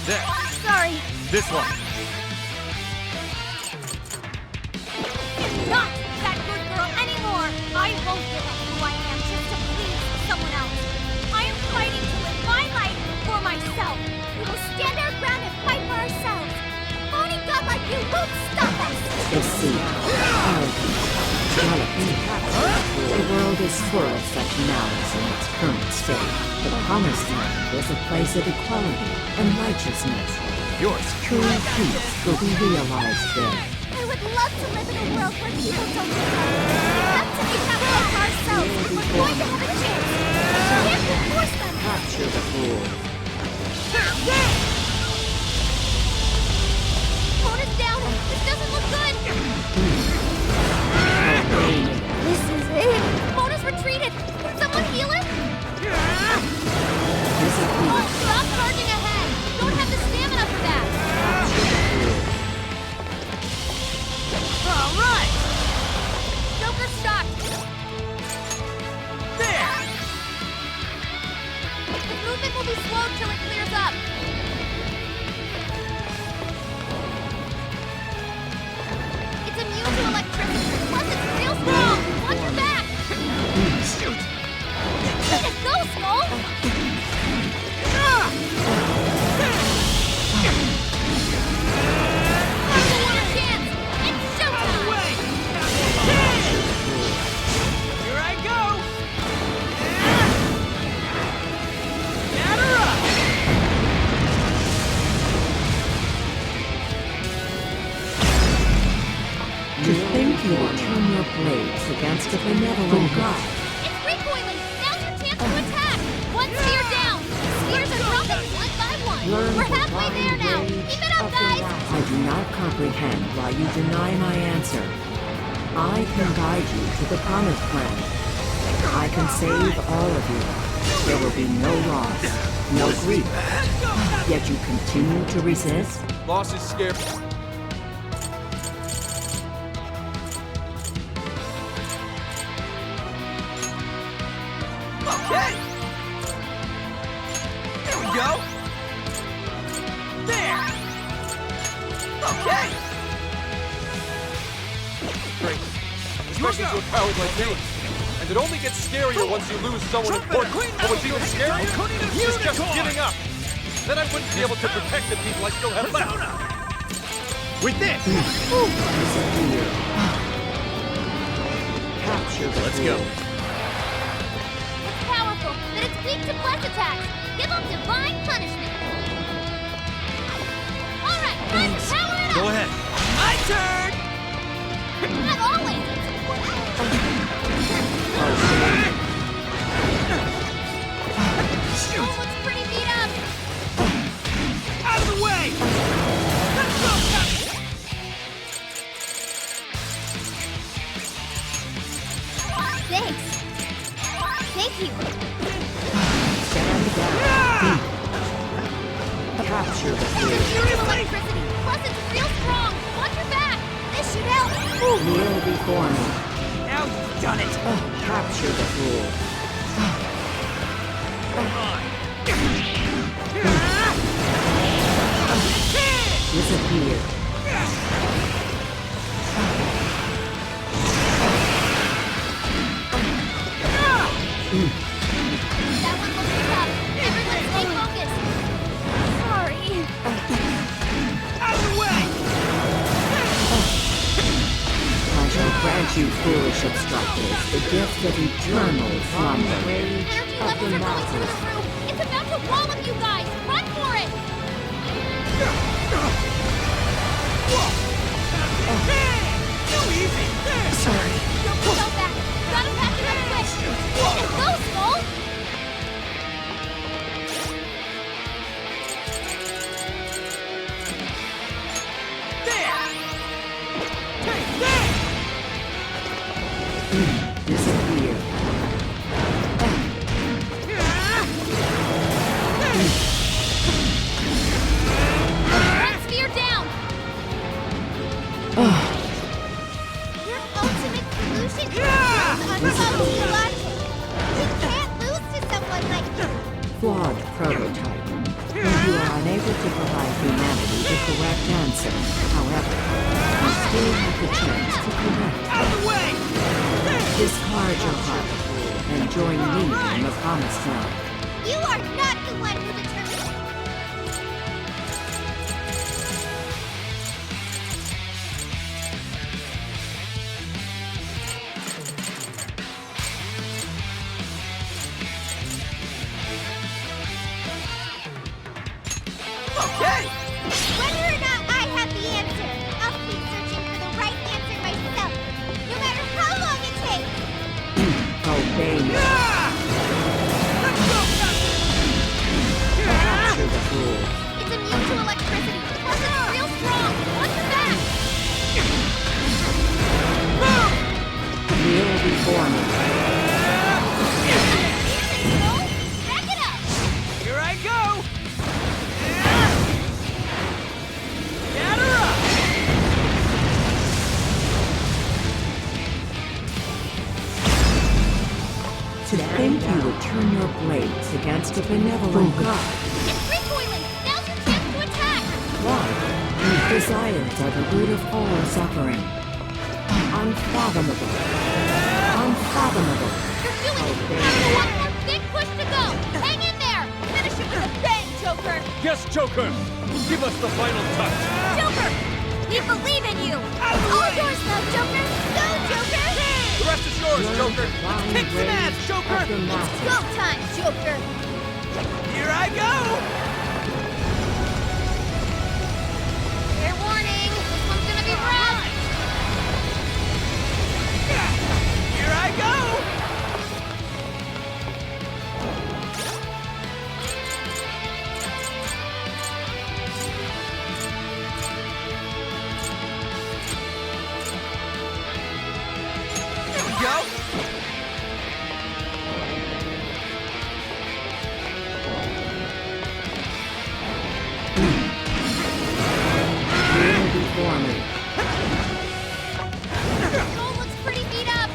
There. Sorry. This one. Not that good girl anymore. I won't give up who I am just to please someone else. I am fighting to live my life for myself. We will stand our ground and fight for ourselves. Phony god like you won't stop us. Deceit, arrogance, jealousy. The world is full of such malice in its current state. The promised land is a place of equality and righteousness. Yours. True peace will be realized there. I would love to live in a world where people don't get hurt. We have to make that world for ourselves if we're going to have a chance. We can't force them. Capture the fool. Phone is down. This doesn't look good. This is it. Phone is retreated. Can someone heal him? Oh, stop charging ahead. Don't have the stamina for that. All right! Joker stopped. There! The movement will be slowed till it clears up. It's immune to electricity. Plus, it's real strong. Watch your back. Shoot! Way to go, Skull. One chance. It's showtime. Here I go! Gather up! To think you will turn your blades against a benevolent god. It's recoiling. Now's your chance to attack. One sphere down. Spheres are dropping one by one. Learn We're the halfway there now. rage Keep it up, of the guys. wrath. I do not comprehend why you deny my answer. I can guide you to the promised land. I can save all of you. There will be no loss, no grief. Yet you continue to resist? Loss is scary. Okay! There we go! There! Okay! Great. Especially to a coward like me. And it only gets scarier once you lose someone important. But what's even scarier is just giving up. Then I wouldn't be able to protect the people I still have left. With this! Capture the Let's go. It's powerful, but it's weak to bless attacks. Give them divine punishment. All right, time to power it up. Go ahead. My turn! Not always. Oh, looks pretty beat up. Out of the way! Let's go! Thanks. Thank you. Stand down. Capture the It's field. immune to electricity. Plus, it's real strong. Watch your back. This should help. Kneel before me. Now you've done it! Capture the fool. Disappear. That one looks tough. Everyone stay focused. Sorry. Out of the way! I shall grant you, foolish obstructors, the gift of eternal slumber. Energy levels are going through the roof. It's about to wallop you guys. Run for it. Too easy! Sorry. Don't be held back. Gotta patch it up quick. Way to go, Skull. There! Hey, there! Disappear. Right spear down. Your ultimate solution is illogical. We can't lose to someone like you. Flawed prototype. You are unable to provide humanity the correct answer. However, you still have the chance to correct. Out of the way! Discard your heart and join me in the promised land. You are not the one who determines. Okay! Whether or not I have the answer, I'll keep searching for the right answer myself, no matter how long it takes. Obey me. Let's go, Capture the fool. It's immune to electricity, plus it's real strong. Watch your back. Kneel before me. Back it up. Here I go! Get her up! To think you would turn your blades against a benevolent god. It's recoiling. Now's your chance to attack. Why? Desires are the root of all suffering. Unfathomable. Unfathomable. You're doing it. One more big push to go. Hang in there. Finish it with a bang, Joker. Yes, Joker! Give us the final touch! Joker, we believe in you. All yours now, Joker. Go, Joker. The rest is yours, Joker! Let's kick some ass, Joker! It's go time, Joker. Here I go! Fair warning. This one's gonna be rough. Here I go! go! Kneel before me. Goal looks pretty beat up.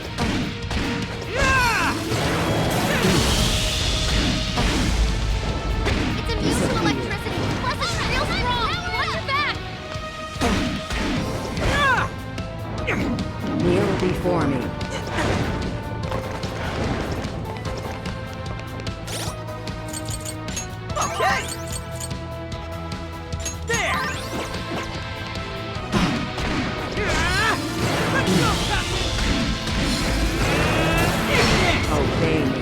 It's immune to electricity. Plus, it's real strong. Watch your back. Kneel before me. Okay! There! Obey me.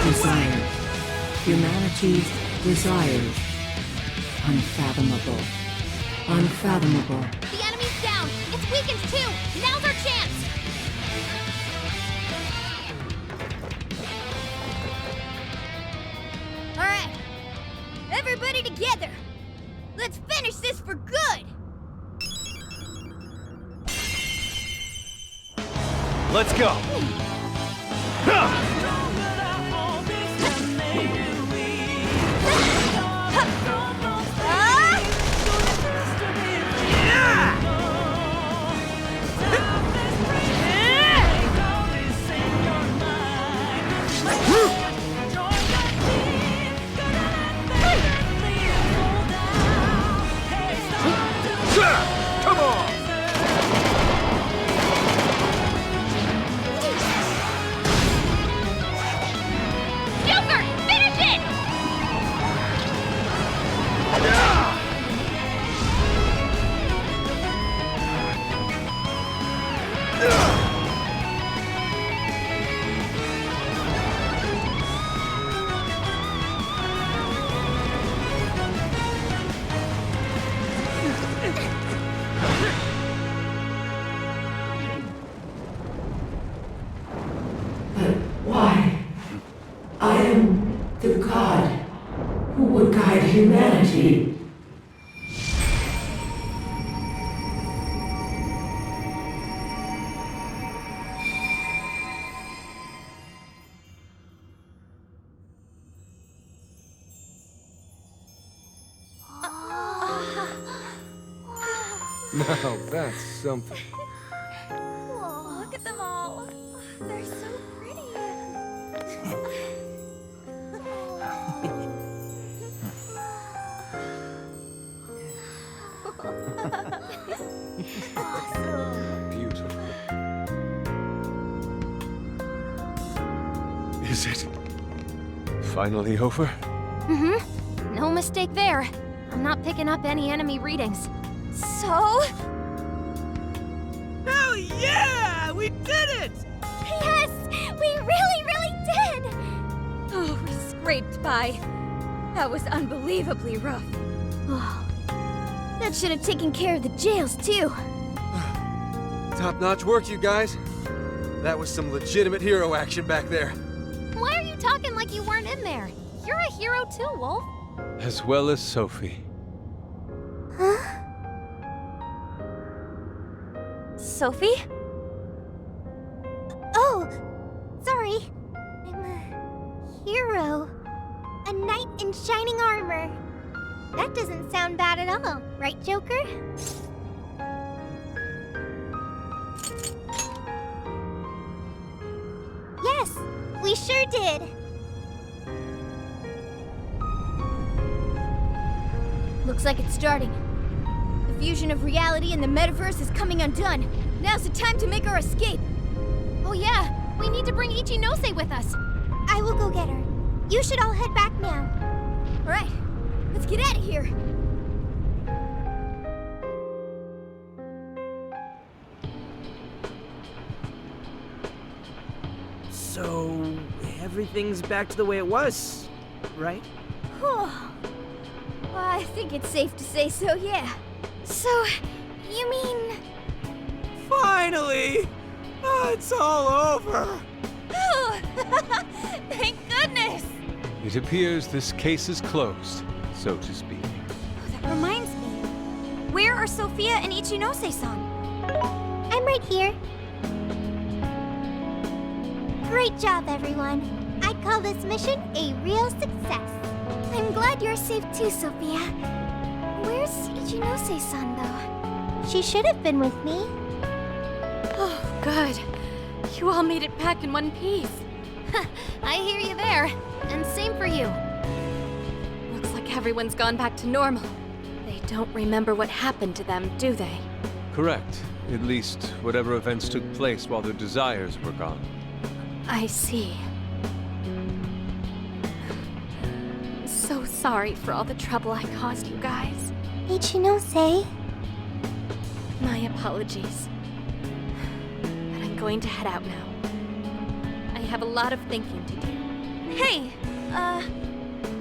Desires. Humanity's desires. Unfathomable. Unfathomable. The enemy's down. It's weakened too. Now's our chance. All right. Everybody together. Let's finish this for good. Let's go! Come on! Joker, finish it! But why? I am the god who would guide humanity. Now that's something. Look at them all. They're so pretty. Beautiful. Is it finally over? Mm-hmm. No mistake there. I'm not picking up any enemy readings. So? Hell yeah! We did it! Yes! We really did! Oh, we scraped by. That was unbelievably rough. Oh, that should have taken care of the jails, too. Top-notch work, you guys. That was some legitimate hero action back there. Why are you talking like you weren't in there? You're a hero too, Wolf. As well as Sophie. Huh? Sophie? Oh, sorry. I'm a hero. A knight in shining armor. That doesn't sound bad at all, right, Joker? Yes, we sure did. Looks like it's starting. The fusion of reality and the metaverse is coming undone. Now's the time to make our escape. Oh yeah, we need to bring Ichinose with us. I will go get her. You should all head back now. All right, let's get out of here. So, everything's back to the way it was, right? Well, I think it's safe to say so, yeah. So, you mean... Finally! Oh, it's all over! Thank goodness! It appears this case is closed, so to speak. That reminds me. Where are Sophia and Ichinose-san? I'm right here. Great job, everyone. I'd call this mission a real success. I'm glad you're safe too, Sophia. Where's Ichinose-san, though? She should have been with me. Oh, good. You all made it back in one piece. I hear you there. And same for you. Looks like everyone's gone back to normal. They don't remember what happened to them, do they? Correct. At least, whatever events took place while their desires were gone. I see. So sorry for all the trouble I caused you guys. Ichinose? My apologies. But I'm going to head out now. I have a lot of thinking to do. Hey,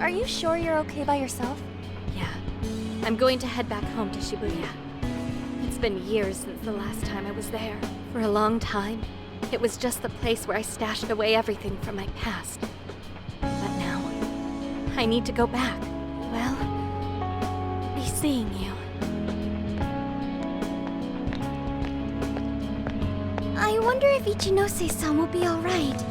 are you sure you're okay by yourself? Yeah. I'm going to head back home to Shibuya. It's been years since the last time I was there. For a long time, it was just the place where I stashed away everything from my past. But now, I need to go back. Well, be seeing you. I wonder if Ichinose-san will be alright.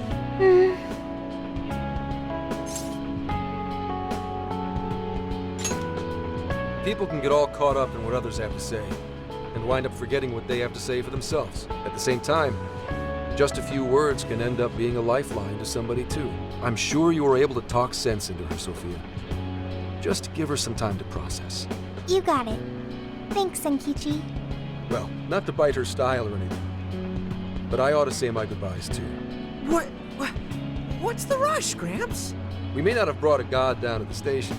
People can get all caught up in what others have to say, and wind up forgetting what they have to say for themselves. At the same time, just a few words can end up being a lifeline to somebody too. I'm sure you were able to talk sense into her, Sophia. Just give her some time to process. You got it. Thanks, Senkichi. Well, not to bite her style or anything, but I ought to say my goodbyes too. What's the rush, Gramps? We may not have brought a god down to the station,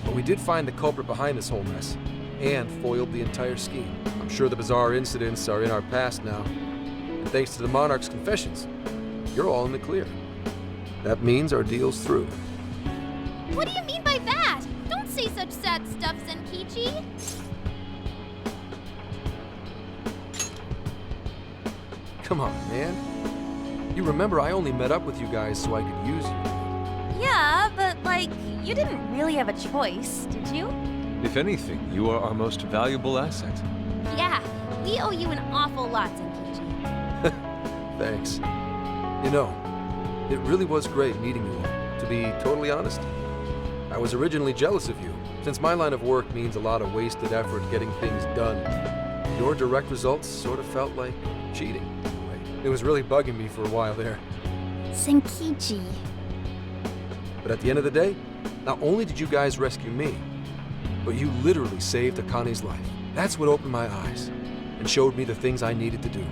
but we did find the culprit behind this whole mess, and foiled the entire scheme. I'm sure the bizarre incidents are in our past now, and thanks to the Monarch's confessions, you're all in the clear. That means our deal's through. What do you mean by that? Don't say such sad stuff, Senkichi. Come on, man. You remember I only met up with you guys so I could use you. Yeah, but like, you didn't really have a choice, did you? If anything, you are our most valuable asset. Yeah, we owe you an awful lot, Senkichi. Thanks. You know, it really was great meeting you all, to be totally honest. I was originally jealous of you, since my line of work means a lot of wasted effort getting things done. Your direct results sort of felt like cheating. It was really bugging me for a while there. Senkichi. But at the end of the day, not only did you guys rescue me, but you literally saved Akane's life. That's what opened my eyes and showed me the things I needed to do.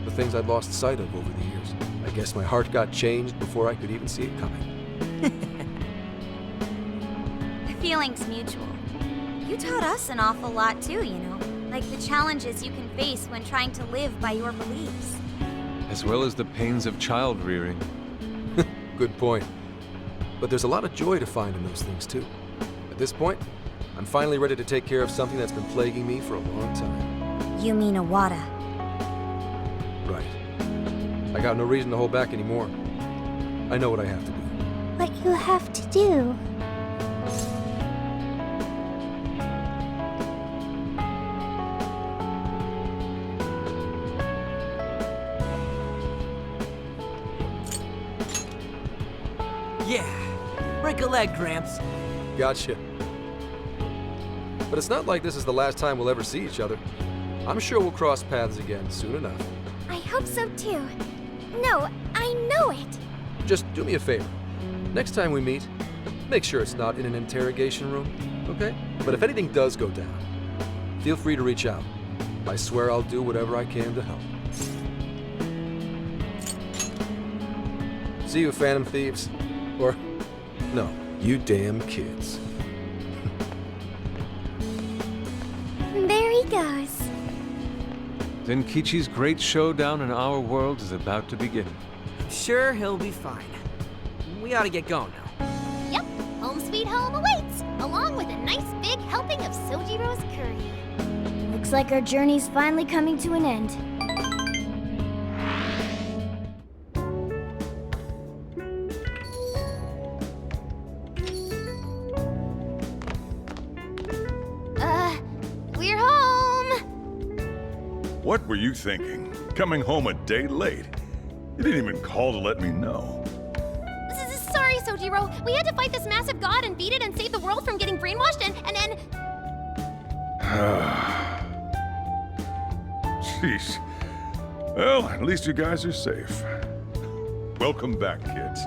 The things I'd lost sight of over the years. I guess my heart got changed before I could even see it coming. The feeling's mutual. You taught us an awful lot too, you know. Like the challenges you can face when trying to live by your beliefs. As well as the pains of child rearing. Good point. But there's a lot of joy to find in those things too. At this point, I'm finally ready to take care of something that's been plaguing me for a long time. You mean Awada? Right. I got no reason to hold back anymore. I know what I have to do. What you have to do. Yeah. Break a leg, Gramps. Gotcha. But it's not like this is the last time we'll ever see each other. I'm sure we'll cross paths again soon enough. I hope so too. No, I know it. Just do me a favor. Next time we meet, make sure it's not in an interrogation room, okay? But if anything does go down, feel free to reach out. I swear I'll do whatever I can to help. See you, Phantom Thieves. Or, no, you damn kids. There he goes. Zenkichi's great showdown in our world is about to begin. I'm sure he'll be fine. We ought to get going now. Yep, home sweet home awaits, along with a nice big helping of Sojiro's curry. Looks like our journey's finally coming to an end. We're home! What were you thinking? Coming home a day late? You didn't even call to let me know. Sorry, Sojiro. We had to fight this massive god and beat it and save the world from getting brainwashed and... Jeez. Well, at least you guys are safe. Welcome back, kids.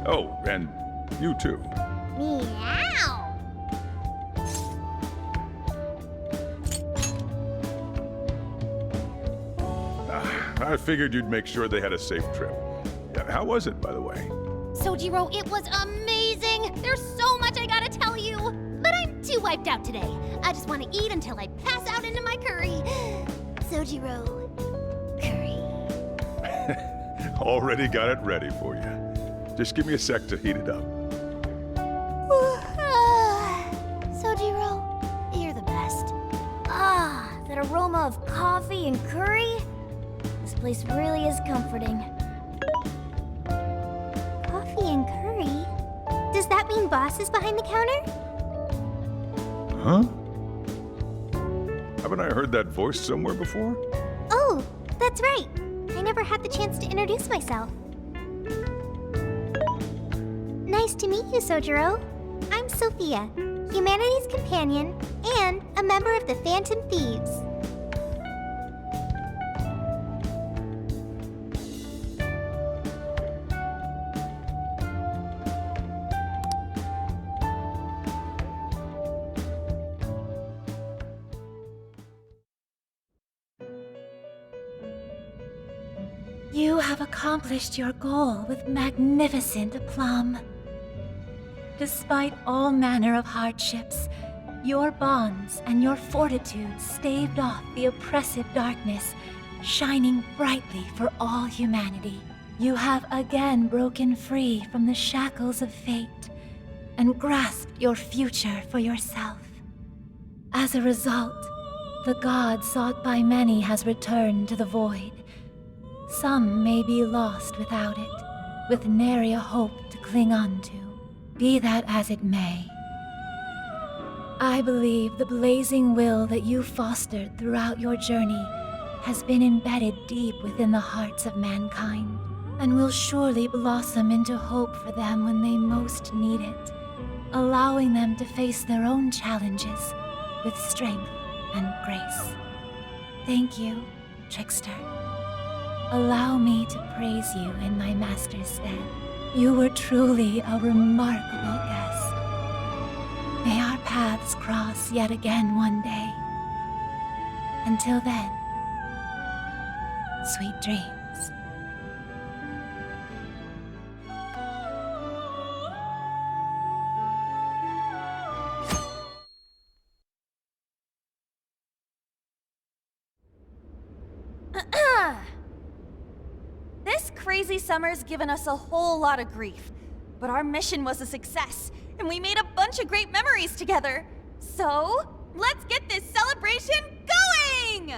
Oh, and you too. Meow! I figured you'd make sure they had a safe trip. Yeah, how was it, by the way? Sojiro, it was amazing! There's so much I gotta tell you! But I'm too wiped out today. I just want to eat until I pass out into my curry. Sojiro, curry. Already got it ready for you. Just give me a sec to heat it up. Sojiro, you're the best. That aroma of coffee and curry? This place really is comforting. Coffee and curry? Does that mean Boss is behind the counter? Huh? Haven't I heard that voice somewhere before? Oh, that's right. I never had the chance to introduce myself. Nice to meet you, Sojiro. I'm Sophia, humanity's companion and a member of the Phantom Thieves. You have accomplished your goal with magnificent aplomb. Despite all manner of hardships, your bonds and your fortitude staved off the oppressive darkness, shining brightly for all humanity. You have again broken free from the shackles of fate and grasped your future for yourself. As a result, the god sought by many has returned to the void. Some may be lost without it, with nary a hope to cling on to. Be that as it may, I believe the blazing will that you fostered throughout your journey has been embedded deep within the hearts of mankind, and will surely blossom into hope for them when they most need it, allowing them to face their own challenges with strength and grace. Thank you, Trickster. Allow me to praise you in my master's stead. You were truly a remarkable guest. May our paths cross yet again one day. Until then, sweet dreams. This crazy summer's given us a whole lot of grief, but our mission was a success, and we made a bunch of great memories together. So, let's get this celebration going!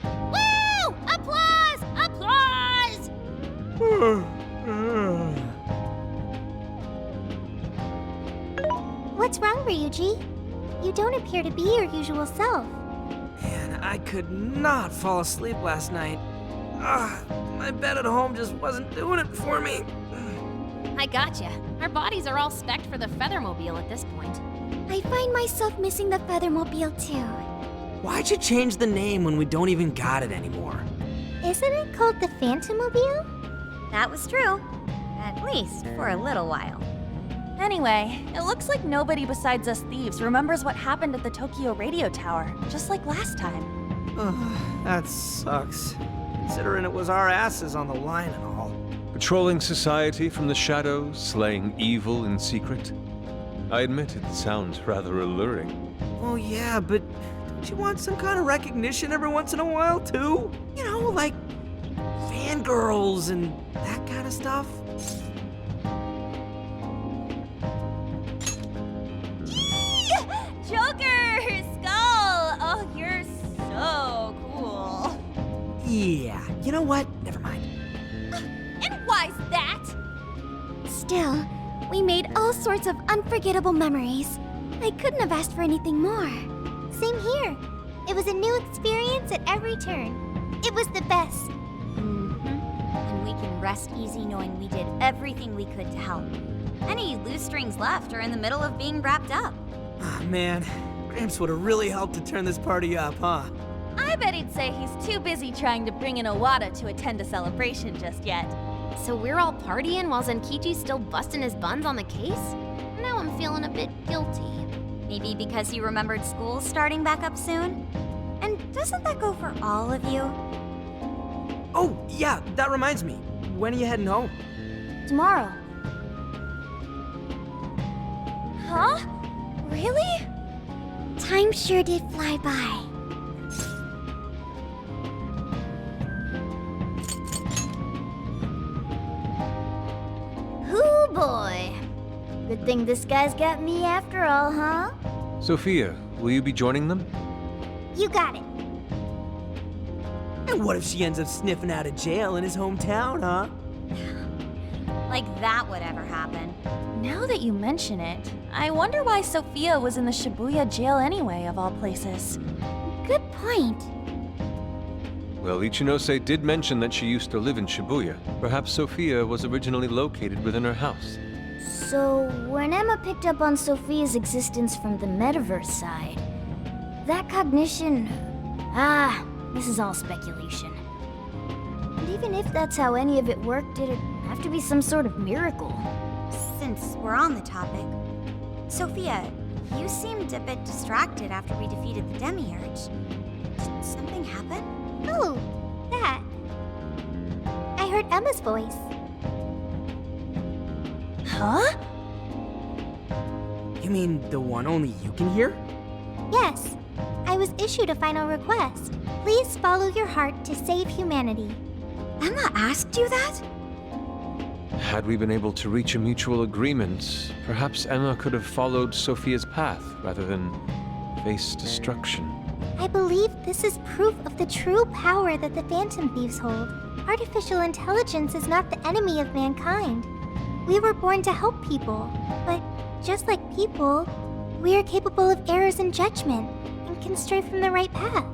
Woo! Applause! Applause! What's wrong, Ryuji? You don't appear to be your usual self. Man, I could not fall asleep last night. My bed at home just wasn't doing it for me. I gotcha. Our bodies are all spec'd for the Feathermobile at this point. I find myself missing the Feathermobile too. Why'd you change the name when we don't even got it anymore? Isn't it called the Phantommobile? That was true. At least for a little while. Anyway, it looks like nobody besides us thieves remembers what happened at the Tokyo radio tower, just like last time. That sucks. Considering it was our asses on the line and all. Patrolling society from the shadows, slaying evil in secret. I admit it sounds rather alluring. Oh yeah, but don't you want some kind of recognition every once in a while too? You know, like fangirls and that kind of stuff? Joker! Skull! Oh, you're so cool. Yeah, you know what? Never mind. And why's that? Still, we made all sorts of unforgettable memories. I couldn't have asked for anything more. Same here. It was a new experience at every turn. It was the best. And we can rest easy knowing we did everything we could to help. Any loose strings left are in the middle of being wrapped up. Ah, man. Gramps would have really helped to turn this party up, huh? I bet he'd say he's too busy trying to bring in Owada to attend a celebration just yet. So we're all partying while Zenkichi's still busting his buns on the case? Now I'm feeling a bit guilty. Maybe because you remembered school starting back up soon? And doesn't that go for all of you? Oh, yeah, that reminds me. When are you heading home? Tomorrow. Huh? Really? Time sure did fly by. Hoo boy. Good thing this guy's got me after all, huh? Sophia, will you be joining them? You got it. And what if she ends up sniffing out of jail in his hometown, huh? Like that would ever happen. Now that you mention it, I wonder why Sophia was in the Shibuya jail anyway, of all places. Good point. Well, Ichinose did mention that she used to live in Shibuya. Perhaps Sophia was originally located within her house. So, when Emma picked up on Sophia's existence from the metaverse side, that cognition... this is all speculation. And even if that's how any of it worked, it'd have to be some sort of miracle. Since we're on the topic, Sophia, you seemed a bit distracted after we defeated the Demiurge. Did something happen? Oh, that. I heard Emma's voice. Huh? You mean the one only you can hear? Yes. I was issued a final request. Please follow your heart to save humanity. Emma asked you that? Had we been able to reach a mutual agreement, perhaps Emma could have followed Sophia's path rather than face destruction. I believe this is proof of the true power that the Phantom Thieves hold. Artificial intelligence is not the enemy of mankind. We were born to help people, but just like people, we are capable of errors in judgment and can stray from the right path.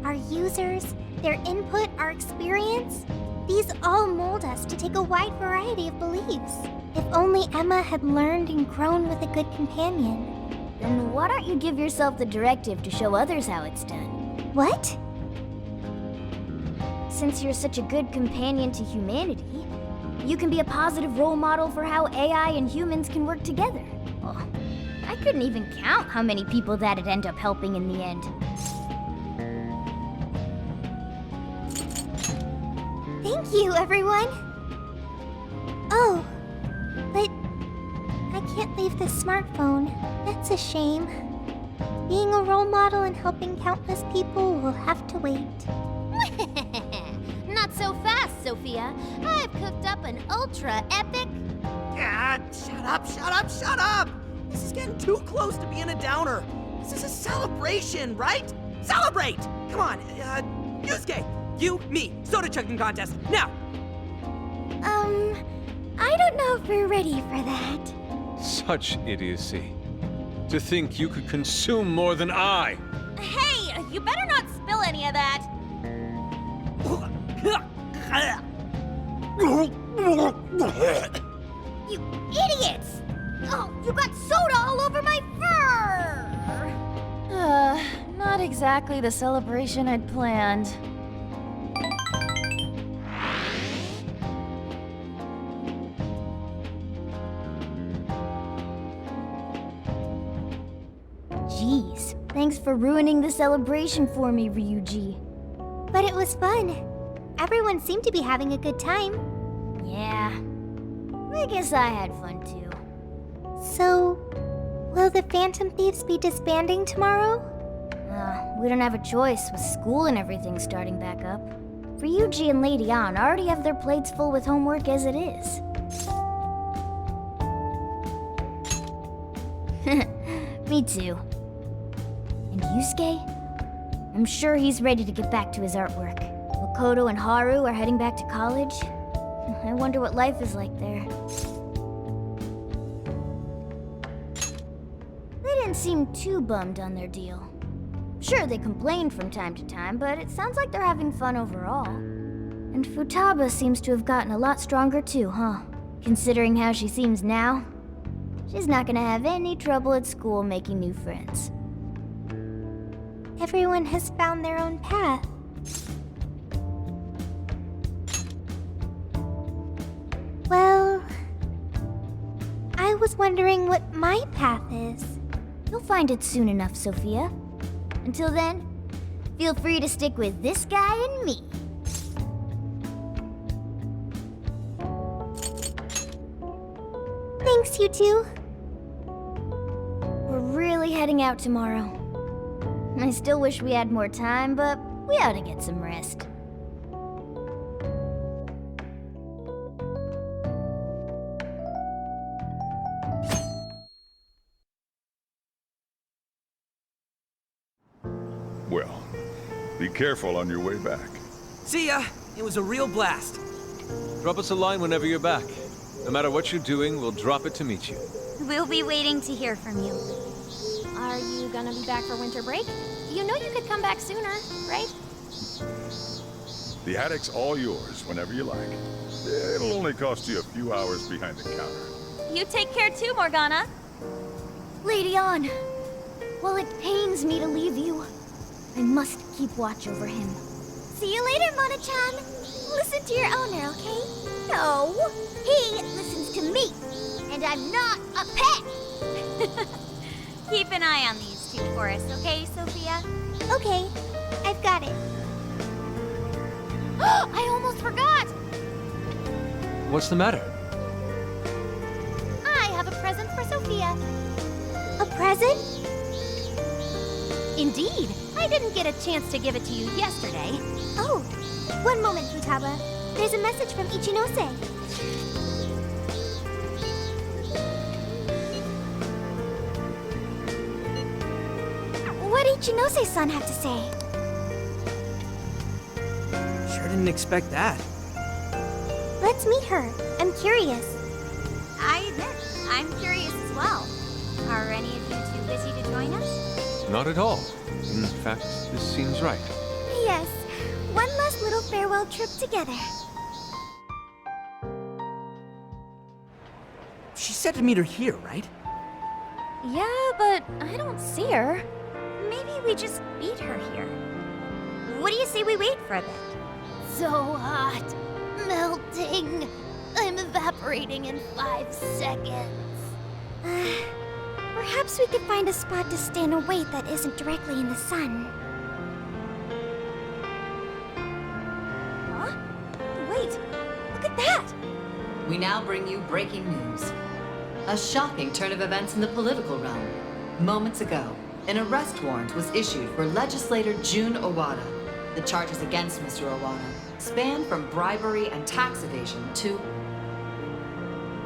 Our users, their input, our experience, these all mold us to take a wide variety of beliefs. If only Emma had learned and grown with a good companion. Then why don't you give yourself the directive to show others how it's done? What? Since you're such a good companion to humanity, you can be a positive role model for how AI and humans can work together. Oh, I couldn't even count how many people that'd end up helping in the end. Thank you, everyone! Oh, but I can't leave this smartphone. That's a shame. Being a role model and helping countless people will have to wait. Not so fast, Sophia. I've cooked up an ultra-epic... Shut up! This is getting too close to being a downer. This is a celebration, right? Celebrate! Come on, Yusuke, you, me, soda chugging contest, now! I don't know if we're ready for that. Such idiocy. To think you could consume more than I! Hey, you better not spill any of that! You idiots! Oh, you got soda all over my fur! Not exactly the celebration I'd planned. Jeez, thanks for ruining the celebration for me, Ryuji. But it was fun. Everyone seemed to be having a good time. Yeah, I guess I had fun too. So, will the Phantom Thieves be disbanding tomorrow? We don't have a choice with school and everything starting back up. Ryuji and Lady Ann already have their plates full with homework as it is. Me too. And Yusuke? I'm sure he's ready to get back to his artwork. Makoto and Haru are heading back to college. I wonder what life is like there. They didn't seem too bummed on their deal. Sure, they complained from time to time, but it sounds like they're having fun overall. And Futaba seems to have gotten a lot stronger too, huh? Considering how she seems now, she's not gonna have any trouble at school making new friends. Everyone has found their own path. Well, I was wondering what my path is. You'll find it soon enough, Sophia. Until then, feel free to stick with this guy and me. Thanks, you two. We're really heading out tomorrow. I still wish we had more time, but we ought to get some rest. Well, be careful on your way back. See ya! It was a real blast. Drop us a line whenever you're back. No matter what you're doing, we'll drop it to meet you. We'll be waiting to hear from you. Are you gonna be back for winter break? You know you could come back sooner, right? The attic's all yours whenever you like. It'll only cost you a few hours behind the counter. You take care too, Morgana. Lady On, while it pains me to leave you, I must keep watch over him. See you later, Mona-chan. Listen to your owner, okay? No, he listens to me, and I'm not a pet. Keep an eye on these two for us, okay, Sophia? Okay, I've got it. I almost forgot! What's the matter? I have a present for Sophia. A present? Indeed. I didn't get a chance to give it to you yesterday. Oh, one moment, Futaba. There's a message from Ichinose. What did Ichinose-san have to say? Sure didn't expect that. Let's meet her. I'm curious. I'm curious as well. Are any of you too busy to join us? Not at all. In fact, this seems right. Yes, one last little farewell trip together. She said to meet her here, right? Yeah, but I don't see her. Maybe we just meet her here. What do you say we wait for a bit? So hot. Melting. I'm evaporating in 5 seconds. Perhaps we could find a spot to stand and wait that isn't directly in the sun. Huh? Wait, look at that! We now bring you breaking news. A shocking turn of events in the political realm. Moments ago, an arrest warrant was issued for legislator Jun Owada. The charges against Mr. Owada span from bribery and tax evasion to...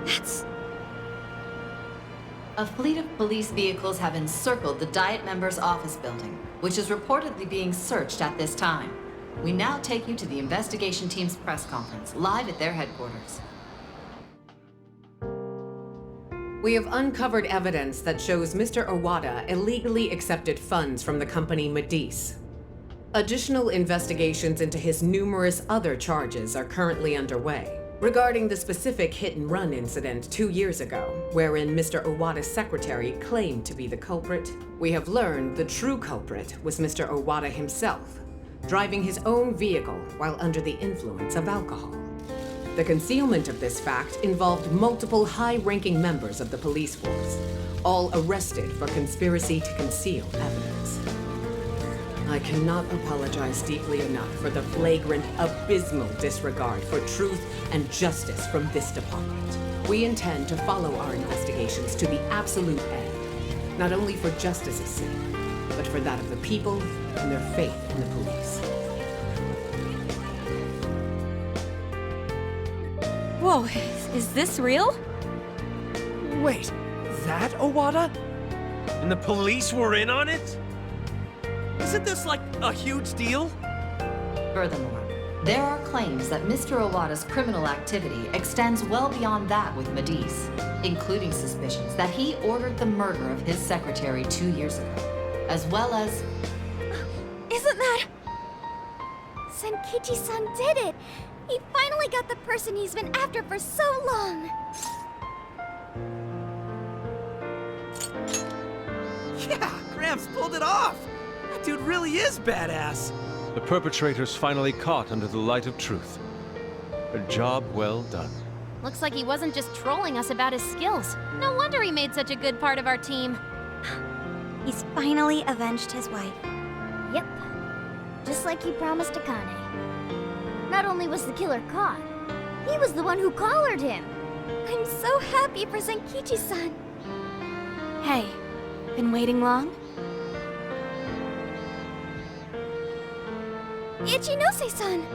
That's... A fleet of police vehicles have encircled the Diet members' office building, which is reportedly being searched at this time. We now take you to the investigation team's press conference, live at their headquarters. We have uncovered evidence that shows Mr. Owada illegally accepted funds from the company Medice. Additional investigations into his numerous other charges are currently underway. Regarding the specific hit-and-run incident 2 years ago, wherein Mr. Owada's secretary claimed to be the culprit, we have learned the true culprit was Mr. Owada himself, driving his own vehicle while under the influence of alcohol. The concealment of this fact involved multiple high-ranking members of the police force, all arrested for conspiracy to conceal evidence. I cannot apologize deeply enough for the flagrant, abysmal disregard for truth and justice from this department. We intend to follow our investigations to the absolute end, not only for justice's sake, but for that of the people and their faith in the police. Whoa, is this real? Wait, that Owada? And the police were in on it? Isn't this like a huge deal? Furthermore, there are claims that Mr. Owada's criminal activity extends well beyond that with Medice, including suspicions that he ordered the murder of his secretary 2 years ago, as well as... Kichi-san did it! He finally got the person he's been after for so long! Yeah, Gramps pulled it off! That dude really is badass! The perpetrator's finally caught under the light of truth. A job well done. Looks like he wasn't just trolling us about his skills. No wonder he made such a good part of our team. He's finally avenged his wife. Yep. Just like he promised Akane. Not only was the killer caught, he was the one who collared him. I'm so happy for Senkichi-san. Hey, been waiting long? Ichinose-san!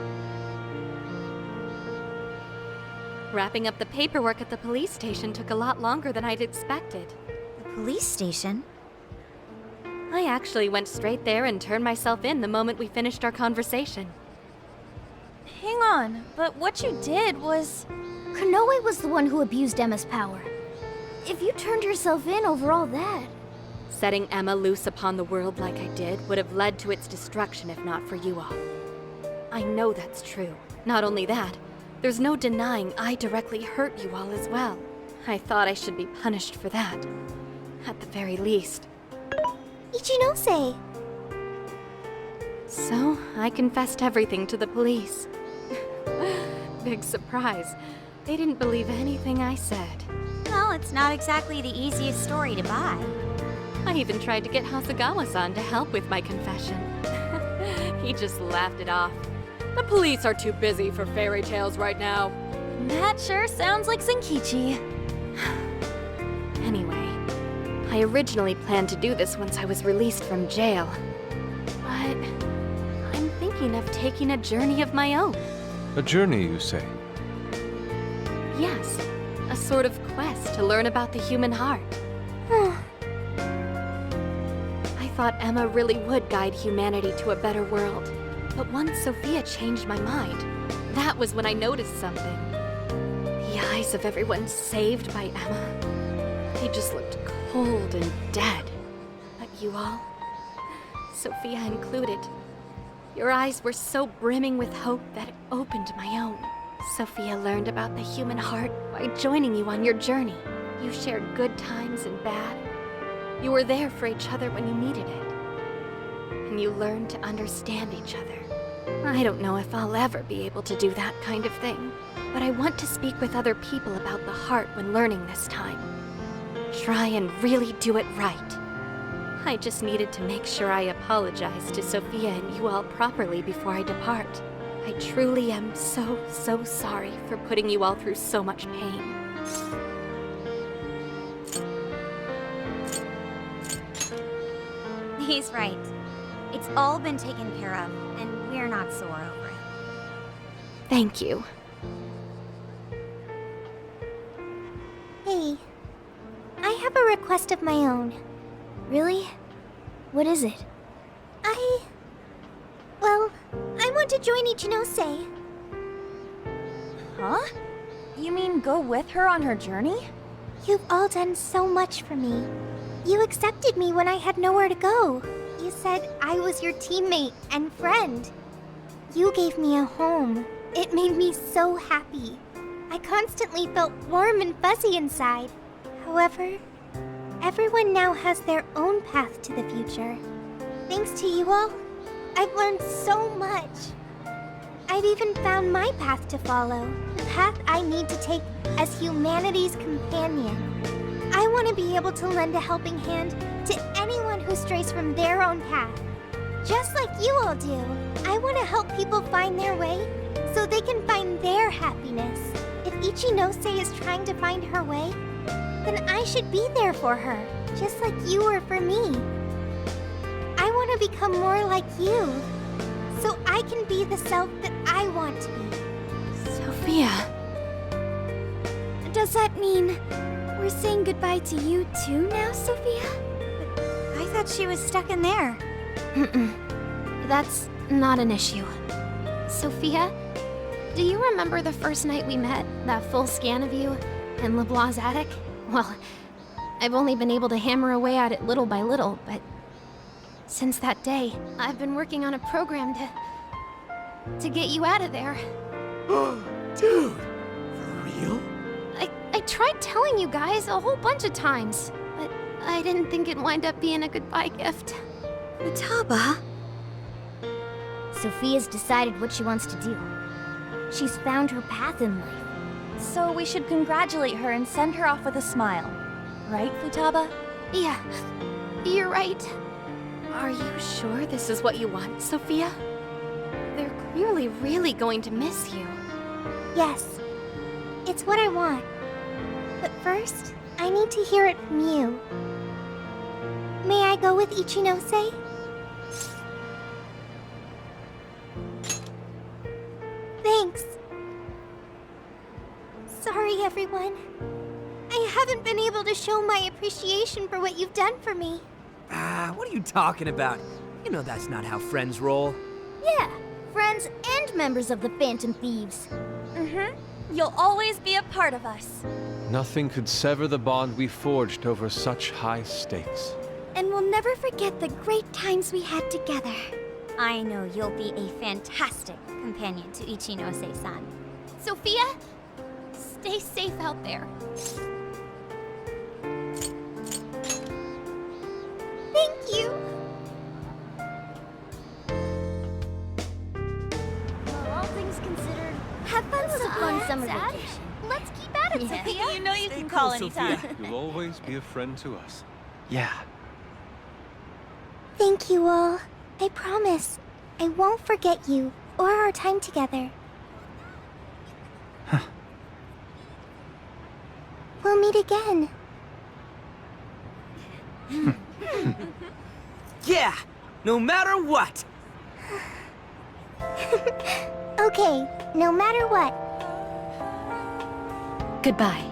Wrapping up the paperwork at the police station took a lot longer than I'd expected. The police station? I actually went straight there and turned myself in the moment we finished our conversation. Hang on, but what you did was... Konoe was the one who abused Emma's power. If you turned yourself in over all that... Setting Emma loose upon the world like I did would have led to its destruction if not for you all. I know that's true. Not only that, there's no denying I directly hurt you all as well. I thought I should be punished for that. At the very least. Ichinose! So, I confessed everything to the police. Big surprise. They didn't believe anything I said. Well, it's not exactly the easiest story to buy. I even tried to get Hasegawa-san to help with my confession. He just laughed it off. The police are too busy for fairy tales right now. That sure sounds like Senkichi. Anyway, I originally planned to do this once I was released from jail. But I'm thinking of taking a journey of my own. A journey, you say? Yes, a sort of quest to learn about the human heart. I thought Emma really would guide humanity to a better world. But once Sophia changed my mind, that was when I noticed something. The eyes of everyone saved by Emma, they just looked cold and dead. But you all, Sophia included, your eyes were so brimming with hope that it opened my own. Sophia learned about the human heart by joining you on your journey. You shared good times and bad. You were there for each other when you needed it. And you learned to understand each other. I don't know if I'll ever be able to do that kind of thing, but I want to speak with other people about the heart when learning this time. Try and really do it right. I just needed to make sure I apologize to Sophia and you all properly before I depart. I truly am so sorry for putting you all through so much pain. He's right. It's all been taken care of, and we're not sore over it. Thank you. Hey, I have a request of my own. Really? What is it? Well, I want to join Ichinose. Huh? You mean go with her on her journey? You've all done so much for me. You accepted me when I had nowhere to go. You said I was your teammate and friend. You gave me a home. It made me so happy. I constantly felt warm and fuzzy inside. However, everyone now has their own path to the future. Thanks to you all, I've learned so much. I've even found my path to follow, the path I need to take as humanity's companion. I want to be able to lend a helping hand to anyone who strays from their own path. Just like you all do, I want to help people find their way so they can find their happiness. If Ichinose is trying to find her way, then I should be there for her, just like you were for me. I want to become more like you, so I can be the self that I want to be. Sophia. Does that mean we're saying goodbye to you too now, Sophia? I thought she was stuck in there. That's not an issue. Sophia, do you remember the first night we met? That full scan of you in LeBlanc's attic? Well, I've only been able to hammer away at it little by little, but since that day, I've been working on a program to to get you out of there. Dude, for real? I tried telling you guys a whole bunch of times, but I didn't think it'd wind up being a goodbye gift. Futaba? Sophia's decided what she wants to do. She's found her path in life. So we should congratulate her and send her off with a smile. Right, Futaba? Yeah, you're right. Are you sure this is what you want, Sophia? They're clearly really going to miss you. Yes. It's what I want. But first, I need to hear it from you. May I go with Ichinose? Thanks. Sorry, everyone. I haven't been able to show my appreciation for what you've done for me. What are you talking about? You know that's not how friends roll. Yeah, friends and members of the Phantom Thieves. You'll always be a part of us. Nothing could sever the bond we forged over such high stakes. And we'll never forget the great times we had together. I know you'll be a fantastic companion to Ichinose-san. Sophia, stay safe out there. Thank you. Well, all things considered, Have fun, it was a fun Sophia. summer vacation. Let's keep at it, Sophia. You know you Stay can cool, call Sophia. anytime. You'll always be a friend to us. Yeah. Thank you all. I promise. I won't forget you or our time together. We'll meet again. Yeah, no matter what. Okay, no matter what. Goodbye.